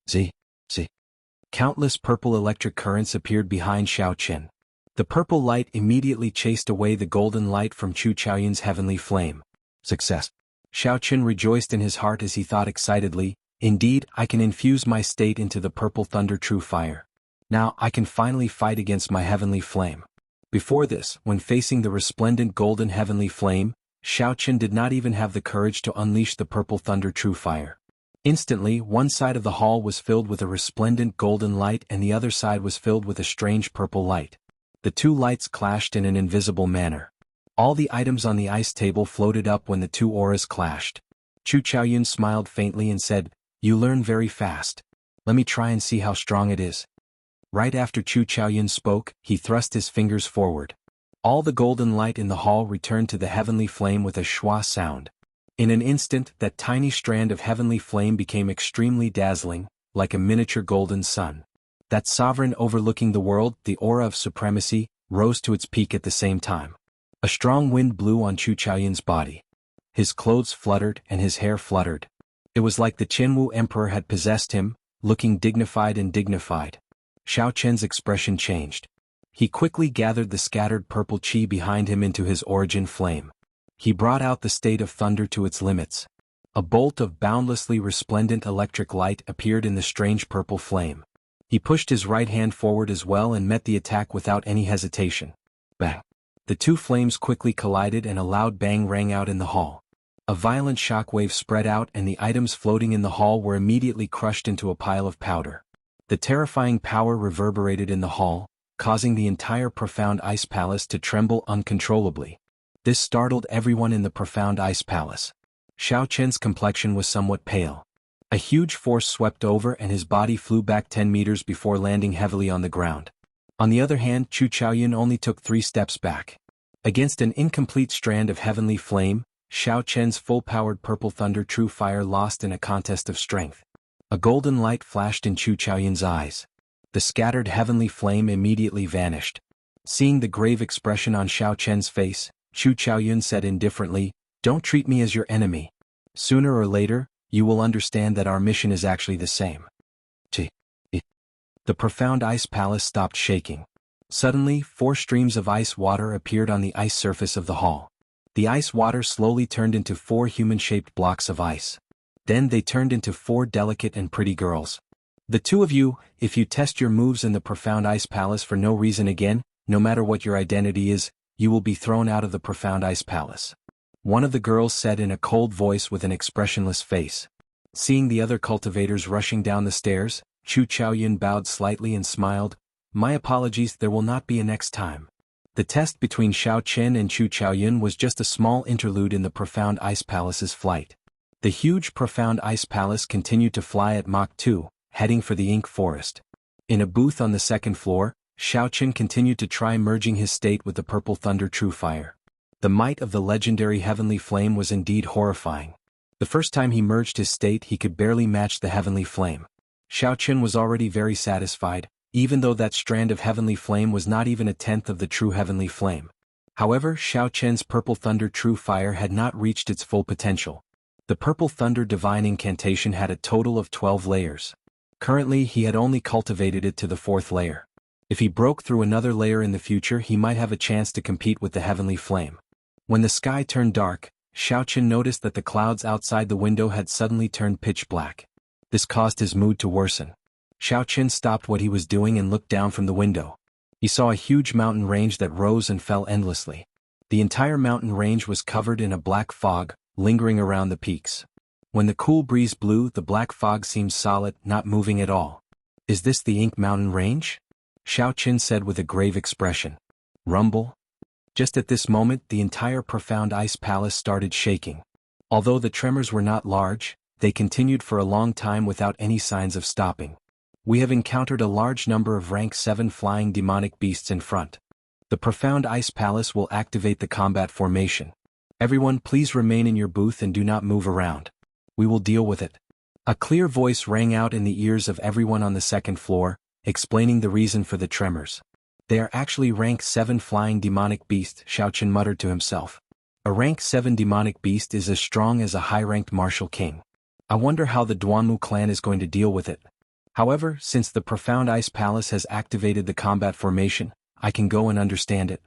Z. Countless purple electric currents appeared behind Xiaoqin. The purple light immediately chased away the golden light from Chu Chaoyun's heavenly flame. Success. Xiaoqin rejoiced in his heart as he thought excitedly, indeed, I can infuse my state into the purple thunder true fire. Now I can finally fight against my heavenly flame. Before this, when facing the resplendent golden heavenly flame, Xiaoqin did not even have the courage to unleash the purple thunder true fire. Instantly, one side of the hall was filled with a resplendent golden light and the other side was filled with a strange purple light. The two lights clashed in an invisible manner. All the items on the ice table floated up when the two auras clashed. Chu Chaoyun smiled faintly and said, "You learn very fast. Let me try and see how strong it is." Right after Chu Chaoyun spoke, he thrust his fingers forward. All the golden light in the hall returned to the heavenly flame with a schwa sound. In an instant, that tiny strand of heavenly flame became extremely dazzling, like a miniature golden sun. That sovereign overlooking the world, the aura of supremacy, rose to its peak at the same time. A strong wind blew on Chu Chaoyun's body. His clothes fluttered and his hair fluttered. It was like the Qianhu emperor had possessed him, looking dignified and dignified. Xiaoqin's expression changed. He quickly gathered the scattered purple qi behind him into his origin flame. He brought out the state of thunder to its limits. A bolt of boundlessly resplendent electric light appeared in the strange purple flame. He pushed his right hand forward as well and met the attack without any hesitation. Bang! The two flames quickly collided and a loud bang rang out in the hall. A violent shockwave spread out and the items floating in the hall were immediately crushed into a pile of powder. The terrifying power reverberated in the hall, causing the entire profound ice palace to tremble uncontrollably. This startled everyone in the profound ice palace. Xiaoqin's complexion was somewhat pale. A huge force swept over and his body flew back 10 meters before landing heavily on the ground. On the other hand, Chu Chaoyun only took 3 steps back. Against an incomplete strand of heavenly flame, Xiaoqin's full-powered purple thunder true fire lost in a contest of strength. A golden light flashed in Chu Chaoyun's eyes. The scattered heavenly flame immediately vanished. Seeing the grave expression on Xiaoqin's face, Chu Chaoyun said indifferently, Don't treat me as your enemy. Sooner or later, you will understand that our mission is actually the same. The profound ice palace stopped shaking. Suddenly, 4 streams of ice water appeared on the ice surface of the hall. The ice water slowly turned into 4 human-shaped blocks of ice. Then they turned into 4 delicate and pretty girls. The 2 of you, if you test your moves in the profound ice palace for no reason again, no matter what your identity is, you will be thrown out of the profound ice palace. One of the girls said in a cold voice with an expressionless face. Seeing the other cultivators rushing down the stairs, Xuanhuan bowed slightly and smiled. My apologies, there will not be a next time. The test between Xiaochen and Xuanhuan was just a small interlude in the profound ice palace's flight. The huge profound ice palace continued to fly at Mach 2, heading for the ink forest. In a booth on the 2nd floor, Xiaochen continued to try merging his state with the purple thunder true fire. The might of the legendary heavenly flame was indeed horrifying. The first time he merged his state he could barely match the heavenly flame. Xiaochen was already very satisfied, even though that strand of heavenly flame was not even a tenth of the true heavenly flame. However, Xiaochen's purple thunder true fire had not reached its full potential. The purple thunder divine incantation had a total of 12 layers. Currently he had only cultivated it to the 4th layer. If he broke through another layer in the future he might have a chance to compete with the heavenly flame. When the sky turned dark, Xiaochen noticed that the clouds outside the window had suddenly turned pitch black. This caused his mood to worsen. Xiaochen stopped what he was doing and looked down from the window. He saw a huge mountain range that rose and fell endlessly. The entire mountain range was covered in a black fog, lingering around the peaks. When the cool breeze blew, the black fog seemed solid, not moving at all. Is this the Ink Mountain Range? Xiaochen said with a grave expression. Rumble? Just at this moment, the entire profound ice palace started shaking. Although the tremors were not large, they continued for a long time without any signs of stopping. We have encountered a large number of rank 7 flying demonic beasts in front. The profound ice palace will activate the combat formation. Everyone please remain in your booth and do not move around. We will deal with it. A clear voice rang out in the ears of everyone on the 2nd floor, explaining the reason for the tremors. They are actually rank 7 flying demonic beasts, Xiaochen muttered to himself. A rank 7 demonic beast is as strong as a high-ranked martial king. I wonder how the Duanmu clan is going to deal with it. However, since the profound ice palace has activated the combat formation, I can go and understand it.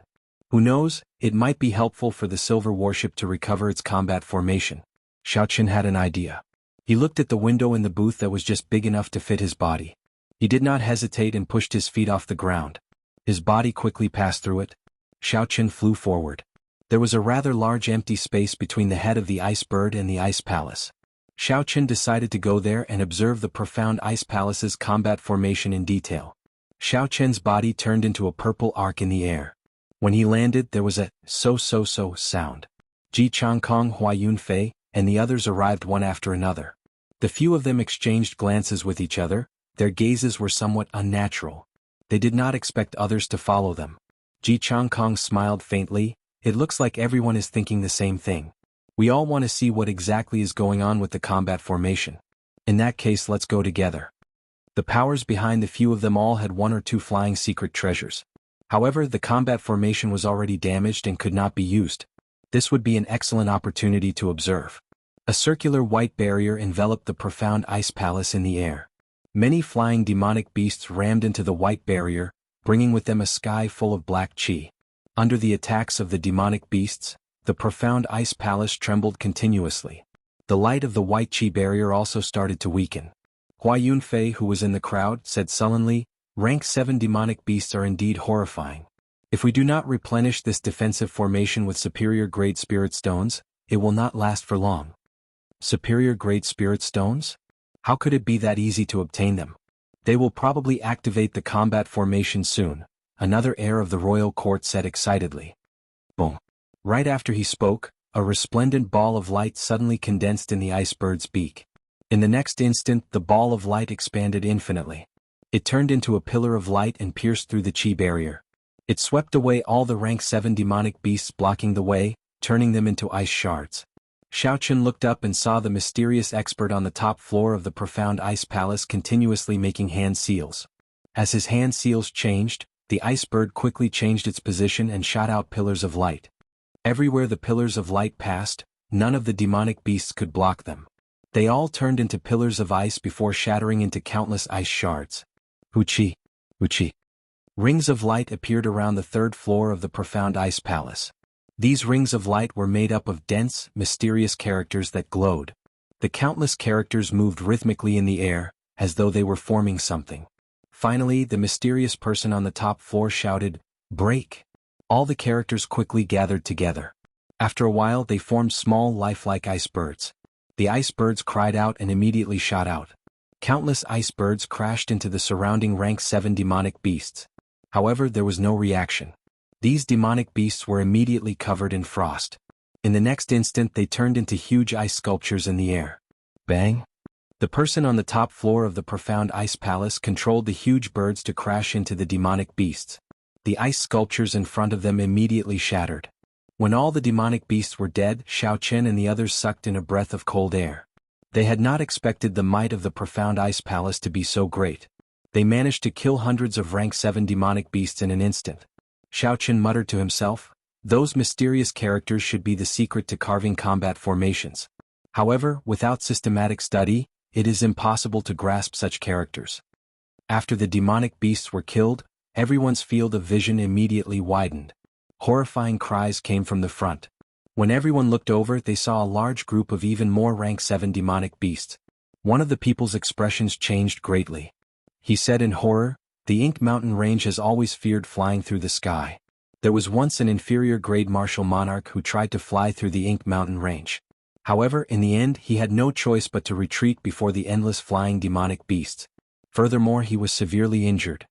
Who knows, it might be helpful for the silver warship to recover its combat formation. Xiaochen had an idea. He looked at the window in the booth that was just big enough to fit his body. He did not hesitate and pushed his feet off the ground. His body quickly passed through it. Xiaochen flew forward. There was a rather large empty space between the head of the ice bird and the ice palace. Xiaochen decided to go there and observe the profound ice palace's combat formation in detail. Xiaochen's body turned into a purple arc in the air. When he landed there was a so sound. Ji Changkong, Hua Yunfei, and the others arrived one after another. The few of them exchanged glances with each other, their gazes were somewhat unnatural. They did not expect others to follow them. Ji Changkong smiled faintly. It looks like everyone is thinking the same thing. We all want to see what exactly is going on with the combat formation. In that case, let's go together. The powers behind the few of them all had 1 or 2 flying secret treasures. However, the combat formation was already damaged and could not be used. This would be an excellent opportunity to observe. A circular white barrier enveloped the profound ice palace in the air. Many flying demonic beasts rammed into the white barrier, bringing with them a sky full of black chi. Under the attacks of the demonic beasts, the profound ice palace trembled continuously. The light of the white chi barrier also started to weaken. Hua Yunfei, who was in the crowd, said sullenly, Rank 7 demonic beasts are indeed horrifying. If we do not replenish this defensive formation with superior grade spirit stones, it will not last for long. Superior grade spirit stones? How could it be that easy to obtain them? They will probably activate the combat formation soon, another heir of the royal court said excitedly. Boom. Right after he spoke, a resplendent ball of light suddenly condensed in the ice bird's beak. In the next instant, the ball of light expanded infinitely. It turned into a pillar of light and pierced through the chi barrier. It swept away all the rank 7 demonic beasts blocking the way, turning them into ice shards. Xiaochen looked up and saw the mysterious expert on the top floor of the profound ice palace continuously making hand seals. As his hand seals changed, the ice bird quickly changed its position and shot out pillars of light. Everywhere the pillars of light passed, none of the demonic beasts could block them. They all turned into pillars of ice before shattering into countless ice shards. Wuxia. Wuxia. Rings of light appeared around the third floor of the profound ice palace. These rings of light were made up of dense, mysterious characters that glowed. The countless characters moved rhythmically in the air, as though they were forming something. Finally, the mysterious person on the top floor shouted, "Break!" All the characters quickly gathered together. After a while they formed small lifelike ice birds. The ice birds cried out and immediately shot out. Countless ice birds crashed into the surrounding rank 7 demonic beasts. However, there was no reaction. These demonic beasts were immediately covered in frost. In the next instant they turned into huge ice sculptures in the air. Bang! The person on the top floor of the profound ice palace controlled the huge birds to crash into the demonic beasts. The ice sculptures in front of them immediately shattered. When all the demonic beasts were dead, Xiaochen and the others sucked in a breath of cold air. They had not expected the might of the profound ice palace to be so great. They managed to kill hundreds of rank 7 demonic beasts in an instant. Xiaochen muttered to himself, "Those mysterious characters should be the secret to carving combat formations." However, without systematic study, it is impossible to grasp such characters. After the demonic beasts were killed, everyone's field of vision immediately widened. Horrifying cries came from the front. When everyone looked over, they saw a large group of even more rank 7 demonic beasts. One of the people's expressions changed greatly. He said in horror, "The Ink Mountain Range has always feared flying through the sky. There was once an inferior-grade martial monarch who tried to fly through the Ink Mountain Range. However, in the end he had no choice but to retreat before the endless flying demonic beasts. Furthermore, he was severely injured.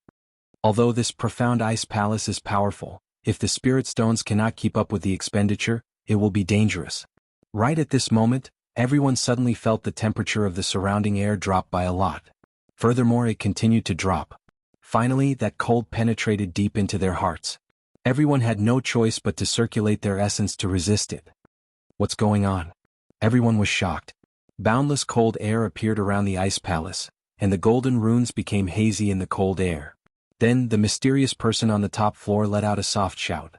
Although this profound ice palace is powerful, if the spirit stones cannot keep up with the expenditure, it will be dangerous." Right at this moment, everyone suddenly felt the temperature of the surrounding air drop by a lot. Furthermore, it continued to drop. Finally, that cold penetrated deep into their hearts. Everyone had no choice but to circulate their essence to resist it. What's going on? Everyone was shocked. Boundless cold air appeared around the ice palace, and the golden runes became hazy in the cold air. Then the mysterious person on the top floor let out a soft shout.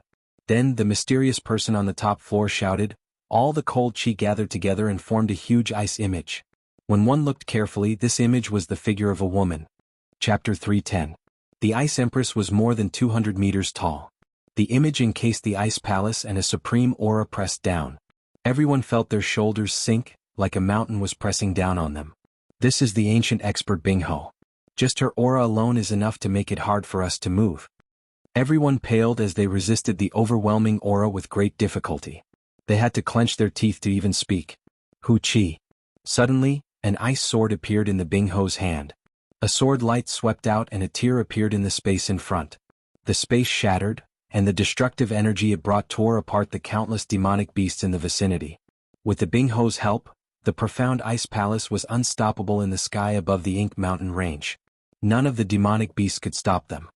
Then the mysterious person on the top floor shouted. All the cold chi gathered together and formed a huge ice image. When one looked carefully, this image was the figure of a woman. Chapter 310. The Ice Empress was more than 200 meters tall. The image encased the ice palace and a supreme aura pressed down. Everyone felt their shoulders sink, like a mountain was pressing down on them. This is the ancient expert Bingho. Just her aura alone is enough to make it hard for us to move. Everyone paled as they resisted the overwhelming aura with great difficulty. They had to clench their teeth to even speak. Wuxia. Suddenly, an ice sword appeared in the Bingho's hand. A sword light swept out and a tear appeared in the space in front. The space shattered, and the destructive energy it brought tore apart the countless demonic beasts in the vicinity. With the Bingho's help, the profound ice palace was unstoppable in the sky above the Ink Mountain Range. None of the demonic beasts could stop them.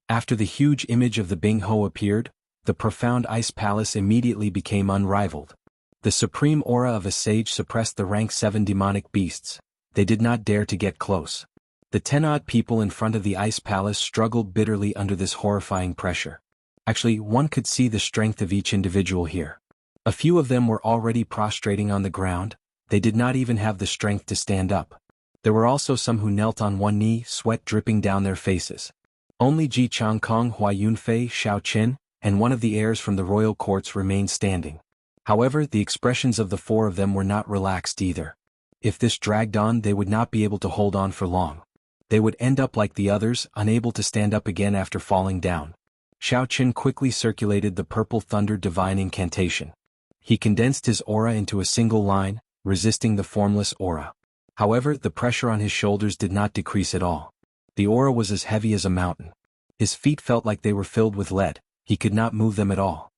After the huge image of the Bingho appeared, the profound ice palace immediately became unrivaled. The supreme aura of a sage suppressed the rank 7 demonic beasts. They did not dare to get close. The 10-odd people in front of the ice palace struggled bitterly under this horrifying pressure. Actually, one could see the strength of each individual here. A few of them were already prostrating on the ground. They did not even have the strength to stand up. There were also some who knelt on one knee, sweat dripping down their faces. Only Ji Changkong, Hua Yunfei, Xiao Qin, and one of the heirs from the royal courts remained standing. However, the expressions of the 4 of them were not relaxed either. If this dragged on, they would not be able to hold on for long. They would end up like the others, unable to stand up again after falling down. Xiao Qin quickly circulated the purple thunder divine incantation. He condensed his aura into a single line, resisting the formless aura. However, the pressure on his shoulders did not decrease at all. The aura was as heavy as a mountain. His feet felt like they were filled with lead. He could not move them at all.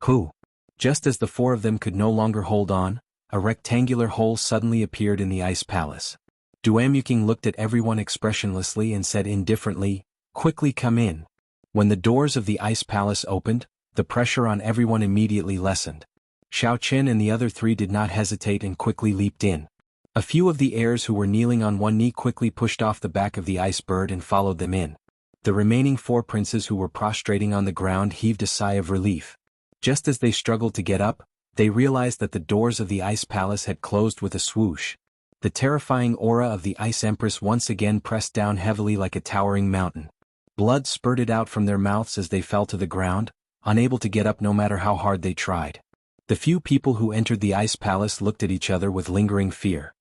Who? Just as the 4 of them could no longer hold on, a rectangular hole suddenly appeared in the ice palace. Duamuking looked at everyone expressionlessly and said indifferently, "Quickly come in." When the doors of the ice palace opened, the pressure on everyone immediately lessened. Xiao Qin and the other 3 did not hesitate and quickly leaped in. A few of the heirs who were kneeling on one knee quickly pushed off the back of the ice bird and followed them in. The remaining 4 princes who were prostrating on the ground heaved a sigh of relief. Just as they struggled to get up, they realized that the doors of the ice palace had closed with a swoosh. The terrifying aura of the Ice Empress once again pressed down heavily like a towering mountain. Blood spurted out from their mouths as they fell to the ground, unable to get up no matter how hard they tried. The few people who entered the ice palace looked at each other with lingering fear.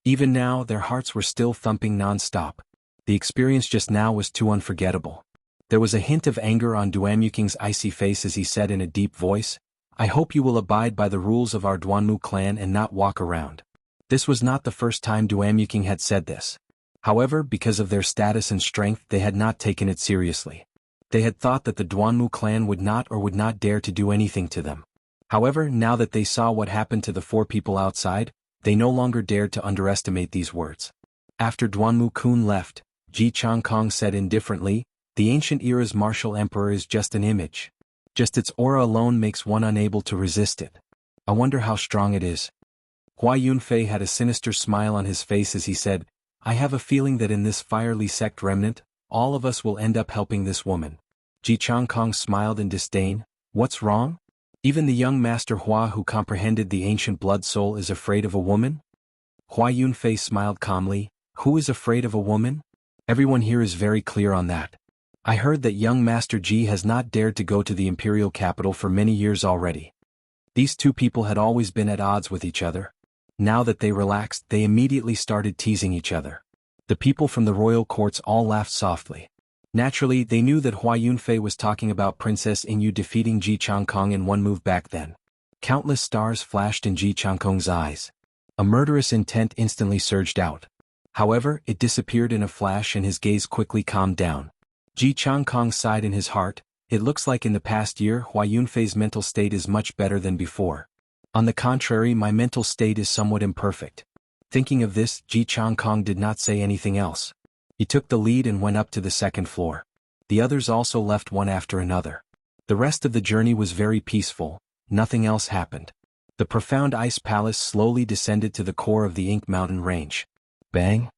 Even now, their hearts were still thumping non-stop. The experience just now was too unforgettable. There was a hint of anger on Duamuking's icy face as he said in a deep voice, "I hope you will abide by the rules of our Duanmu clan and not walk around." This was not the first time Duamuking had said this. However, because of their status and strength, they had not taken it seriously. They had thought that the Duanmu clan would not dare to do anything to them. However, now that they saw what happened to the 4 people outside, they no longer dared to underestimate these words. After Duanmu-kun left, Ji Changkong said indifferently, "The ancient era's martial emperor is just an image. Just its aura alone makes one unable to resist it. I wonder how strong it is." Hua Yunfei had a sinister smile on his face as he said, "I have a feeling that in this fiery sect remnant, all of us will end up helping this woman." Ji Changkong smiled in disdain, "What's wrong? Even the young Master Hua who comprehended the ancient blood soul is afraid of a woman?" Hua Yunfei smiled calmly, "Who is afraid of a woman? Everyone here is very clear on that. I heard that young Master Ji has not dared to go to the imperial capital for many years already." These 2 people had always been at odds with each other. Now that they relaxed, they immediately started teasing each other. The people from the royal courts all laughed softly. Naturally, they knew that Hua Yunfei was talking about Princess Inyu defeating Ji Changkong in one move back then. Countless stars flashed in Ji Changkong's eyes. A murderous intent instantly surged out. However, it disappeared in a flash and his gaze quickly calmed down. Ji Changkong sighed in his heart, "It looks like in the past year Hua Yunfei's mental state is much better than before. On the contrary, my mental state is somewhat imperfect." Thinking of this, Ji Changkong did not say anything else. He took the lead and went up to the 2nd floor. The others also left one after another. The rest of the journey was very peaceful, nothing else happened. The profound ice palace slowly descended to the core of the Ink Mountain range. Bang!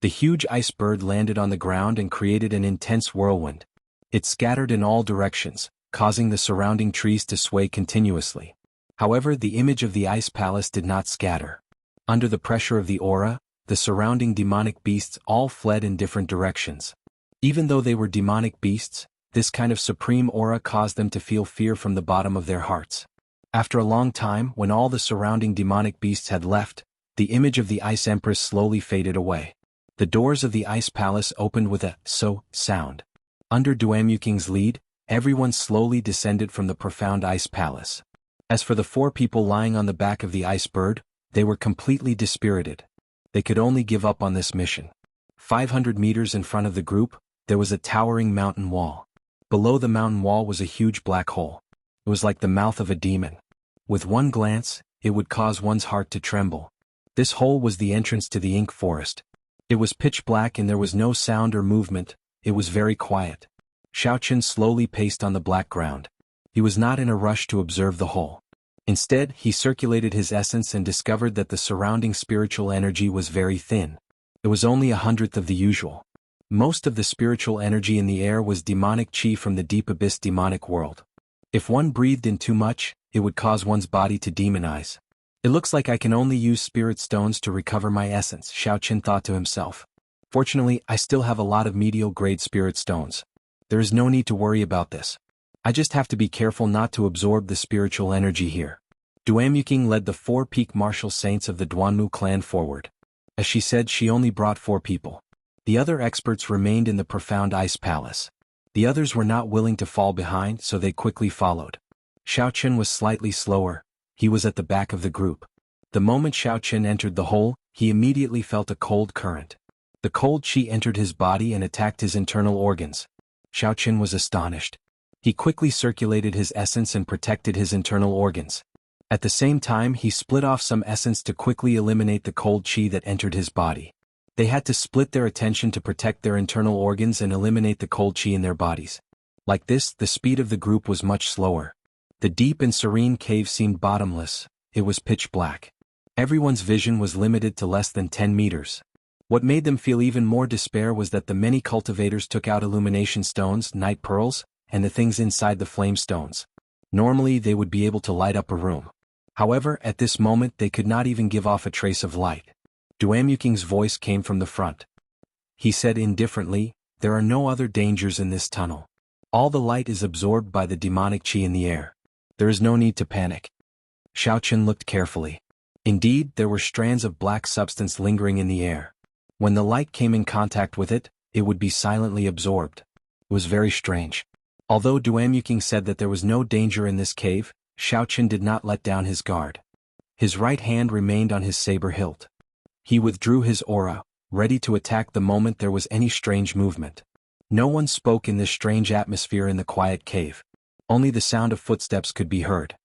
The huge ice bird landed on the ground and created an intense whirlwind. It scattered in all directions, causing the surrounding trees to sway continuously. However, the image of the ice palace did not scatter. Under the pressure of the aura, the surrounding demonic beasts all fled in different directions. Even though they were demonic beasts, this kind of supreme aura caused them to feel fear from the bottom of their hearts. After a long time, when all the surrounding demonic beasts had left, the image of the Ice Empress slowly faded away. The doors of the ice palace opened with a "so" sound. Under Duamuking's lead, everyone slowly descended from the profound ice palace. As for the 4 people lying on the back of the ice bird, they were completely dispirited. They could only give up on this mission. 500 meters in front of the group, there was a towering mountain wall. Below the mountain wall was a huge black hole. It was like the mouth of a demon. With one glance, it would cause one's heart to tremble. This hole was the entrance to the ink forest. It was pitch black and there was no sound or movement. It was very quiet. Xiaoqun slowly paced on the black ground. He was not in a rush to observe the hole. Instead, he circulated his essence and discovered that the surrounding spiritual energy was very thin. It was only 1/100th of the usual. Most of the spiritual energy in the air was demonic chi from the deep abyss demonic world. If one breathed in too much, it would cause one's body to demonize. It looks like I can only use spirit stones to recover my essence, Xiaoqun thought to himself. Fortunately, I still have a lot of medial grade spirit stones. There is no need to worry about this. I just have to be careful not to absorb the spiritual energy here. Duamuking led the 4 peak martial saints of the Duanmu clan forward. As she said, she only brought 4 people. The other experts remained in the profound ice palace. The others were not willing to fall behind, so they quickly followed. Xiaoqun was slightly slower. He was at the back of the group. The moment Xiaoqun entered the hole, he immediately felt a cold current. The cold chi entered his body and attacked his internal organs. Xiaoqun was astonished. He quickly circulated his essence and protected his internal organs. At the same time, he split off some essence to quickly eliminate the cold chi that entered his body. They had to split their attention to protect their internal organs and eliminate the cold chi in their bodies. Like this, the speed of the group was much slower. The deep and serene cave seemed bottomless. It was pitch black. Everyone's vision was limited to less than 10 meters. What made them feel even more despair was that the many cultivators took out illumination stones, night pearls, and the things inside the flame stones. Normally they would be able to light up a room. However, at this moment they could not even give off a trace of light. Duamyuking's voice came from the front. He said indifferently, "There are no other dangers in this tunnel. All the light is absorbed by the demonic qi in the air. There is no need to panic." Xiaochen looked carefully. Indeed, there were strands of black substance lingering in the air. When the light came in contact with it, it would be silently absorbed. It was very strange. Although Duamyuking said that there was no danger in this cave, Xiaochen did not let down his guard. His right hand remained on his saber hilt. He withdrew his aura, ready to attack the moment there was any strange movement. No one spoke in this strange atmosphere in the quiet cave. Only the sound of footsteps could be heard.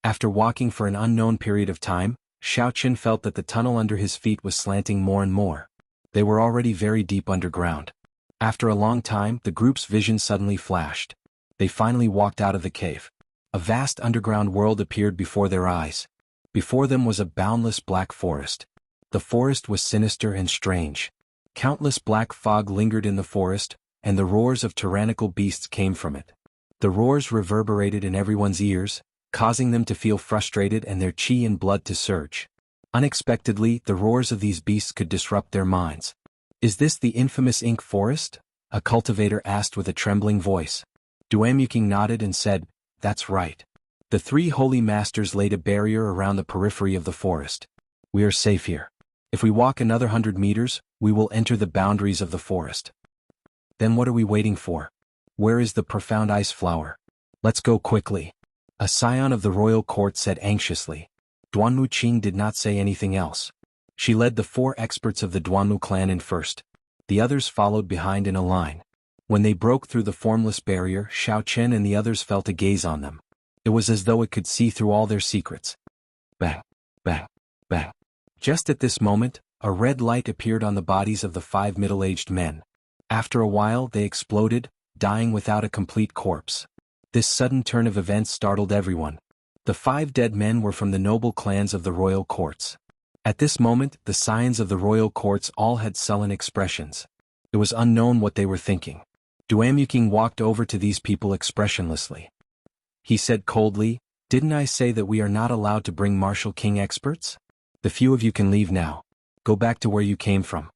After walking for an unknown period of time, Xiaochen felt that the tunnel under his feet was slanting more and more. They were already very deep underground. After a long time, the group's vision suddenly flashed. They finally walked out of the cave. A vast underground world appeared before their eyes. Before them was a boundless black forest. The forest was sinister and strange. Countless black fog lingered in the forest, and the roars of tyrannical beasts came from it. The roars reverberated in everyone's ears, causing them to feel frustrated and their qi and blood to surge. Unexpectedly, the roars of these beasts could disrupt their minds. "Is this the infamous ink forest?" a cultivator asked with a trembling voice. Duamyuking nodded and said, "That's right. The three holy masters laid a barrier around the periphery of the forest. We are safe here. If we walk another 100 meters, we will enter the boundaries of the forest. Then what are we waiting for? Where is the profound ice flower? Let's go quickly." A scion of the royal court said anxiously. Duanmu Qing did not say anything else. She led the 4 experts of the Duanmu clan in first. The others followed behind in a line. When they broke through the formless barrier, Xiaochen and the others felt a gaze on them. It was as though it could see through all their secrets. Bang, bang, bang. Just at this moment, a red light appeared on the bodies of the 5 middle-aged men. After a while they exploded, dying without a complete corpse. This sudden turn of events startled everyone. The 5 dead men were from the noble clans of the royal courts. At this moment, the scions of the royal courts all had sullen expressions. It was unknown what they were thinking. Duamyuking walked over to these people expressionlessly. He said coldly, "Didn't I say that we are not allowed to bring martial king experts? The few of you can leave now. Go back to where you came from."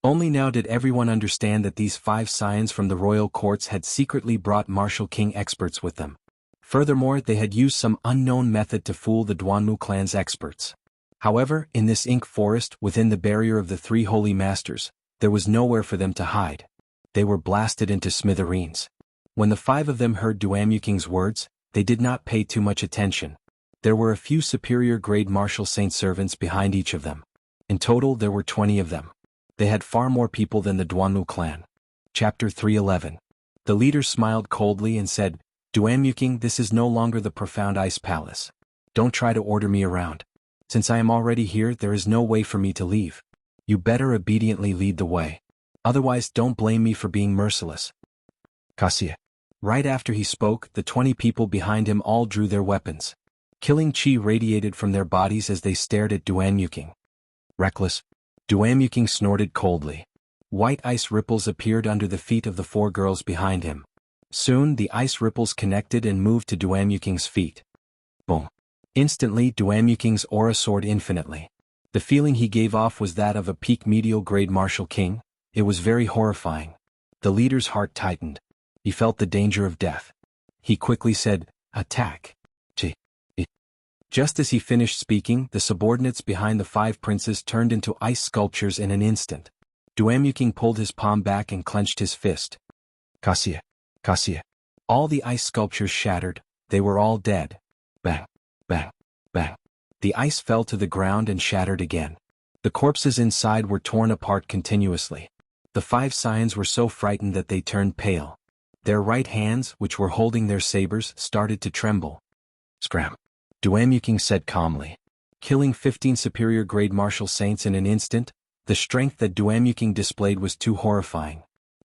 Only now did everyone understand that these 5 scions from the royal courts had secretly brought martial king experts with them. Furthermore, they had used some unknown method to fool the Duanmu clan's experts. However, in this ink forest, within the barrier of the 3 holy masters, there was nowhere for them to hide. They were blasted into smithereens. When the 5 of them heard Duamyuking's words, they did not pay too much attention. There were a few superior-grade martial saint servants behind each of them. In total there were 20 of them. They had far more people than the Duanmu clan. Chapter 311. The leader smiled coldly and said, "Duamyuking, this is no longer the profound ice palace. Don't try to order me around. Since I am already here, there is no way for me to leave. You better obediently lead the way. Otherwise, don't blame me for being merciless." Xianxia. Right after he spoke, the 20 people behind him all drew their weapons. Killing qi radiated from their bodies as they stared at Duamyuking. "Reckless." Duamyuking snorted coldly. White ice ripples appeared under the feet of the 4 girls behind him. Soon, the ice ripples connected and moved to Duamyuking's feet. Boom. Instantly, Duamyuking's aura soared infinitely. The feeling he gave off was that of a peak medial-grade martial king. It was very horrifying. The leader's heart tightened. He felt the danger of death. He quickly said, "Attack." Just as he finished speaking, the subordinates behind the 5 princes turned into ice sculptures in an instant. Duamyuking pulled his palm back and clenched his fist. "Xianxia, Xianxia." All the ice sculptures shattered. They were all dead. Bang, bang, bang. The ice fell to the ground and shattered again. The corpses inside were torn apart continuously. The 5 scions were so frightened that they turned pale. Their right hands, which were holding their sabers, started to tremble. "Scram," Duamyuking said calmly. Killing 15 superior-grade martial saints in an instant, the strength that Duamyuking displayed was too horrifying.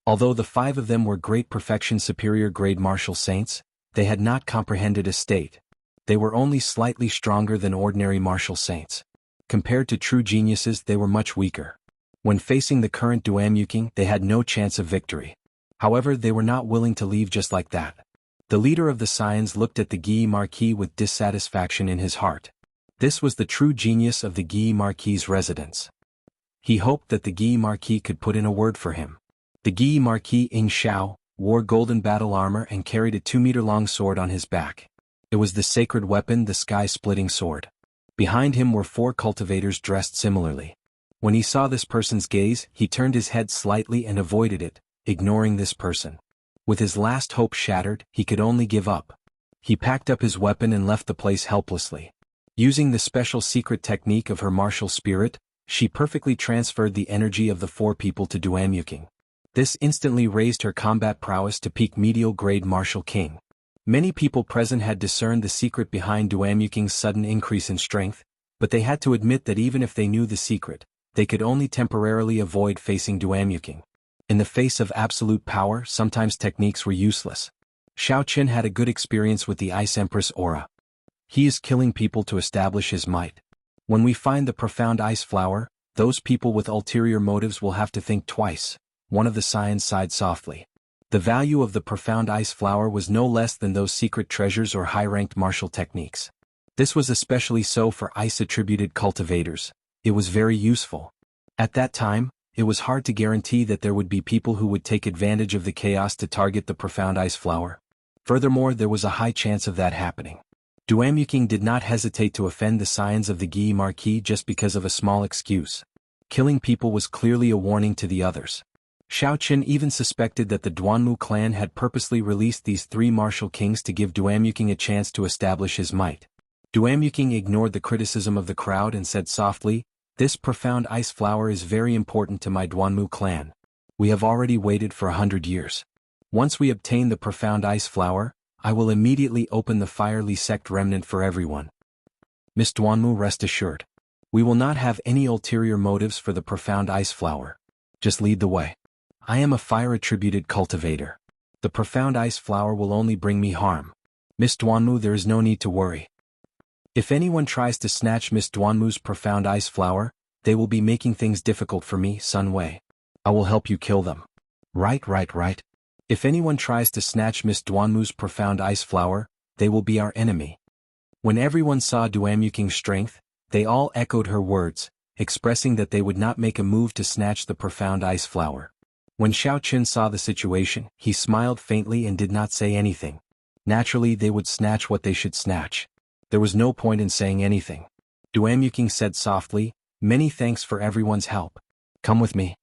Although the 5 of them were great perfection superior-grade martial saints, they had not comprehended a state. They were only slightly stronger than ordinary martial saints. Compared to true geniuses, they were much weaker. When facing the current Duamyuking, they had no chance of victory. However, they were not willing to leave just like that. The leader of the scions looked at the Guy Marquis with dissatisfaction in his heart. This was the true genius of the Guy Marquis's residence. He hoped that the Guy Marquis could put in a word for him. The Guy Marquis Ing Shao wore golden battle armor and carried a 2-meter-long sword on his back. It was the sacred weapon, the sky-splitting sword. Behind him were 4 cultivators dressed similarly. When he saw this person's gaze, he turned his head slightly and avoided it, ignoring this person. With his last hope shattered, he could only give up. He packed up his weapon and left the place helplessly. Using the special secret technique of her martial spirit, she perfectly transferred the energy of the 4 people to Duamuking. This instantly raised her combat prowess to peak medial grade martial king. Many people present had discerned the secret behind Duamuking's sudden increase in strength, but they had to admit that even if they knew the secret, they could only temporarily avoid facing Duamuking. In the face of absolute power, sometimes techniques were useless. Xiaoqin had a good experience with the Ice Empress aura. He is killing people to establish his might. When we find the profound ice flower, those people with ulterior motives will have to think twice, one of the scions sighed softly. The value of the profound ice flower was no less than those secret treasures or high-ranked martial techniques. This was especially so for ice-attributed cultivators. It was very useful. At that time, it was hard to guarantee that there would be people who would take advantage of the chaos to target the profound ice flower. Furthermore, there was a high chance of that happening. Duamuking did not hesitate to offend the scions of the Guy Marquis just because of a small excuse. Killing people was clearly a warning to the others. Xiaoqin even suspected that the Duanmu clan had purposely released these 3 martial kings to give Duamuking a chance to establish his might. Duamuking ignored the criticism of the crowd and said softly, "This profound ice flower is very important to my Duanmu clan. We have already waited for 100 years. Once we obtain the profound ice flower, I will immediately open the fiery sect remnant for everyone. Miss Duanmu, rest assured. We will not have any ulterior motives for the profound ice flower. Just lead the way. I am a fire-attributed cultivator. The profound ice flower will only bring me harm. Miss Duanmu, there is no need to worry. If anyone tries to snatch Miss Duanmu's profound ice flower, they will be making things difficult for me, Sun Wei. I will help you kill them." Right. If anyone tries to snatch Miss Duanmu's profound ice flower, they will be our enemy. When everyone saw Duamuking's strength, they all echoed her words, expressing that they would not make a move to snatch the profound ice flower. When Xiaoqin saw the situation, he smiled faintly and did not say anything. Naturally, they would snatch what they should snatch. There was no point in saying anything. Duamuking said softly, "Many thanks for everyone's help. Come with me."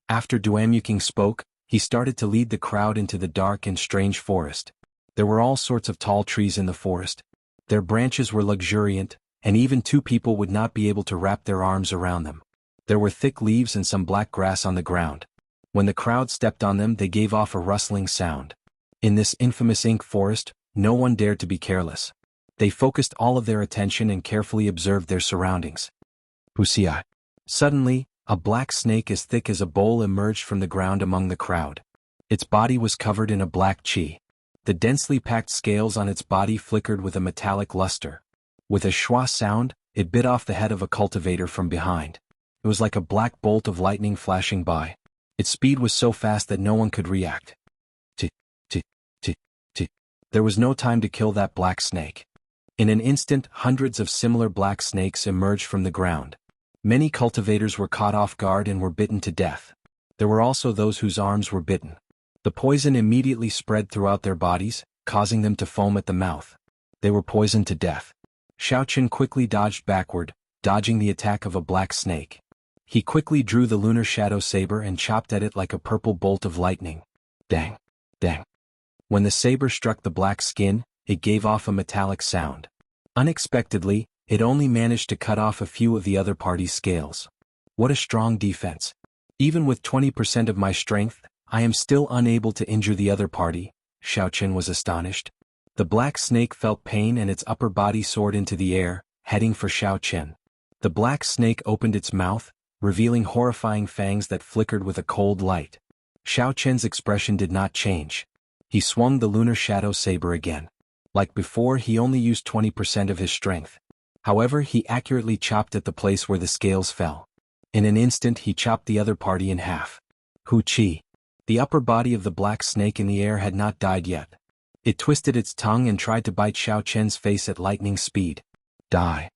After Duamuking spoke, he started to lead the crowd into the dark and strange forest. There were all sorts of tall trees in the forest. Their branches were luxuriant, and even 2 people would not be able to wrap their arms around them. There were thick leaves and some black grass on the ground. When the crowd stepped on them, they gave off a rustling sound. In this infamous ink forest, no one dared to be careless. They focused all of their attention and carefully observed their surroundings. Wuxia. Suddenly, a black snake as thick as a bowl emerged from the ground among the crowd. Its body was covered in a black qi. The densely packed scales on its body flickered with a metallic luster. With a schwa sound, it bit off the head of a cultivator from behind. It was like a black bolt of lightning flashing by. Its speed was so fast that no one could react. T. There was no time to kill that black snake. In an instant, hundreds of similar black snakes emerged from the ground. Many cultivators were caught off guard and were bitten to death. There were also those whose arms were bitten. The poison immediately spread throughout their bodies, causing them to foam at the mouth. They were poisoned to death. Xiaoqin quickly dodged backward, dodging the attack of a black snake. He quickly drew the lunar shadow saber and chopped at it like a purple bolt of lightning. Dang. When the saber struck the black skin, it gave off a metallic sound. Unexpectedly, it only managed to cut off a few of the other party's scales. What a strong defense. Even with 20% of my strength, I am still unable to injure the other party. Xiaoqin was astonished. The black snake felt pain and its upper body soared into the air, heading for Xiaoqin. The black snake opened its mouth, revealing horrifying fangs that flickered with a cold light. Xiaoqin's expression did not change. He swung the lunar shadow saber again. Like before, he only used 20% of his strength. However, he accurately chopped at the place where the scales fell. In an instant, he chopped the other party in half. Hu Qi. The upper body of the black snake in the air had not died yet. It twisted its tongue and tried to bite Xiaoqin's face at lightning speed. Die.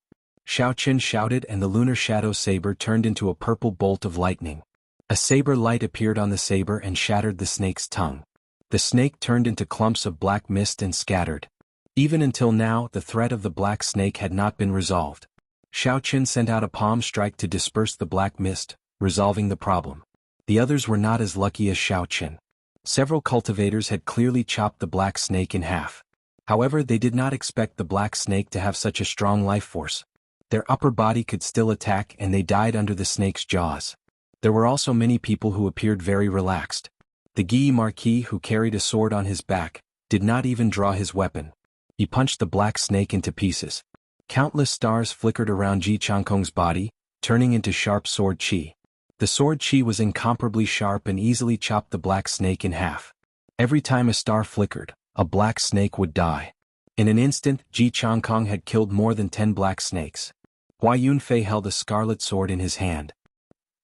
Xiaoqin shouted, and the lunar shadow saber turned into a purple bolt of lightning. A saber light appeared on the saber and shattered the snake's tongue. The snake turned into clumps of black mist and scattered. Even until now, the threat of the black snake had not been resolved. Xiaoqin sent out a palm strike to disperse the black mist, resolving the problem. The others were not as lucky as Xiaoqin. Several cultivators had clearly chopped the black snake in half. However, they did not expect the black snake to have such a strong life force. Their upper body could still attack, and they died under the snake's jaws. There were also many people who appeared very relaxed. The Guy Marquis, who carried a sword on his back, did not even draw his weapon. He punched the black snake into pieces. Countless stars flickered around Ji Changkong's body, turning into sharp sword qi. The sword qi was incomparably sharp and easily chopped the black snake in half. Every time a star flickered, a black snake would die. In an instant, Ji Changkong had killed more than 10 black snakes. Hua Yunfei held a scarlet sword in his hand.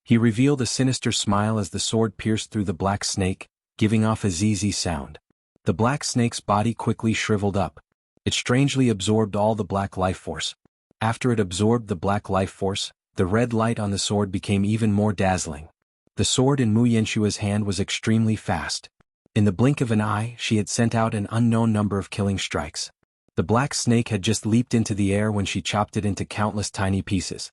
He revealed a sinister smile as the sword pierced through the black snake, giving off a zzz sound. The black snake's body quickly shriveled up. It strangely absorbed all the black life force. After it absorbed the black life force, the red light on the sword became even more dazzling. The sword in Mu Yenshua's hand was extremely fast. In the blink of an eye, she had sent out an unknown number of killing strikes. The black snake had just leaped into the air when she chopped it into countless tiny pieces.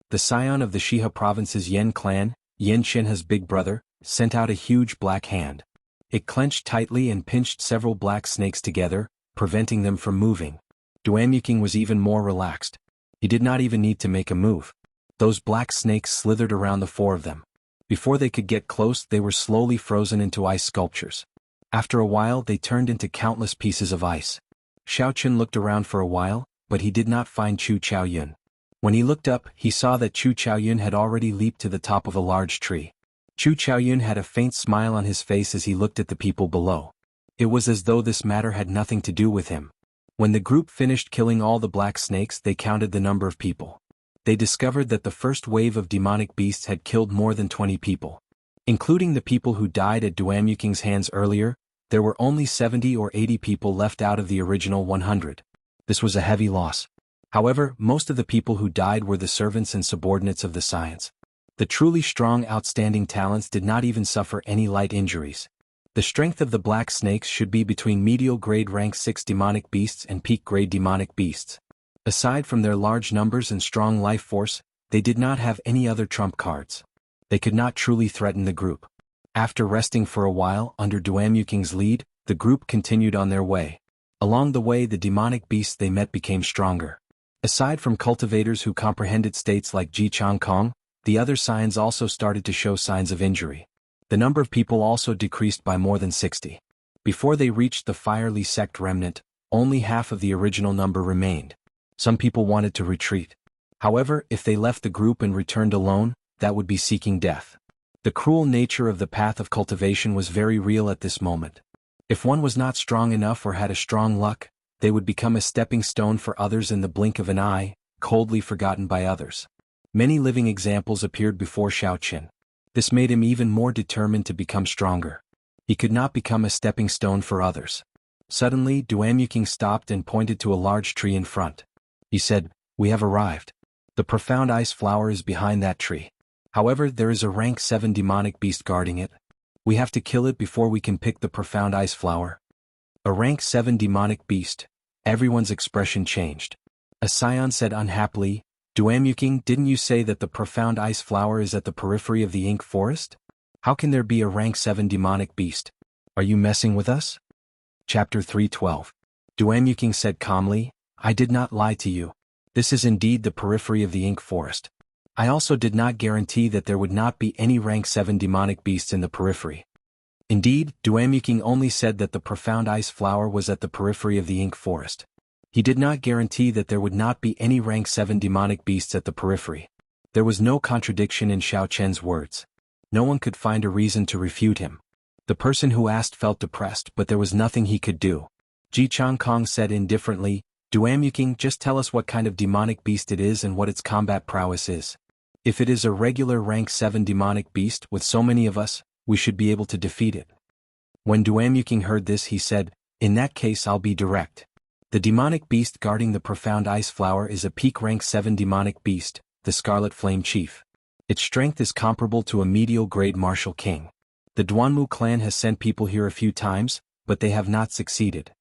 The scion of the Shiha province's Yen clan, Yen Shenha's big brother, sent out a huge black hand. It clenched tightly and pinched several black snakes together, preventing them from moving. Duanyuking was even more relaxed. He did not even need to make a move. Those black snakes slithered around the 4 of them. Before they could get close, they were slowly frozen into ice sculptures. After a while, they turned into countless pieces of ice. Xiaoqin looked around for a while, but he did not find Chu Chaoyun. When he looked up, he saw that Chu Chaoyun had already leaped to the top of a large tree. Chu Chaoyun had a faint smile on his face as he looked at the people below. It was as though this matter had nothing to do with him. When the group finished killing all the black snakes, they counted the number of people. They discovered that the first wave of demonic beasts had killed more than 20 people. Including the people who died at Duanyuking's hands earlier, there were only 70 or 80 people left out of the original 100. This was a heavy loss. However, most of the people who died were the servants and subordinates of the science. The truly strong, outstanding talents did not even suffer any light injuries. The strength of the black snakes should be between medial grade rank 6 demonic beasts and peak grade demonic beasts. Aside from their large numbers and strong life force, they did not have any other trump cards. They could not truly threaten the group. After resting for a while under Duanyuking's lead, the group continued on their way. Along the way, the demonic beasts they met became stronger. Aside from cultivators who comprehended states like Ji Changkong, the other scions also started to show signs of injury. The number of people also decreased by more than 60. Before they reached the Fierly sect remnant, only half of the original number remained. Some people wanted to retreat. However, if they left the group and returned alone, that would be seeking death. The cruel nature of the path of cultivation was very real at this moment. If one was not strong enough or had a strong luck, they would become a stepping stone for others in the blink of an eye, coldly forgotten by others. Many living examples appeared before Xiaoqin. This made him even more determined to become stronger. He could not become a stepping stone for others. Suddenly, Duanyuking stopped and pointed to a large tree in front. He said, "We have arrived. The profound ice flower is behind that tree. However, there is a rank 7 demonic beast guarding it. We have to kill it before we can pick the profound ice flower." A rank 7 demonic beast. Everyone's expression changed. A scion said unhappily, "Duanyuking, didn't you say that the profound ice flower is at the periphery of the ink forest? How can there be a rank 7 demonic beast? Are you messing with us?" Chapter 312. Duanyuking said calmly, "I did not lie to you. This is indeed the periphery of the ink forest. I also did not guarantee that there would not be any rank 7 demonic beasts in the periphery." Indeed, Duanyuking only said that the profound ice flower was at the periphery of the ink forest. He did not guarantee that there would not be any rank 7 demonic beasts at the periphery. There was no contradiction in Xiaoqian's words. No one could find a reason to refute him. The person who asked felt depressed, but there was nothing he could do. Ji Changkong said indifferently, "Duanyuking, just tell us what kind of demonic beast it is and what its combat prowess is. If it is a regular rank 7 demonic beast with so many of us, we should be able to defeat it." When Duanyuking heard this, he said, "In that case I'll be direct. The demonic beast guarding the profound ice flower is a peak rank 7 demonic beast, the Scarlet Flame Chief. Its strength is comparable to a medial grade martial king. The Duanmu clan has sent people here a few times, but they have not succeeded.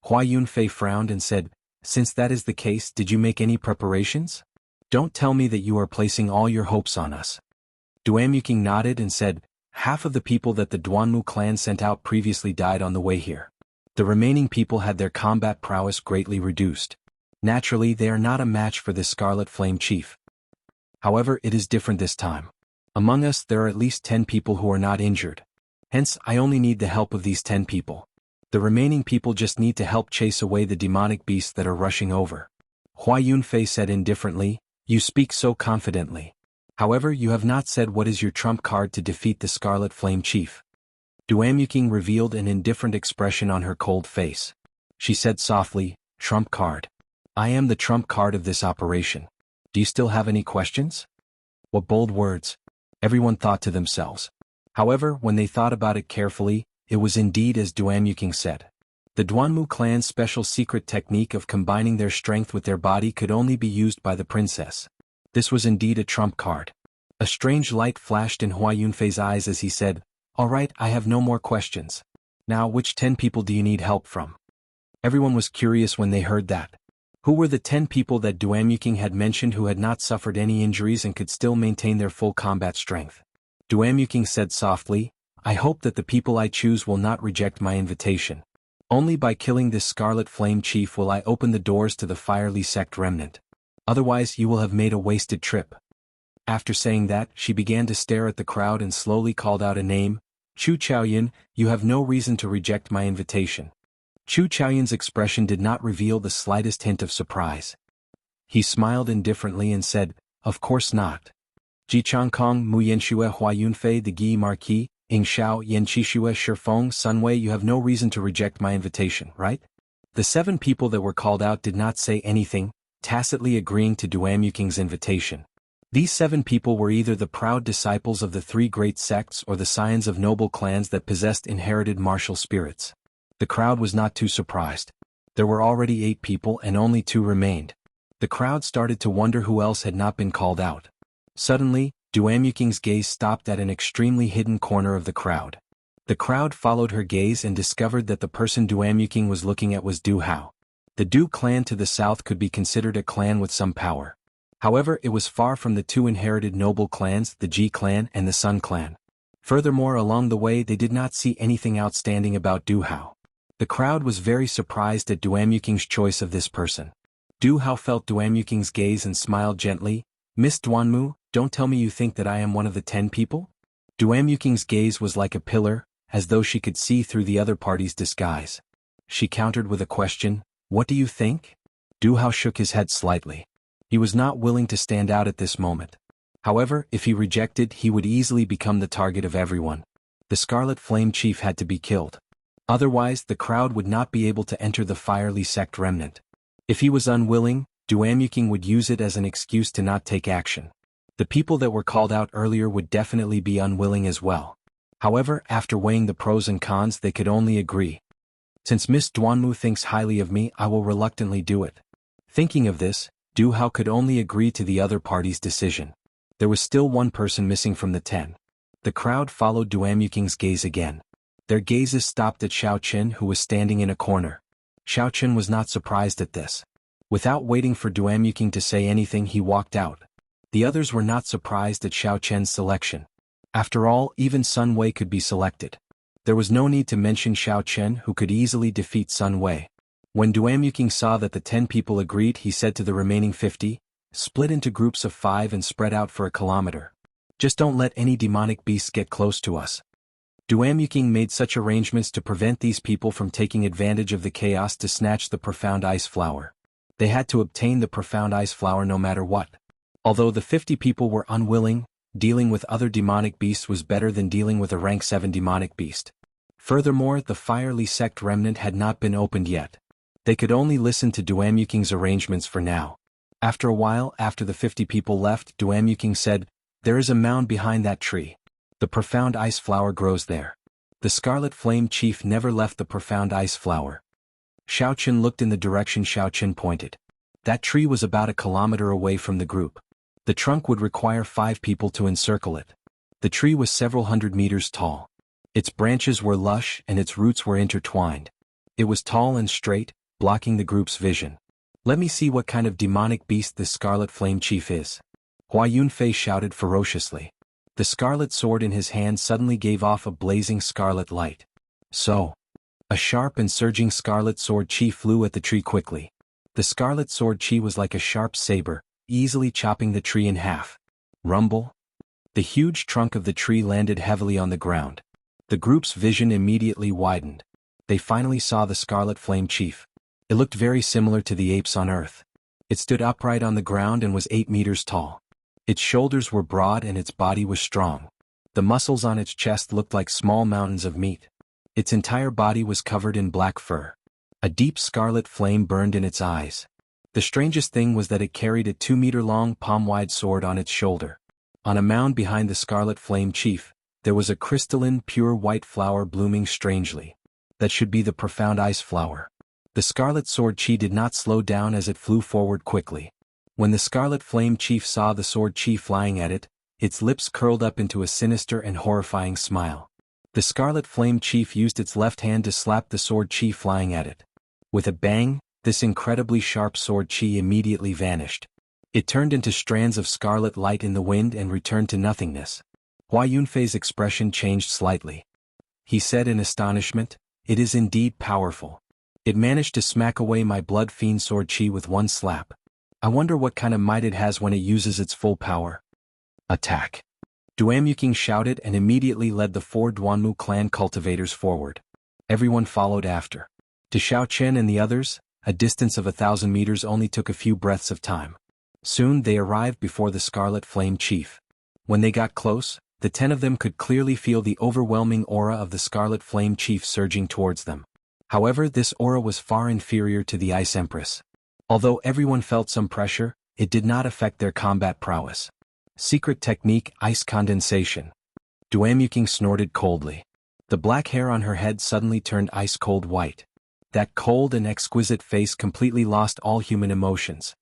Hua Yunfei frowned and said, "Since that is the case, did you make any preparations? Don't tell me that you are placing all your hopes on us." Duanmuking nodded and said, "Half of the people that the Duanmu clan sent out previously died on the way here. The remaining people had their combat prowess greatly reduced. Naturally, they are not a match for this Scarlet Flame Chief. However, it is different this time. Among us there are at least 10 people who are not injured. Hence, I only need the help of these 10 people. The remaining people just need to help chase away the demonic beasts that are rushing over." Hua Yunfei said indifferently, "You speak so confidently. However, you have not said what is your trump card to defeat the Scarlet Flame Chief." Duanmuking revealed an indifferent expression on her cold face. She said softly, "Trump card. I am the trump card of this operation. Do you still have any questions?" What bold words! Everyone thought to themselves. However, when they thought about it carefully, it was indeed as Duanmuking said. The Duanmu clan's special secret technique of combining their strength with their body could only be used by the princess. This was indeed a trump card. A strange light flashed in Hua Yunfei's eyes as he said, "All right, I have no more questions. Now, which 10 people do you need help from?" Everyone was curious when they heard that. Who were the 10 people that Duanmuking had mentioned who had not suffered any injuries and could still maintain their full combat strength? Duanmuking said softly, "I hope that the people I choose will not reject my invitation. Only by killing this Scarlet Flame Chief will I open the doors to the Firely Sect remnant. Otherwise you will have made a wasted trip." After saying that, she began to stare at the crowd and slowly called out a name, "Chu Chaoyan, you have no reason to reject my invitation." Chu Chaoyan's expression did not reveal the slightest hint of surprise. He smiled indifferently and said, "Of course not. Ji Changkong Mu Yenshue Hua Yunfei the Gi Marquis, Ing Shao Yenchishue Shifeng Sunwei, you have no reason to reject my invitation, right?" The 7 people that were called out did not say anything, tacitly agreeing to Duanmuking's invitation. These 7 people were either the proud disciples of the 3 great sects or the scions of noble clans that possessed inherited martial spirits. The crowd was not too surprised. There were already 8 people and only 2 remained. The crowd started to wonder who else had not been called out. Suddenly, Duanmuking's gaze stopped at an extremely hidden corner of the crowd. The crowd followed her gaze and discovered that the person Duanmuking was looking at was Du Hao. The Du clan to the south could be considered a clan with some power. However, it was far from the 2 inherited noble clans, the Ji clan and the Sun clan. Furthermore, along the way they did not see anything outstanding about Du Hao. The crowd was very surprised at Duanmuking's choice of this person. Du Hao felt Duanmuking's gaze and smiled gently, "Miss Duanmu, don't tell me you think that I am one of the 10 people?" Duanmuking's gaze was like a pillar, as though she could see through the other party's disguise. She countered with a question, "What do you think?" Du Hao shook his head slightly. He was not willing to stand out at this moment. However, if he rejected, he would easily become the target of everyone. The Scarlet Flame Chief had to be killed. Otherwise, the crowd would not be able to enter the Firely Sect remnant. If he was unwilling, Duanmuking would use it as an excuse to not take action. The people that were called out earlier would definitely be unwilling as well. However, after weighing the pros and cons, they could only agree. Since Miss Duanmu thinks highly of me, I will reluctantly do it. Thinking of this, Du Hao could only agree to the other party's decision. There was still 1 person missing from the 10. The crowd followed Duanmuking's gaze again. Their gazes stopped at Xiao Qin, who was standing in a corner. Xiao Qin was not surprised at this. Without waiting for Duanmuking to say anything, he walked out. The others were not surprised at Xiao Qin's selection. After all, even Sun Wei could be selected. There was no need to mention Xiao Qin, who could easily defeat Sun Wei. When Duanmuking saw that the 10 people agreed, he said to the remaining 50, "Split into groups of 5 and spread out for a kilometer. Just don't let any demonic beasts get close to us." Duanmuking made such arrangements to prevent these people from taking advantage of the chaos to snatch the profound ice flower. They had to obtain the profound ice flower no matter what. Although the 50 people were unwilling, dealing with other demonic beasts was better than dealing with a rank 7 demonic beast. Furthermore, the Firely Sect remnant had not been opened yet. They could only listen to Duanmuking's arrangements for now. After a while, after the 50 people left, Duanmuking said, "There is a mound behind that tree. The profound ice flower grows there." The Scarlet Flame Chief never left the profound ice flower. Xiaochen looked in the direction Xiaochen pointed. That tree was about a kilometer away from the group. The trunk would require 5 people to encircle it. The tree was several hundred meters tall. Its branches were lush and its roots were intertwined. It was tall and straight, blocking the group's vision. Let me see what kind of demonic beast this Scarlet Flame Chief is. Hua Yunfei shouted ferociously. The scarlet sword in his hand suddenly gave off a blazing scarlet light. So, a sharp and surging scarlet sword chi flew at the tree quickly. The scarlet sword chi was like a sharp saber, easily chopping the tree in half. Rumble. The huge trunk of the tree landed heavily on the ground. The group's vision immediately widened. They finally saw the Scarlet Flame Chief. It looked very similar to the apes on Earth. It stood upright on the ground and was 8 meters tall. Its shoulders were broad and its body was strong. The muscles on its chest looked like small mountains of meat. Its entire body was covered in black fur. A deep scarlet flame burned in its eyes. The strangest thing was that it carried a 2-meter-long palm-wide sword on its shoulder. On a mound behind the Scarlet Flame Chief, there was a crystalline, pure white flower blooming strangely. That should be the profound ice flower. The Scarlet Sword Chi did not slow down as it flew forward quickly. When the Scarlet Flame Chief saw the sword chi flying at it, its lips curled up into a sinister and horrifying smile. The Scarlet Flame Chief used its left hand to slap the sword chi flying at it. With a bang, this incredibly sharp sword chi immediately vanished. It turned into strands of scarlet light in the wind and returned to nothingness. Hua Yunfei's expression changed slightly. He said in astonishment, "It is indeed powerful. It managed to smack away my blood fiend sword chi with one slap. I wonder what kind of might it has when it uses its full power." Attack! Duanyuking shouted and immediately led the 4 Duanmu clan cultivators forward. Everyone followed after. To Xiaochen and the others, a distance of 1,000 meters only took a few breaths of time. Soon they arrived before the Scarlet Flame Chief. When they got close, the 10 of them could clearly feel the overwhelming aura of the Scarlet Flame Chief surging towards them. However, this aura was far inferior to the Ice Empress. Although everyone felt some pressure, it did not affect their combat prowess. Secret technique: ice condensation. Duanyuking snorted coldly. The black hair on her head suddenly turned ice-cold white. That cold and exquisite face completely lost all human emotions.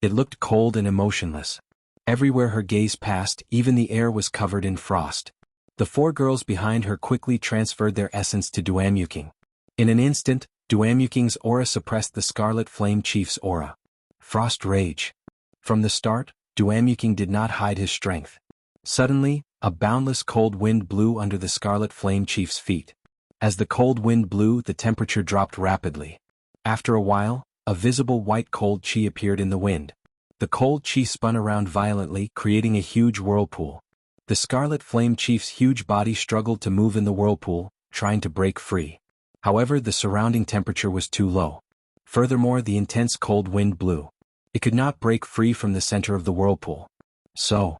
It looked cold and emotionless. Everywhere her gaze passed, even the air was covered in frost. The 4 girls behind her quickly transferred their essence to Duanyuking. In an instant, Duanyuking's aura suppressed the Scarlet Flame Chief's aura. Frost Rage. From the start, Duanyuking did not hide his strength. Suddenly, a boundless cold wind blew under the Scarlet Flame Chief's feet. As the cold wind blew, the temperature dropped rapidly. After a while, a visible white cold chi appeared in the wind. The cold chi spun around violently, creating a huge whirlpool. The Scarlet Flame Chief's huge body struggled to move in the whirlpool, trying to break free. However, the surrounding temperature was too low. Furthermore, the intense cold wind blew. It could not break free from the center of the whirlpool. So,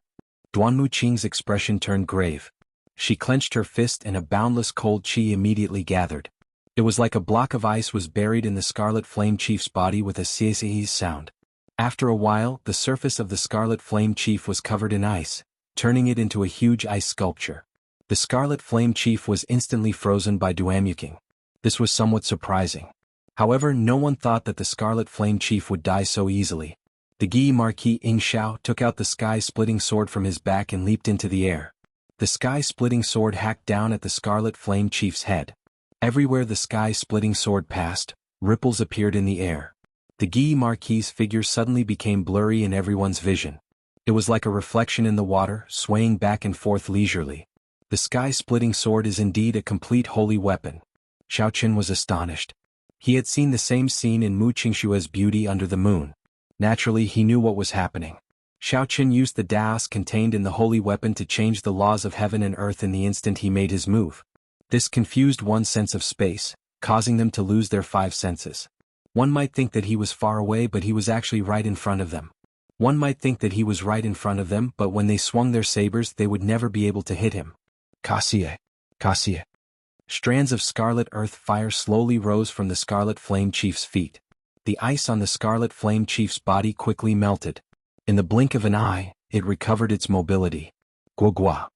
Duanmu Qing's expression turned grave. She clenched her fist and a boundless cold chi immediately gathered. It was like a block of ice was buried in the Scarlet Flame Chief's body with a xianxia sound. After a while, the surface of the Scarlet Flame Chief was covered in ice, turning it into a huge ice sculpture. The Scarlet Flame Chief was instantly frozen by Duanyuking. This was somewhat surprising. However, no one thought that the Scarlet Flame Chief would die so easily. The Gi Marquis Ingxiao took out the sky-splitting sword from his back and leaped into the air. The sky-splitting sword hacked down at the Scarlet Flame Chief's head. Everywhere the sky-splitting sword passed, ripples appeared in the air. The Gi Marquis' figure suddenly became blurry in everyone's vision. It was like a reflection in the water, swaying back and forth leisurely. The sky-splitting sword is indeed a complete holy weapon. Xiaochen was astonished. He had seen the same scene in Mu Qingshua's Beauty Under the Moon. Naturally, he knew what was happening. Xiaochen used the Daos contained in the holy weapon to change the laws of heaven and earth in the instant he made his move. This confused one's sense of space, causing them to lose their 5 senses. One might think that he was far away, but he was actually right in front of them. One might think that he was right in front of them, but when they swung their sabers they would never be able to hit him. Cassie. Cassie. Strands of scarlet earth fire slowly rose from the Scarlet Flame Chief's feet. The ice on the Scarlet Flame Chief's body quickly melted. In the blink of an eye, it recovered its mobility. Guogua.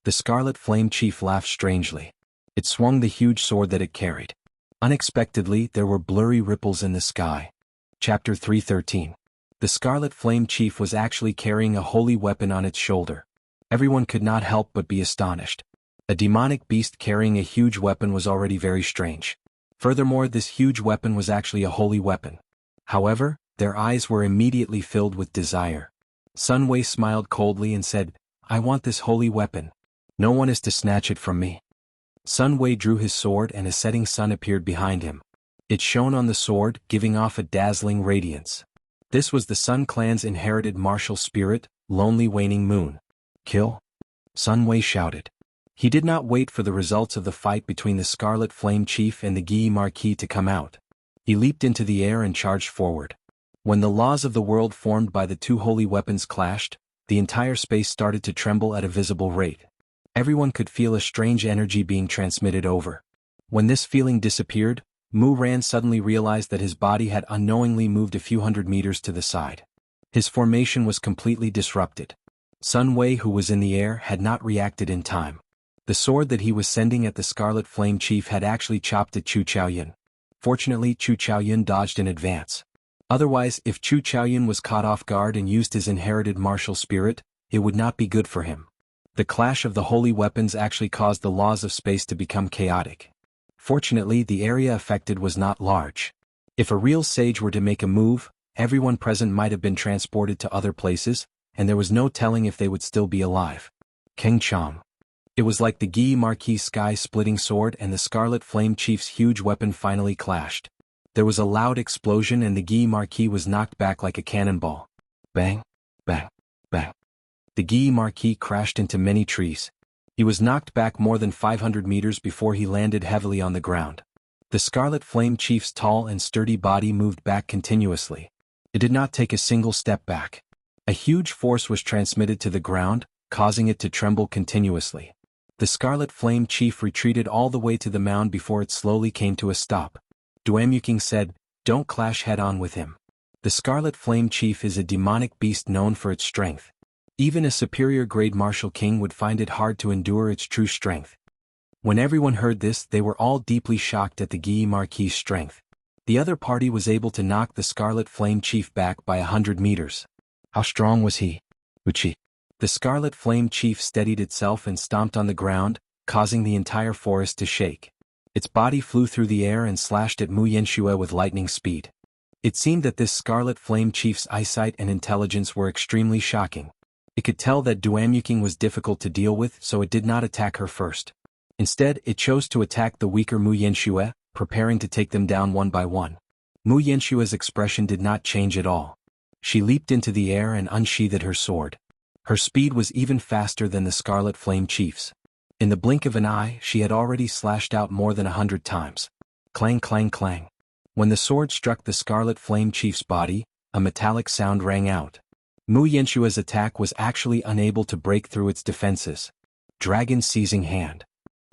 The Scarlet Flame Chief laughed strangely. It swung the huge sword that it carried. Unexpectedly, there were blurry ripples in the sky. Chapter 313. The Scarlet Flame Chief was actually carrying a holy weapon on its shoulder. Everyone could not help but be astonished. A demonic beast carrying a huge weapon was already very strange. Furthermore, this huge weapon was actually a holy weapon. However, their eyes were immediately filled with desire. Sun Wei smiled coldly and said, "I want this holy weapon. No one is to snatch it from me." Sun Wei drew his sword and a setting sun appeared behind him. It shone on the sword, giving off a dazzling radiance. This was the Sun Clan's inherited martial spirit, Lonely Waning Moon. "Kill?" Sun Wei shouted. He did not wait for the results of the fight between the Scarlet Flame Chief and the Guy Marquis to come out. He leaped into the air and charged forward. When the laws of the world formed by the two holy weapons clashed, the entire space started to tremble at a visible rate. Everyone could feel a strange energy being transmitted over. When this feeling disappeared, Mu Ran suddenly realized that his body had unknowingly moved a few hundred meters to the side. His formation was completely disrupted. Sun Wei, who was in the air, had not reacted in time. The sword that he was sending at the Scarlet Flame Chief had actually chopped at Chu Chaoyun. Fortunately, Chu Chaoyun dodged in advance. Otherwise, if Chu Chaoyun was caught off guard and used his inherited martial spirit, it would not be good for him. The clash of the holy weapons actually caused the laws of space to become chaotic. Fortunately, the area affected was not large. If a real sage were to make a move, everyone present might have been transported to other places, and there was no telling if they would still be alive. Keng Chong. It was like the Guy Marquis' sky-splitting sword and the Scarlet Flame Chief's huge weapon finally clashed. There was a loud explosion and the Guy Marquis was knocked back like a cannonball. Bang, bang, bang. The Guy Marquis crashed into many trees. He was knocked back more than 500 meters before he landed heavily on the ground. The Scarlet Flame Chief's tall and sturdy body moved back continuously. It did not take a single step back. A huge force was transmitted to the ground, causing it to tremble continuously. The Scarlet Flame Chief retreated all the way to the mound before it slowly came to a stop. Duamuking said, "Don't clash head-on with him. The Scarlet Flame Chief is a demonic beast known for its strength. Even a superior grade martial king would find it hard to endure its true strength." When everyone heard this, they were all deeply shocked at the Guy Marquis' strength. The other party was able to knock the Scarlet Flame Chief back by 100 meters. How strong was he? Uchi. The Scarlet Flame Chief steadied itself and stomped on the ground, causing the entire forest to shake. Its body flew through the air and slashed at Mu Yanxue with lightning speed. It seemed that this Scarlet Flame Chief's eyesight and intelligence were extremely shocking. It could tell that Duamuking was difficult to deal with, so it did not attack her first. Instead, it chose to attack the weaker Mu Yanxue, preparing to take them down one by one. Mu Yanshua's expression did not change at all. She leaped into the air and unsheathed her sword. Her speed was even faster than the Scarlet Flame Chief's. In the blink of an eye, she had already slashed out more than 100 times. Clang clang clang. When the sword struck the Scarlet Flame Chief's body, a metallic sound rang out. Mu Yanshua's attack was actually unable to break through its defenses. Dragon Seizing Hand.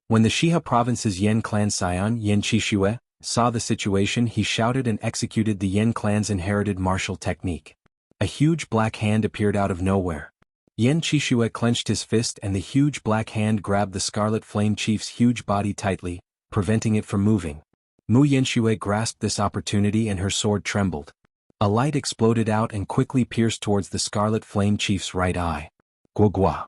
When the Shiha province's Yen clan scion Yen Qishue saw the situation, he shouted and executed the Yen clan's inherited martial technique. A huge black hand appeared out of nowhere. Yen Qishue clenched his fist and the huge black hand grabbed the Scarlet Flame Chief's huge body tightly, preventing it from moving. Mu Yanxue grasped this opportunity and her sword trembled. A light exploded out and quickly pierced towards the Scarlet Flame Chief's right eye. Guogua.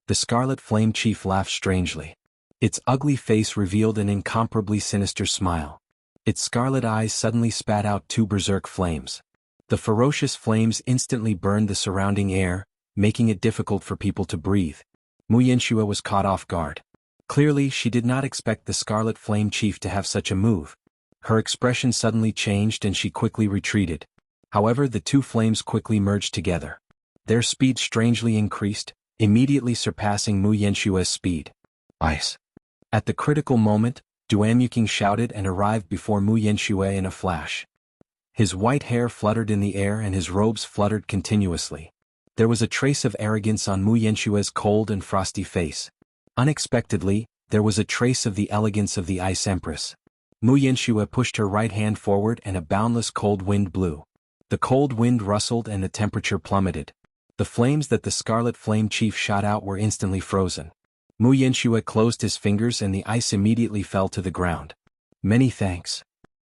The Scarlet Flame Chief laughed strangely. Its ugly face revealed an incomparably sinister smile. Its scarlet eyes suddenly spat out two berserk flames. The ferocious flames instantly burned the surrounding air, making it difficult for people to breathe. Mu Yanxue was caught off guard. Clearly, she did not expect the Scarlet Flame Chief to have such a move. Her expression suddenly changed and she quickly retreated. However, the two flames quickly merged together. Their speed strangely increased, immediately surpassing Mu Yanshue's speed. Ice. At the critical moment, Duamuking shouted and arrived before Mu Yanxue in a flash. His white hair fluttered in the air and his robes fluttered continuously. There was a trace of arrogance on Mu Yanshue's cold and frosty face. Unexpectedly, there was a trace of the elegance of the Ice Empress. Mu Yanxue pushed her right hand forward and a boundless cold wind blew. The cold wind rustled and the temperature plummeted. The flames that the Scarlet Flame Chief shot out were instantly frozen. Mu Yanxue closed his fingers and the ice immediately fell to the ground. Many thanks.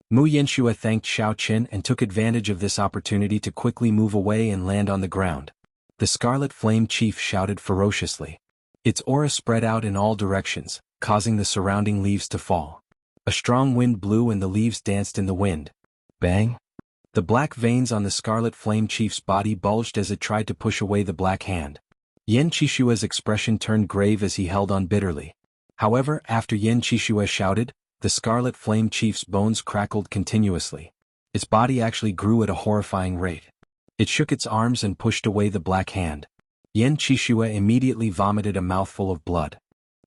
Mu Yanxue thanked Xiao Qin and took advantage of this opportunity to quickly move away and land on the ground. The Scarlet Flame Chief shouted ferociously. Its aura spread out in all directions, causing the surrounding leaves to fall. A strong wind blew and the leaves danced in the wind. Bang! The black veins on the Scarlet Flame Chief's body bulged as it tried to push away the black hand. Yen Qishua's expression turned grave as he held on bitterly. However, after Yen Qishua shouted, the Scarlet Flame Chief's bones crackled continuously. Its body actually grew at a horrifying rate. It shook its arms and pushed away the black hand. Yen Qishua immediately vomited a mouthful of blood.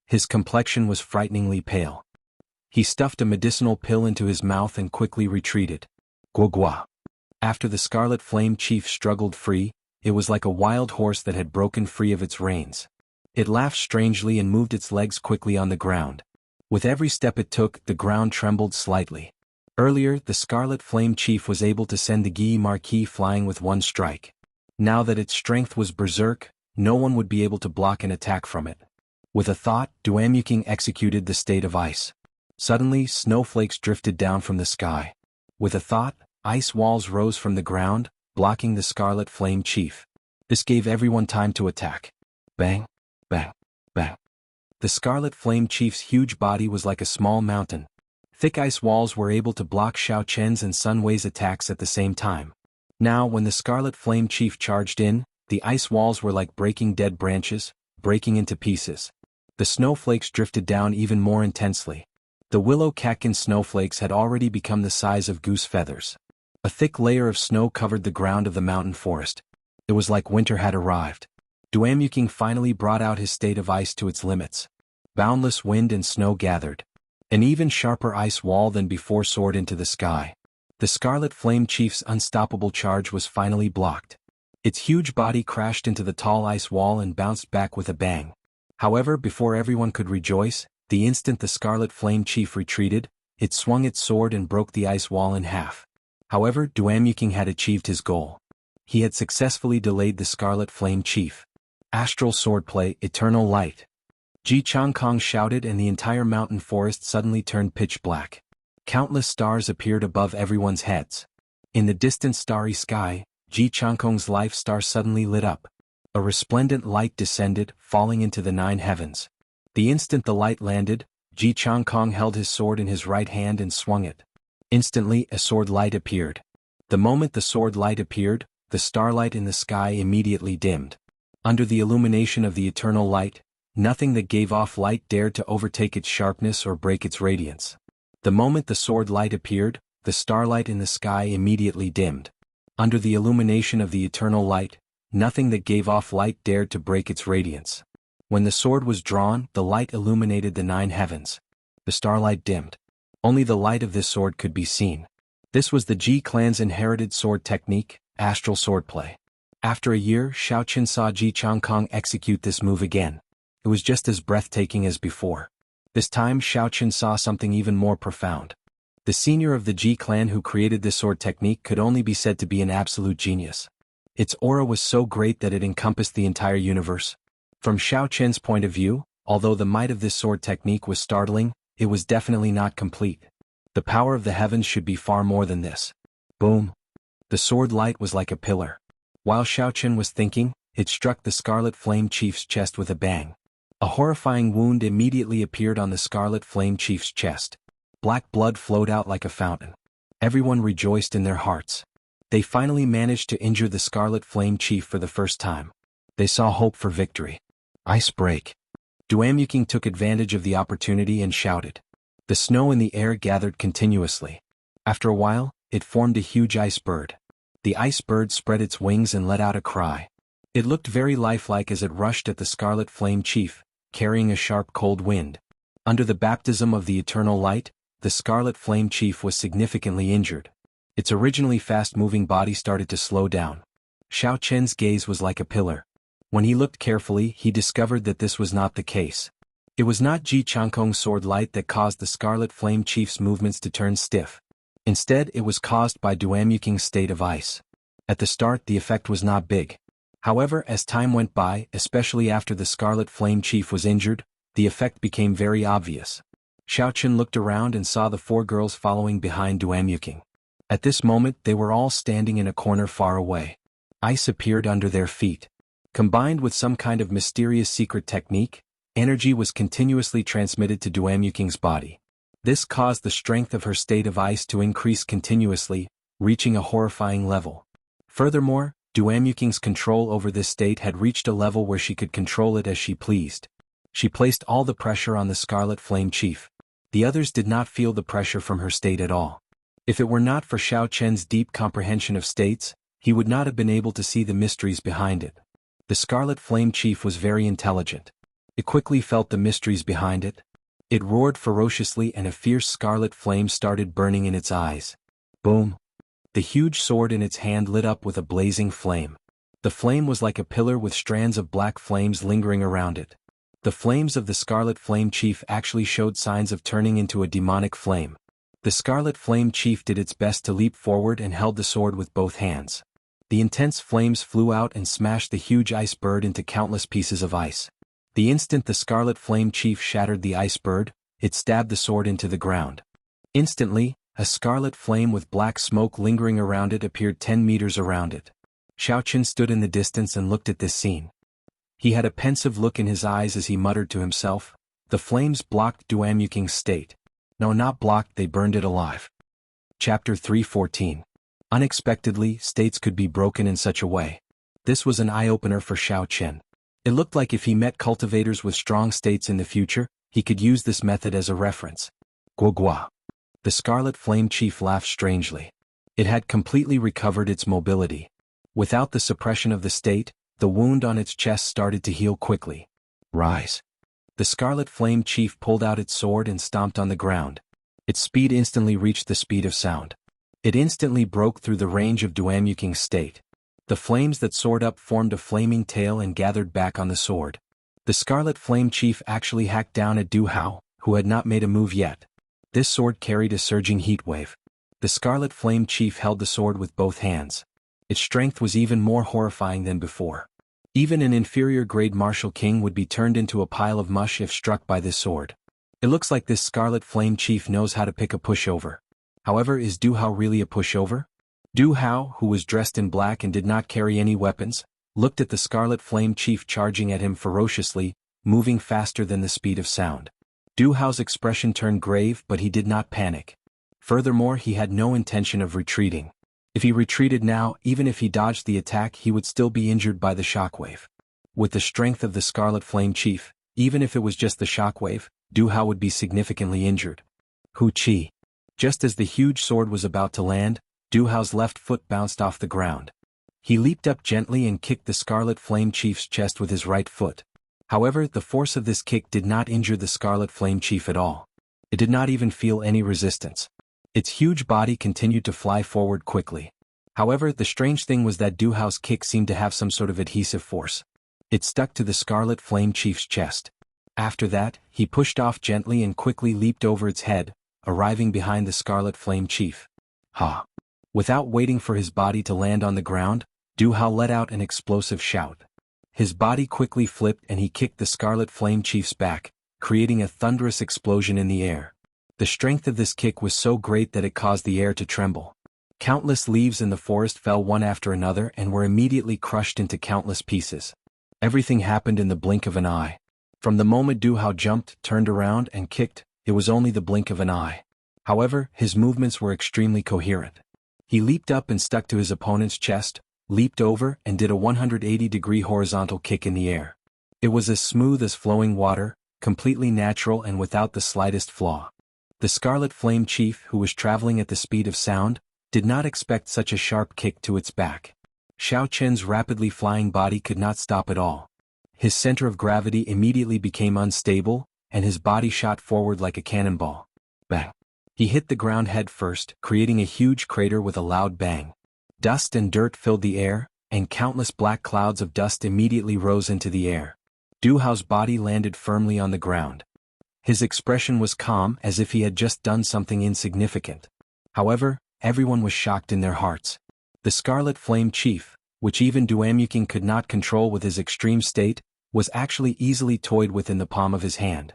His complexion was frighteningly pale. He stuffed a medicinal pill into his mouth and quickly retreated. Guogua. After the Scarlet Flame Chief struggled free, it was like a wild horse that had broken free of its reins. It laughed strangely and moved its legs quickly on the ground. With every step it took, the ground trembled slightly. Earlier, the Scarlet Flame Chief was able to send the Guy Marquis flying with one strike. Now that its strength was berserk, no one would be able to block an attack from it. With a thought, Duamuking executed the state of ice. Suddenly, snowflakes drifted down from the sky. With a thought, ice walls rose from the ground, blocking the Scarlet Flame Chief. This gave everyone time to attack. Bang, bang, bang. The Scarlet Flame Chief's huge body was like a small mountain. Thick ice walls were able to block Xiao Chen's and Sun Wei's attacks at the same time. Now, when the Scarlet Flame Chief charged in, the ice walls were like breaking dead branches, breaking into pieces. The snowflakes drifted down even more intensely. The willow catkin snowflakes had already become the size of goose feathers. A thick layer of snow covered the ground of the mountain forest. It was like winter had arrived. Duamuking finally brought out his state of ice to its limits. Boundless wind and snow gathered. An even sharper ice wall than before soared into the sky. The Scarlet Flame Chief's unstoppable charge was finally blocked. Its huge body crashed into the tall ice wall and bounced back with a bang. However, before everyone could rejoice, the instant the Scarlet Flame Chief retreated, it swung its sword and broke the ice wall in half. However, Duamuking had achieved his goal. He had successfully delayed the Scarlet Flame Chief. Astral swordplay, eternal light. Ji Changkong shouted and the entire mountain forest suddenly turned pitch black. Countless stars appeared above everyone's heads. In the distant starry sky, Ji Changkong's life star suddenly lit up. A resplendent light descended, falling into the 9 heavens. The instant the light landed, Ji Changkong held his sword in his right hand and swung it. Instantly, a sword light appeared. The moment the sword light appeared, the starlight in the sky immediately dimmed. Under the illumination of the eternal light, nothing that gave off light dared to overtake its sharpness or break its radiance. The moment the sword light appeared, the starlight in the sky immediately dimmed. Under the illumination of the eternal light, nothing that gave off light dared to break its radiance. When the sword was drawn, the light illuminated the 9 heavens. The starlight dimmed. Only the light of this sword could be seen. This was the Ji clan's inherited sword technique, astral swordplay. After a year, Xiao Qin saw Ji Changkong execute this move again. It was just as breathtaking as before. This time Xiao Qin saw something even more profound. The senior of the Ji clan who created this sword technique could only be said to be an absolute genius. Its aura was so great that it encompassed the entire universe. From Xiao Qin's point of view, although the might of this sword technique was startling, it was definitely not complete. The power of the heavens should be far more than this. Boom! The sword light was like a pillar. While Xiao Qin was thinking, it struck the Scarlet Flame Chief's chest with a bang. A horrifying wound immediately appeared on the Scarlet Flame Chief's chest. Black blood flowed out like a fountain. Everyone rejoiced in their hearts. They finally managed to injure the Scarlet Flame Chief for the first time. They saw hope for victory. Ice break. Duamuking took advantage of the opportunity and shouted. The snow in the air gathered continuously. After a while, it formed a huge ice bird. The ice bird spread its wings and let out a cry. It looked very lifelike as it rushed at the Scarlet Flame Chief, carrying a sharp cold wind. Under the baptism of the eternal light, the Scarlet Flame Chief was significantly injured. Its originally fast-moving body started to slow down. Xiao Chen's gaze was like a pillar. When he looked carefully, he discovered that this was not the case. It was not Ji Changkong's sword light that caused the Scarlet Flame Chief's movements to turn stiff. Instead, it was caused by Duamuking's state of ice. At the start, the effect was not big. However, as time went by, especially after the Scarlet Flame Chief was injured, the effect became very obvious. Xiaochen looked around and saw the 4 girls following behind Duamyuking. At this moment they were all standing in a corner far away. Ice appeared under their feet. Combined with some kind of mysterious secret technique, energy was continuously transmitted to Duamyuking's body. This caused the strength of her state of ice to increase continuously, reaching a horrifying level. Furthermore, Duamyuking's control over this state had reached a level where she could control it as she pleased. She placed all the pressure on the Scarlet Flame Chief. The others did not feel the pressure from her state at all. If it were not for Xiaochen's deep comprehension of states, he would not have been able to see the mysteries behind it. The Scarlet Flame Chief was very intelligent. It quickly felt the mysteries behind it. It roared ferociously and a fierce scarlet flame started burning in its eyes. Boom! The huge sword in its hand lit up with a blazing flame. The flame was like a pillar with strands of black flames lingering around it. The flames of the Scarlet Flame Chief actually showed signs of turning into a demonic flame. The Scarlet Flame Chief did its best to leap forward and held the sword with both hands. The intense flames flew out and smashed the huge ice bird into countless pieces of ice. The instant the Scarlet Flame Chief shattered the ice bird, it stabbed the sword into the ground. Instantly, a scarlet flame with black smoke lingering around it appeared 10 meters around it. Xiaochen stood in the distance and looked at this scene. He had a pensive look in his eyes as he muttered to himself, "The flames blocked Duamyuking's state. No, not blocked, they burned it alive." Chapter 3:14. Unexpectedly, states could be broken in such a way. This was an eye-opener for Xiaochen. It looked like if he met cultivators with strong states in the future, he could use this method as a reference. Guogua. The Scarlet Flame Chief laughed strangely. It had completely recovered its mobility. Without the suppression of the state, the wound on its chest started to heal quickly. Rise. The Scarlet Flame Chief pulled out its sword and stomped on the ground. Its speed instantly reached the speed of sound. It instantly broke through the range of Duamyuking's state. The flames that soared up formed a flaming tail and gathered back on the sword. The Scarlet Flame Chief actually hacked down at Du Hao, who had not made a move yet. This sword carried a surging heat wave. The Scarlet Flame Chief held the sword with both hands. Its strength was even more horrifying than before. Even an inferior-grade martial king would be turned into a pile of mush if struck by this sword. It looks like this Scarlet Flame Chief knows how to pick a pushover. However, is Du Hao really a pushover? Du Hao, who was dressed in black and did not carry any weapons, looked at the Scarlet Flame Chief charging at him ferociously, moving faster than the speed of sound. Du Hao's expression turned grave, but he did not panic. Furthermore, he had no intention of retreating. If he retreated now, even if he dodged the attack, he would still be injured by the shockwave. With the strength of the Scarlet Flame Chief, even if it was just the shockwave, Du Hao would be significantly injured. Hu Qi. Just as the huge sword was about to land, Du Hao's left foot bounced off the ground. He leaped up gently and kicked the Scarlet Flame Chief's chest with his right foot. However, the force of this kick did not injure the Scarlet Flame Chief at all. It did not even feel any resistance. Its huge body continued to fly forward quickly. However, the strange thing was that Du Hao's kick seemed to have some sort of adhesive force. It stuck to the Scarlet Flame Chief's chest. After that, he pushed off gently and quickly leaped over its head, arriving behind the Scarlet Flame Chief. Ha! Without waiting for his body to land on the ground, Du Hao let out an explosive shout. His body quickly flipped and he kicked the Scarlet Flame Chief's back, creating a thunderous explosion in the air. The strength of this kick was so great that it caused the air to tremble. Countless leaves in the forest fell one after another and were immediately crushed into countless pieces. Everything happened in the blink of an eye. From the moment Du Hao jumped, turned around, and kicked, it was only the blink of an eye. However, his movements were extremely coherent. He leaped up and stuck to his opponent's chest, leaped over, and did a 180-degree horizontal kick in the air. It was as smooth as flowing water, completely natural and without the slightest flaw. The Scarlet Flame Chief, who was traveling at the speed of sound, did not expect such a sharp kick to its back. Xiaochen's rapidly flying body could not stop at all. His center of gravity immediately became unstable, and his body shot forward like a cannonball. Bang! He hit the ground head first, creating a huge crater with a loud bang. Dust and dirt filled the air, and countless black clouds of dust immediately rose into the air. Du Hao's body landed firmly on the ground. His expression was calm, as if he had just done something insignificant. However, everyone was shocked in their hearts. The Scarlet Flame Chief, which even Duamyuking could not control with his extreme state, was actually easily toyed with in the palm of his hand.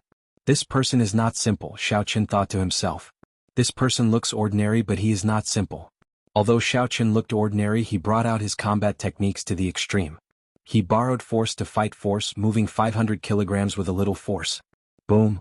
This person is not simple, Xiaochen thought to himself. This person looks ordinary, but he is not simple. Although Xiaochen looked ordinary, he brought out his combat techniques to the extreme. He borrowed force to fight force, moving 500 kilograms with a little force. Boom!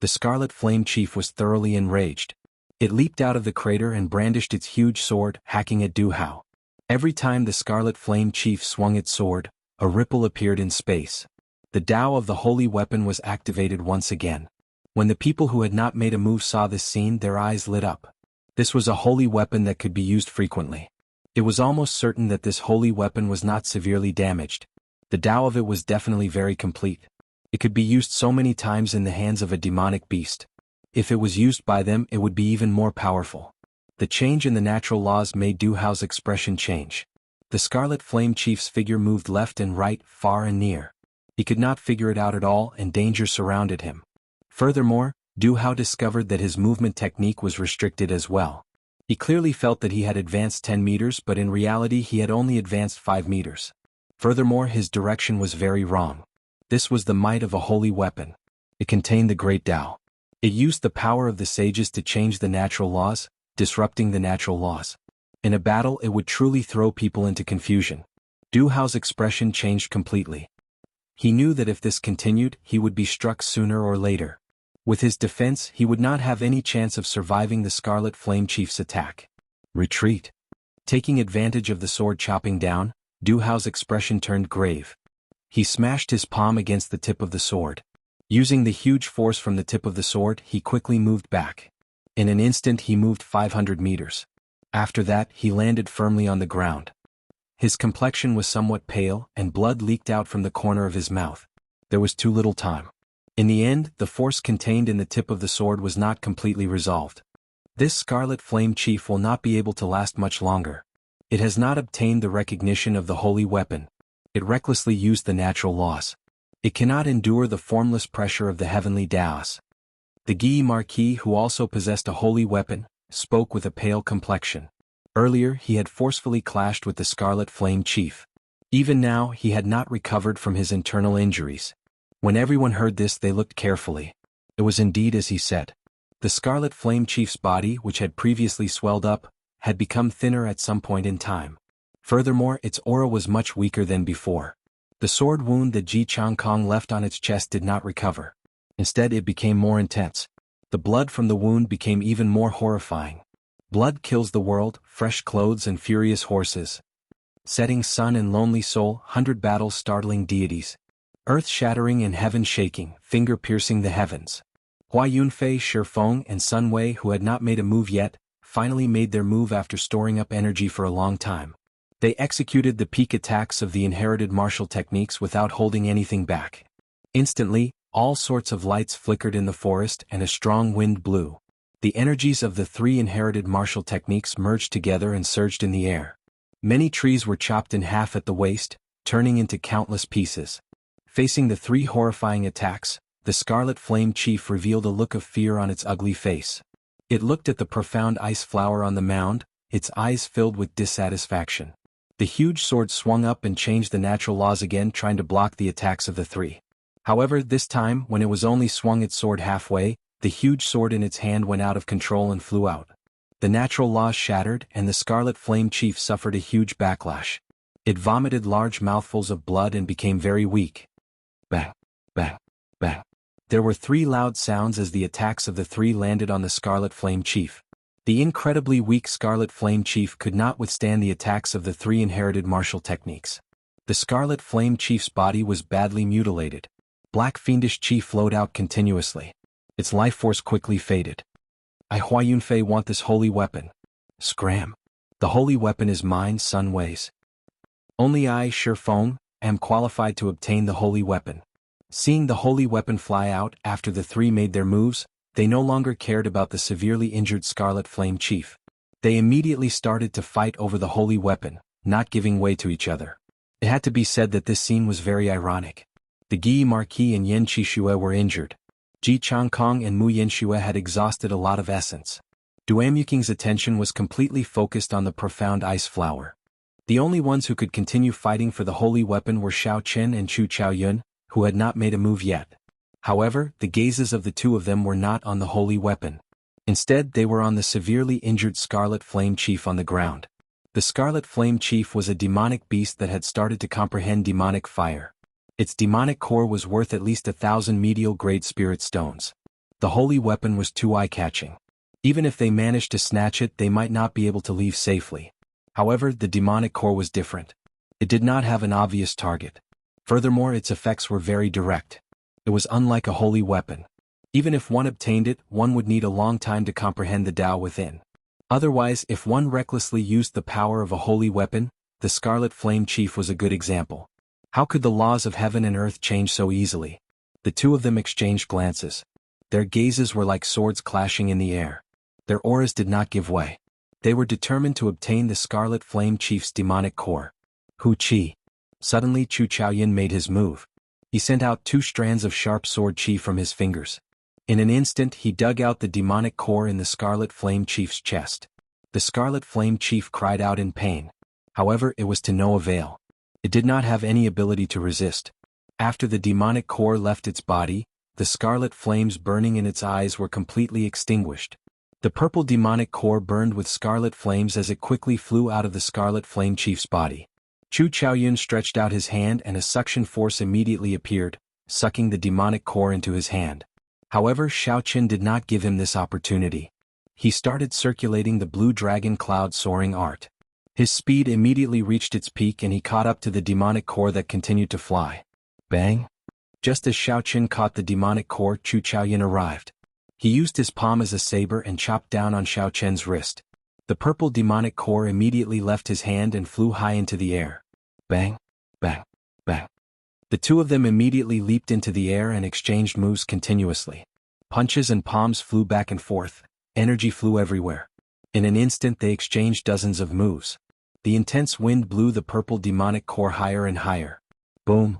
The Scarlet Flame Chief was thoroughly enraged. It leaped out of the crater and brandished its huge sword, hacking at Du Hao. Every time the Scarlet Flame Chief swung its sword, a ripple appeared in space. The Tao of the holy weapon was activated once again. When the people who had not made a move saw this scene, their eyes lit up. This was a holy weapon that could be used frequently. It was almost certain that this holy weapon was not severely damaged. The Tao of it was definitely very complete. It could be used so many times in the hands of a demonic beast. If it was used by them, it would be even more powerful. The change in the natural laws made Du Hao's expression change. The Scarlet Flame Chief's figure moved left and right, far and near. He could not figure it out at all, and danger surrounded him. Furthermore, Du Hao discovered that his movement technique was restricted as well. He clearly felt that he had advanced 10 meters, but in reality he had only advanced 5 meters. Furthermore, his direction was very wrong. This was the might of a holy weapon. It contained the great Tao. It used the power of the sages to change the natural laws, disrupting the natural laws. In a battle, it would truly throw people into confusion. Du Hao's expression changed completely. He knew that if this continued, he would be struck sooner or later. With his defense, he would not have any chance of surviving the Scarlet Flame Chief's attack. Retreat. Taking advantage of the sword chopping down, Du Hao's expression turned grave. He smashed his palm against the tip of the sword. Using the huge force from the tip of the sword, he quickly moved back. In an instant he moved 500 meters. After that, he landed firmly on the ground. His complexion was somewhat pale, and blood leaked out from the corner of his mouth. There was too little time. In the end, the force contained in the tip of the sword was not completely resolved. This Scarlet Flame Chief will not be able to last much longer. It has not obtained the recognition of the holy weapon. It recklessly used the natural laws. It cannot endure the formless pressure of the heavenly Taos. The Guy Marquis, who also possessed a holy weapon, spoke with a pale complexion. Earlier he had forcefully clashed with the Scarlet Flame Chief. Even now he had not recovered from his internal injuries. When everyone heard this, they looked carefully. It was indeed as he said. The Scarlet Flame Chief's body, which had previously swelled up, had become thinner at some point in time. Furthermore, its aura was much weaker than before. The sword wound that Ji Changkong left on its chest did not recover. Instead, it became more intense. The blood from the wound became even more horrifying. Blood kills the world, fresh clothes and furious horses. Setting sun and lonely soul, 100 battles startling deities. Earth-shattering and heaven-shaking, finger-piercing the heavens. Hua Yunfei, Shifeng, and Sun Wei, who had not made a move yet, finally made their move after storing up energy for a long time. They executed the peak attacks of the inherited martial techniques without holding anything back. Instantly, all sorts of lights flickered in the forest and a strong wind blew. The energies of the 3 inherited martial techniques merged together and surged in the air. Many trees were chopped in half at the waist, turning into countless pieces. Facing the 3 horrifying attacks, the Scarlet Flame Chief revealed a look of fear on its ugly face. It looked at the profound ice flower on the mound, its eyes filled with dissatisfaction. The huge sword swung up and changed the natural laws again, trying to block the attacks of the 3. However, this time, when it was only swung its sword halfway, the huge sword in its hand went out of control and flew out. The natural laws shattered, and the Scarlet Flame Chief suffered a huge backlash. It vomited large mouthfuls of blood and became very weak. Bang, bang, bang. There were 3 loud sounds as the attacks of the 3 landed on the Scarlet Flame Chief. The incredibly weak Scarlet Flame Chief could not withstand the attacks of the 3 inherited martial techniques. The Scarlet Flame Chief's body was badly mutilated. Black fiendish chi flowed out continuously. Its life force quickly faded. I Hua Yunfei want this holy weapon. Scram. The holy weapon is mine, Sun Wei's. Only I, Shifeng, am qualified to obtain the holy weapon. Seeing the holy weapon fly out after the 3 made their moves, they no longer cared about the severely injured Scarlet Flame Chief. They immediately started to fight over the holy weapon, not giving way to each other. It had to be said that this scene was very ironic. The Guy Marquis and Yan Qixue were injured. Ji Changkong and Mu Yanxue had exhausted a lot of essence. Duamuking's attention was completely focused on the profound ice flower. The only ones who could continue fighting for the holy weapon were Xiao Chen and Chu Chaoyun, who had not made a move yet. However, the gazes of the two of them were not on the holy weapon. Instead, they were on the severely injured Scarlet Flame Chief on the ground. The Scarlet Flame Chief was a demonic beast that had started to comprehend demonic fire. Its demonic core was worth at least 1,000 medial-grade spirit stones. The holy weapon was too eye-catching. Even if they managed to snatch it, they might not be able to leave safely. However, the demonic core was different. It did not have an obvious target. Furthermore, its effects were very direct. It was unlike a holy weapon. Even if one obtained it, one would need a long time to comprehend the Tao within. Otherwise, if one recklessly used the power of a holy weapon, the Scarlet Flame Chief was a good example. How could the laws of heaven and earth change so easily? The two of them exchanged glances. Their gazes were like swords clashing in the air. Their auras did not give way. They were determined to obtain the Scarlet Flame Chief's demonic core. Qi. Suddenly Chu Chaoyan made his move. He sent out 2 strands of sharp sword qi from his fingers. In an instant he dug out the demonic core in the Scarlet Flame Chief's chest. The Scarlet Flame Chief cried out in pain. However, it was to no avail. It did not have any ability to resist. After the demonic core left its body, the scarlet flames burning in its eyes were completely extinguished. The purple demonic core burned with scarlet flames as it quickly flew out of the Scarlet Flame Chief's body. Chu Chaoyun stretched out his hand and a suction force immediately appeared, sucking the demonic core into his hand. However, Xiaoqin did not give him this opportunity. He started circulating the blue dragon cloud soaring art. His speed immediately reached its peak and he caught up to the demonic core that continued to fly. Bang! Just as Xiaoqin caught the demonic core, Chu Chaoyan arrived. He used his palm as a saber and chopped down on Xiaoqin's wrist. The purple demonic core immediately left his hand and flew high into the air. Bang! Bang! Bang! The two of them immediately leaped into the air and exchanged moves continuously. Punches and palms flew back and forth, energy flew everywhere. In an instant they exchanged dozens of moves. The intense wind blew the purple demonic core higher and higher. Boom!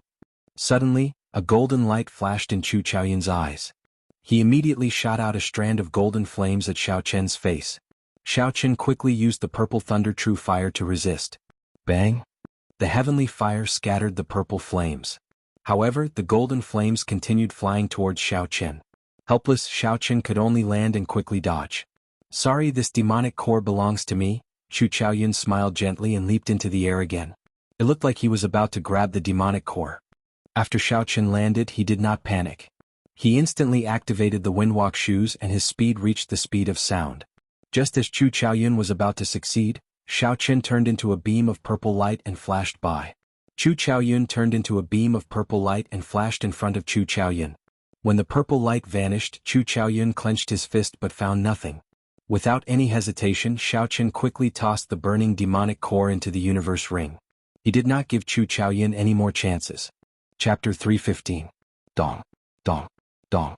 Suddenly, a golden light flashed in Chu Chaoyan's eyes. He immediately shot out a strand of golden flames at Xiaoqin's face. Xiaoqin quickly used the purple thunder true fire to resist. Bang! The heavenly fire scattered the purple flames. However, the golden flames continued flying towards Xiaoqin. Helpless, Xiaoqin could only land and quickly dodge. Sorry, this demonic core belongs to me, Chu Chaoyan smiled gently and leaped into the air again. It looked like he was about to grab the demonic core. After Xiaoqin landed, he did not panic. He instantly activated the windwalk shoes and his speed reached the speed of sound. Just as Chu Chaoyan was about to succeed, Xiaoqin turned into a beam of purple light and flashed by. Chu Chaoyan turned into a beam of purple light and flashed in front of Chu Chaoyan. When the purple light vanished, Chu Chaoyan clenched his fist but found nothing. Without any hesitation, Xiaoqin quickly tossed the burning demonic core into the universe ring. He did not give Chu Chaoyan any more chances. Chapter 315. Dong. Dong. Dong.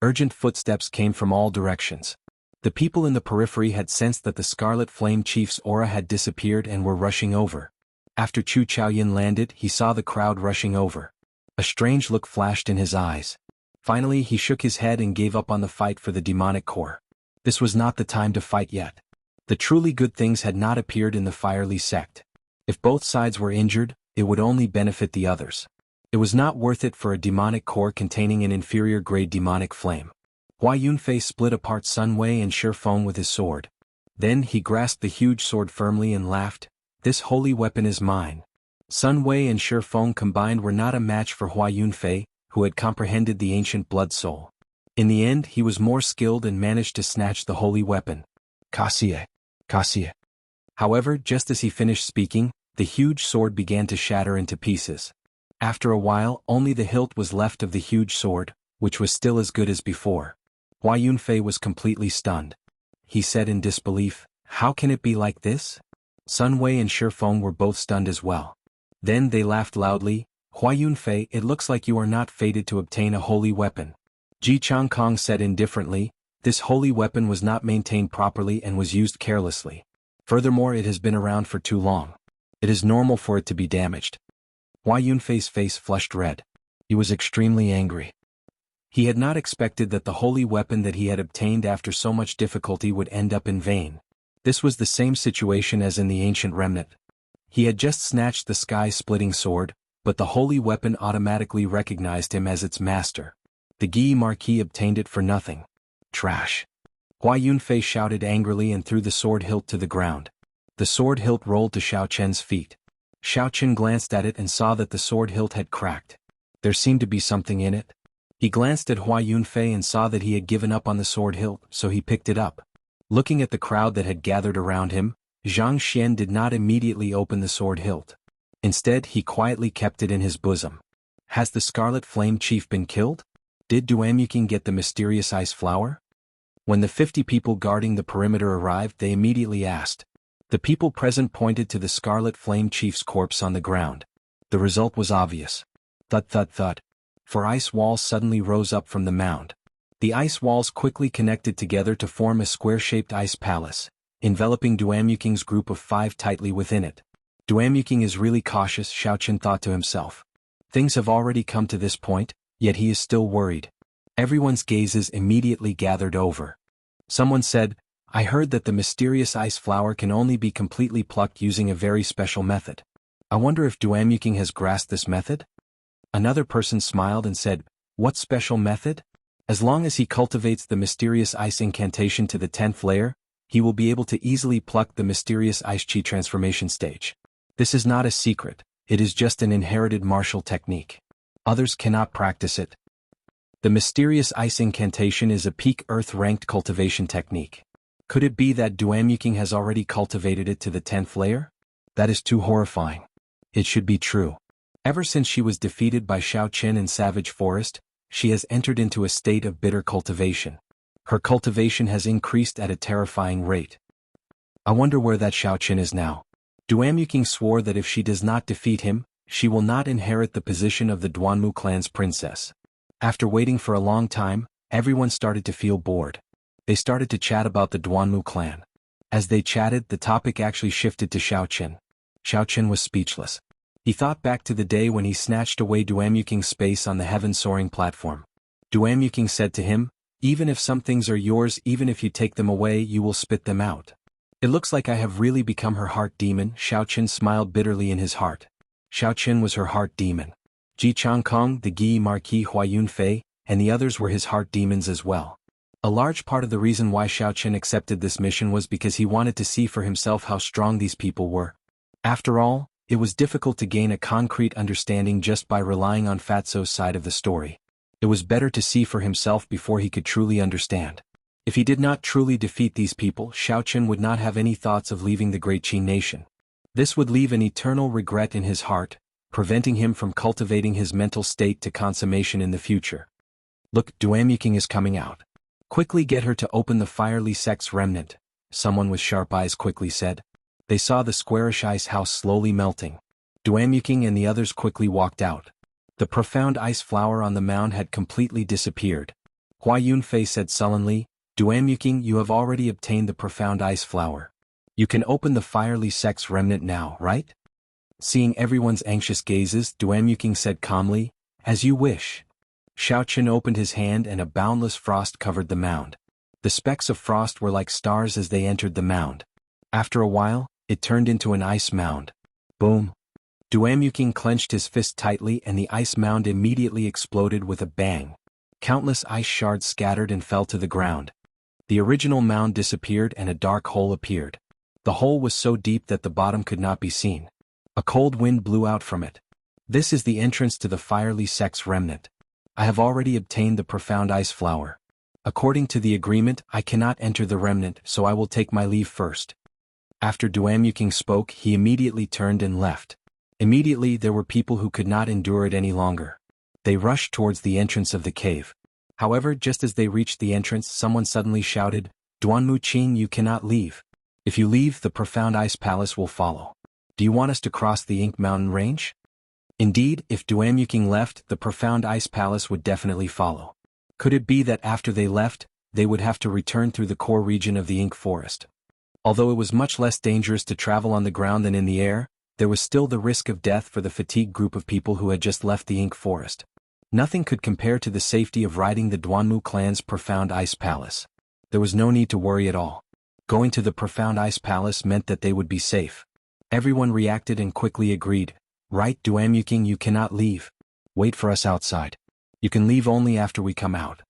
Urgent footsteps came from all directions. The people in the periphery had sensed that the Scarlet Flame Chief's aura had disappeared and were rushing over. After Chu Chaoyan landed, he saw the crowd rushing over. A strange look flashed in his eyes. Finally, he shook his head and gave up on the fight for the demonic core. This was not the time to fight yet. The truly good things had not appeared in the Firely sect. If both sides were injured, it would only benefit the others. It was not worth it for a demonic core containing an inferior-grade demonic flame. Hua Yunfei split apart Sun Wei and Shi Feng with his sword. Then he grasped the huge sword firmly and laughed, "This holy weapon is mine." Sun Wei and Shi Feng combined were not a match for Hua Yunfei, who had comprehended the ancient blood soul. In the end, he was more skilled and managed to snatch the holy weapon. Kaxie. Kaxie. However, just as he finished speaking, the huge sword began to shatter into pieces. After a while, only the hilt was left of the huge sword, which was still as good as before. Hua Yunfei was completely stunned. He said in disbelief, "How can it be like this?" Sun Wei and Shi Feng were both stunned as well. Then they laughed loudly. "Hua Yunfei, it looks like you are not fated to obtain a holy weapon." Ji Changkong said indifferently, "This holy weapon was not maintained properly and was used carelessly. Furthermore, it has been around for too long. It is normal for it to be damaged." Hua Yunfei's face flushed red. He was extremely angry. He had not expected that the holy weapon that he had obtained after so much difficulty would end up in vain. This was the same situation as in the ancient remnant. He had just snatched the sky-splitting sword, but the holy weapon automatically recognized him as its master. The Guy Marquis obtained it for nothing. Trash. Hua Yunfei shouted angrily and threw the sword hilt to the ground. The sword hilt rolled to Xiao Chen's feet. Xiao Chen glanced at it and saw that the sword hilt had cracked. There seemed to be something in it. He glanced at Hua Yunfei and saw that he had given up on the sword hilt, so he picked it up. Looking at the crowd that had gathered around him, Zhang Xian did not immediately open the sword hilt. Instead, he quietly kept it in his bosom. Has the Scarlet Flame Chief been killed? Did Duamuking get the mysterious ice flower? When the 50 people guarding the perimeter arrived, they immediately asked. The people present pointed to the Scarlet Flame Chief's corpse on the ground. The result was obvious. Thud thud thud. 4 ice walls suddenly rose up from the mound. The ice walls quickly connected together to form a square-shaped ice palace, enveloping Duamuking's group of 5 tightly within it. Duamuking is really cautious, Xiao Chen thought to himself. Things have already come to this point, yet he is still worried. Everyone's gazes immediately gathered over. Someone said, I heard that the mysterious ice flower can only be completely plucked using a very special method. I wonder if Duamuking has grasped this method? Another person smiled and said, what special method? As long as he cultivates the mysterious ice incantation to the 10th layer, he will be able to easily pluck the mysterious ice chi transformation stage. This is not a secret, it is just an inherited martial technique. Others cannot practice it. The mysterious ice incantation is a peak earth-ranked cultivation technique. Could it be that Duamuking has already cultivated it to the 10th layer? That is too horrifying. It should be true. Ever since she was defeated by Xiao Chen in Savage Forest, she has entered into a state of bitter cultivation. Her cultivation has increased at a terrifying rate. I wonder where that Xiao Chen is now. Duamuking swore that if she does not defeat him, she will not inherit the position of the Duanmu clan's princess. After waiting for a long time, everyone started to feel bored. They started to chat about the Duanmu clan. As they chatted, the topic actually shifted to Xiao Chen. Xiao Chen was speechless. He thought back to the day when he snatched away Duamuking's space on the heaven-soaring platform. Duamuking said to him, even if some things are yours, even if you take them away, you will spit them out. It looks like I have really become her heart demon. Xiao Chen smiled bitterly in his heart. Xiao Chen was her heart demon. Ji Changkong, the Guy Marquis Hua Yunfei, and the others were his heart demons as well. A large part of the reason why Xiao Chen accepted this mission was because he wanted to see for himself how strong these people were. After all, it was difficult to gain a concrete understanding just by relying on Fatso's side of the story. It was better to see for himself before he could truly understand. If he did not truly defeat these people, Xiao Chen would not have any thoughts of leaving the Great Qin nation. This would leave an eternal regret in his heart, preventing him from cultivating his mental state to consummation in the future. Look, Duamuking is coming out. Quickly get her to open the fiery sex remnant, someone with sharp eyes quickly said. They saw the squarish ice house slowly melting. Duamuking and the others quickly walked out. The profound ice flower on the mound had completely disappeared. Hua Yunfei said sullenly, Duamuking, you have already obtained the profound ice flower. You can open the fiery sex remnant now, right? Seeing everyone's anxious gazes, Duamuking said calmly, as you wish. Xiao Chen opened his hand and a boundless frost covered the mound. The specks of frost were like stars as they entered the mound. After a while, it turned into an ice mound. Boom. Duamuking clenched his fist tightly and the ice mound immediately exploded with a bang. Countless ice shards scattered and fell to the ground. The original mound disappeared and a dark hole appeared. The hole was so deep that the bottom could not be seen. A cold wind blew out from it. This is the entrance to the fiery sex remnant. I have already obtained the profound ice flower. According to the agreement, I cannot enter the remnant, so I will take my leave first. After Duamuking spoke, he immediately turned and left. Immediately there were people who could not endure it any longer. They rushed towards the entrance of the cave. However, just as they reached the entrance, someone suddenly shouted, Duanmu Qin, you cannot leave. If you leave, the profound ice palace will follow. Do you want us to cross the Ink Mountain range? Indeed, if Duamuking left, the profound ice palace would definitely follow. Could it be that after they left, they would have to return through the core region of the Ink Forest? Although it was much less dangerous to travel on the ground than in the air, there was still the risk of death for the fatigued group of people who had just left the Ink Forest. Nothing could compare to the safety of riding the Duanmu clan's profound ice palace. There was no need to worry at all. Going to the profound ice palace meant that they would be safe. Everyone reacted and quickly agreed, right, Duamuking, you cannot leave. Wait for us outside. You can leave only after we come out.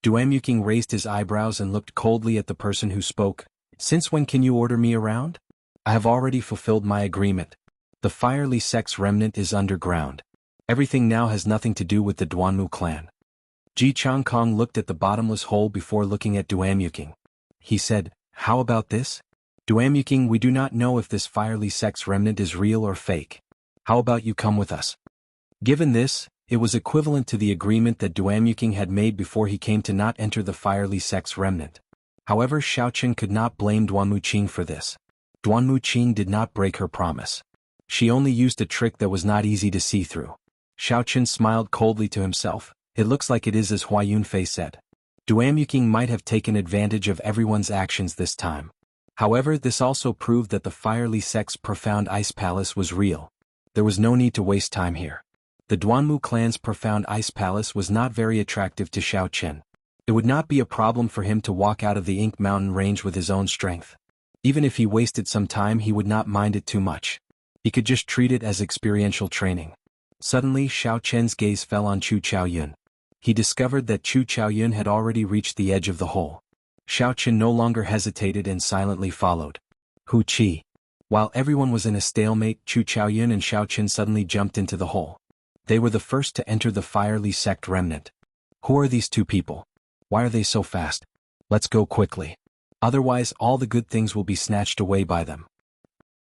Duamuking raised his eyebrows and looked coldly at the person who spoke. Since when can you order me around? I have already fulfilled my agreement. The fiery sect's remnant is underground. Everything now has nothing to do with the Duanmu clan. Ji Changkong looked at the bottomless hole before looking at Duamuking. He said, how about this? Duamuking, we do not know if this fiery sect's remnant is real or fake. How about you come with us? Given this, it was equivalent to the agreement that Duamuking had made before he came to not enter the fiery sect's remnant. However, Xiaoqin could not blame Duanmuqing for this. Duanmuqing did not break her promise. She only used a trick that was not easy to see through. Xiaoqin smiled coldly to himself. It looks like it is as Hua Yunfei said. Duamuking might have taken advantage of everyone's actions this time. However, this also proved that the fiery sect's profound ice palace was real. There was no need to waste time here. The Duanmu clan's profound ice palace was not very attractive to Xiaoqin. It would not be a problem for him to walk out of the Ink Mountain range with his own strength. Even if he wasted some time, he would not mind it too much. He could just treat it as experiential training. Suddenly, Xiaoqian's gaze fell on Chu Chaoyun. He discovered that Chu Chaoyun had already reached the edge of the hole. Xiaoqin no longer hesitated and silently followed. Hu Qi. While everyone was in a stalemate, Chu Chaoyun and Xiaoqin suddenly jumped into the hole. They were the first to enter the fiery sect remnant. Who are these two people? Why are they so fast? Let's go quickly. Otherwise, all the good things will be snatched away by them.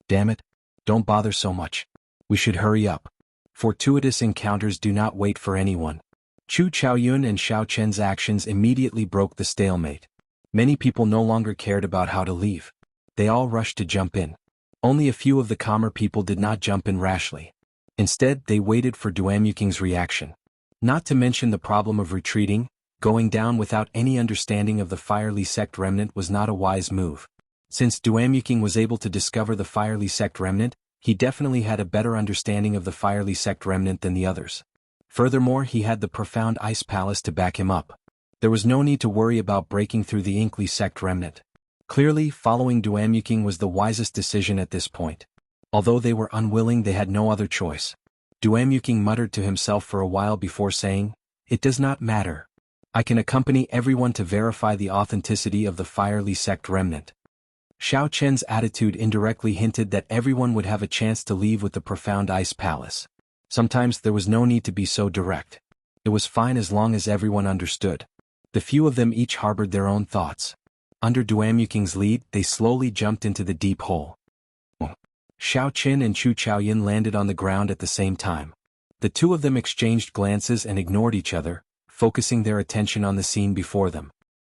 Damn it. Don't bother so much. We should hurry up. Fortuitous encounters do not wait for anyone. Chu Chaoyun and Xiaoqian's actions immediately broke the stalemate. Many people no longer cared about how to leave. They all rushed to jump in. Only a few of the calmer people did not jump in rashly. Instead, they waited for Duamuking's reaction. Not to mention the problem of retreating, going down without any understanding of the fiery sect remnant was not a wise move. Since Duamuking was able to discover the fiery sect remnant, he definitely had a better understanding of the fiery sect remnant than the others. Furthermore, he had the profound ice palace to back him up. There was no need to worry about breaking through the Inkly sect remnant. Clearly, following Duamuking was the wisest decision at this point. Although they were unwilling, they had no other choice. Duamuking muttered to himself for a while before saying, "It does not matter. I can accompany everyone to verify the authenticity of the fiery sect remnant." Xiaoqian's attitude indirectly hinted that everyone would have a chance to leave with the profound ice palace. Sometimes there was no need to be so direct. It was fine as long as everyone understood. The few of them each harbored their own thoughts. Under Duamuking's lead, they slowly jumped into the deep hole. Xiaoqin and Chu Chaoyun landed on the ground at the same time. The two of them exchanged glances and ignored each other, focusing their attention on the scene before them.